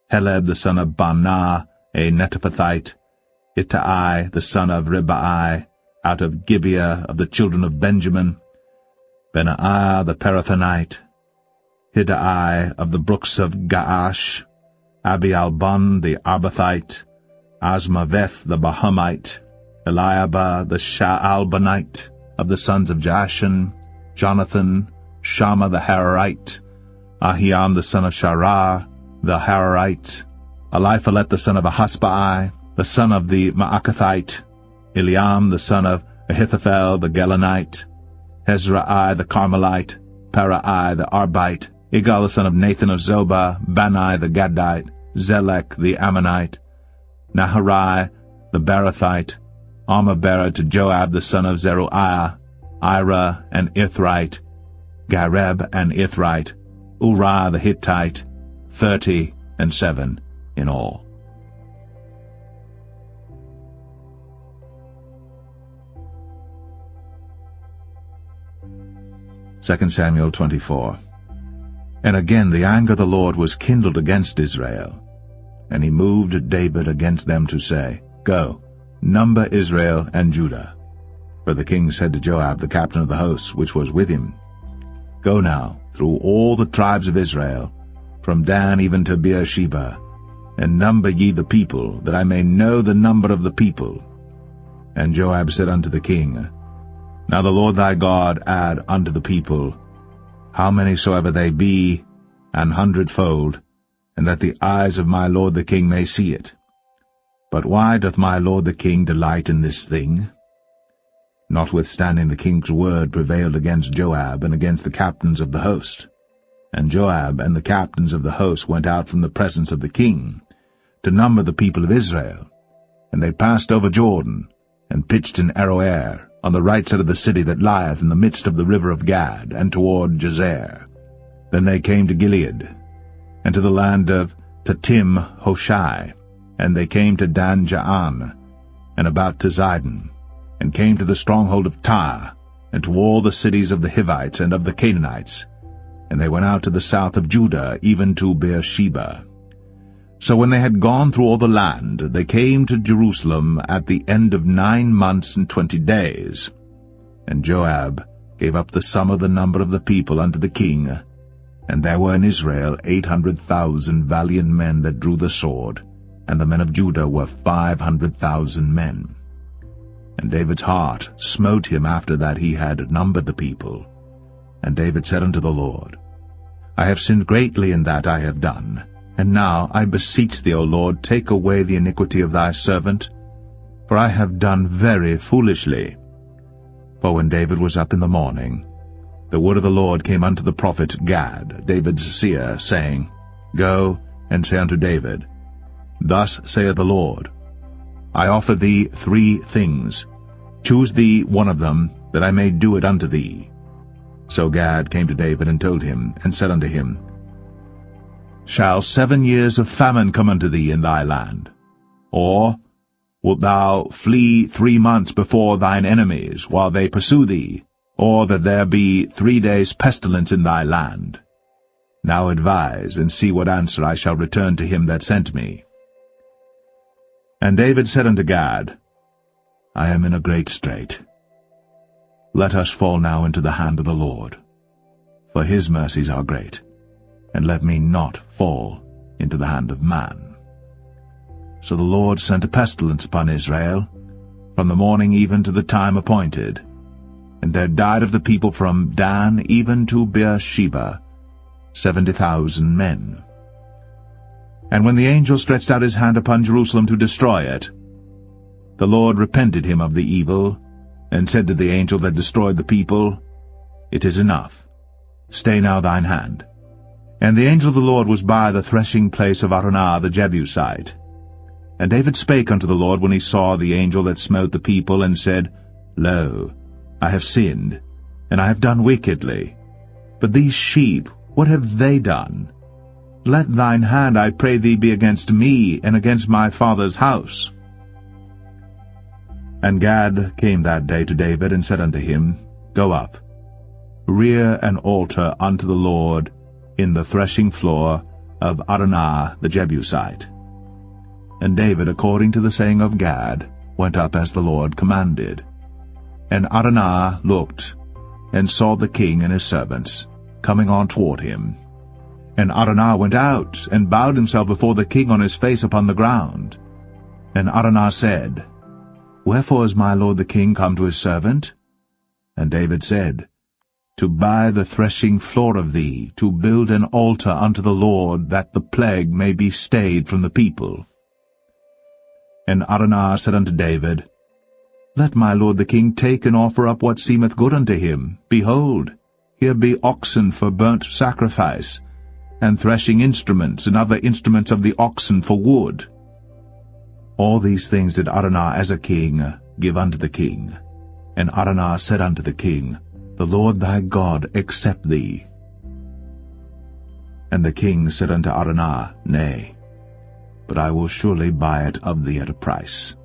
Heleb the son of Baanah, a Netophathite, Ittai the son of Ribai, out of Gibeah of the children of Benjamin, Benaiah the Parathonite, Hiddai of the brooks of Gaash, Abialbon the Arbathite, Asmaveth the Bahamite, Eliabah the Shaalbanite, of the sons of Jashan, Jonathan, Shammah the Hararite, Ahiam the son of Sharah, the Hararite, Eliphalet the son of Ahasbai, the son of the Maacathite, Eliam the son of Ahithophel the Gelonite, Hezrai the Carmelite, Parai the Arbite, Igal the son of Nathan of Zobah, Bani the Gadite, Zelek the Ammonite, Naharai the Barathite, Armabera to Joab the son of Zeruiah, Ira and Ithrite, Gareb and Ithrite, Uriah the Hittite, 37 in all. Second Samuel 24. And again the anger of the Lord was kindled against Israel, and he moved David against them to say, Go, number Israel and Judah. For the king said to Joab, the captain of the host, which was with him, Go now through all the tribes of Israel, from Dan even to Beersheba, and number ye the people, that I may know the number of the people. And Joab said unto the king, Now the Lord thy God add unto the people, how many soever they be, 100-fold, and that the eyes of my lord the king may see it. But why doth my lord the king delight in this thing? Notwithstanding the king's word prevailed against Joab and against the captains of the host. And Joab and the captains of the host went out from the presence of the king, to number the people of Israel. And they passed over Jordan, and pitched in Aroer, on the right side of the city that lieth in the midst of the river of Gad, and toward Jazer. Then they came to Gilead, and to the land of Tatim Hoshai, and they came to Dan Jaan, and about to Zidon, and came to the stronghold of Tyre, and to all the cities of the Hivites and of the Canaanites, and they went out to the south of Judah, even to Beersheba. So when they had gone through all the land, they came to Jerusalem at the end of 9 months and 20 days. And Joab gave up the sum of the number of the people unto the king, and there were in Israel 800,000 valiant men that drew the sword, and the men of Judah were 500,000 men. And David's heart smote him after that he had numbered the people. And David said unto the Lord, I have sinned greatly in that I have done. And now, I beseech thee, O Lord, take away the iniquity of thy servant, for I have done very foolishly. For when David was up in the morning, the word of the Lord came unto the prophet Gad, David's seer, saying, Go and say unto David, Thus saith the Lord, I offer thee 3 things. Choose thee one of them, that I may do it unto thee. So Gad came to David and told him, and said unto him, Shall 7 years of famine come unto thee in thy land? Or wilt thou flee 3 months before thine enemies, while they pursue thee? Or that there be 3 days' pestilence in thy land? Now advise, and see what answer I shall return to him that sent me. And David said unto Gad, I am in a great strait. Let us fall now into the hand of the Lord, for his mercies are great, and let me not fall into the hand of man. So the Lord sent a pestilence upon Israel, from the morning even to the time appointed, and there died of the people from Dan even to Beersheba 70,000 men. And when the angel stretched out his hand upon Jerusalem to destroy it, the Lord repented him of the evil, and said to the angel that destroyed the people, It is enough. Stay now thine hand. And the angel of the Lord was by the threshing place of Araunah the Jebusite. And David spake unto the Lord when he saw the angel that smote the people, and said, Lo, I have sinned, and I have done wickedly. But these sheep, what have they done? Let thine hand, I pray thee, be against me, and against my father's house. And Gad came that day to David, and said unto him, Go up, rear an altar unto the Lord in the threshing floor of Araunah the Jebusite. And David, according to the saying of Gad, went up as the Lord commanded. And Araunah looked, and saw the king and his servants coming on toward him. And Araunah went out, and bowed himself before the king on his face upon the ground. And Araunah said, Wherefore is my lord the king come to his servant? And David said, To buy the threshing floor of thee, to build an altar unto the Lord, that the plague may be stayed from the people. And Araunah said unto David, Let my lord the king take and offer up what seemeth good unto him. Behold, here be oxen for burnt sacrifice, and threshing instruments, and other instruments of the oxen for wood. All these things did Araunah as a king give unto the king. And Araunah said unto the king, The Lord thy God accept thee. And the king said unto Araunah, Nay, but I will surely buy it of thee at a price.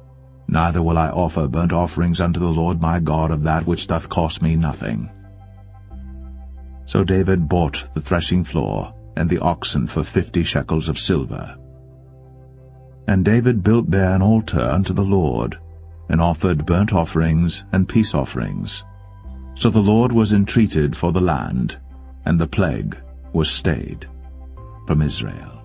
Neither will I offer burnt offerings unto the Lord my God of that which doth cost me nothing. So David bought the threshing floor and the oxen for 50 shekels of silver. And David built there an altar unto the Lord, and offered burnt offerings and peace offerings. So the Lord was entreated for the land, and the plague was stayed from Israel.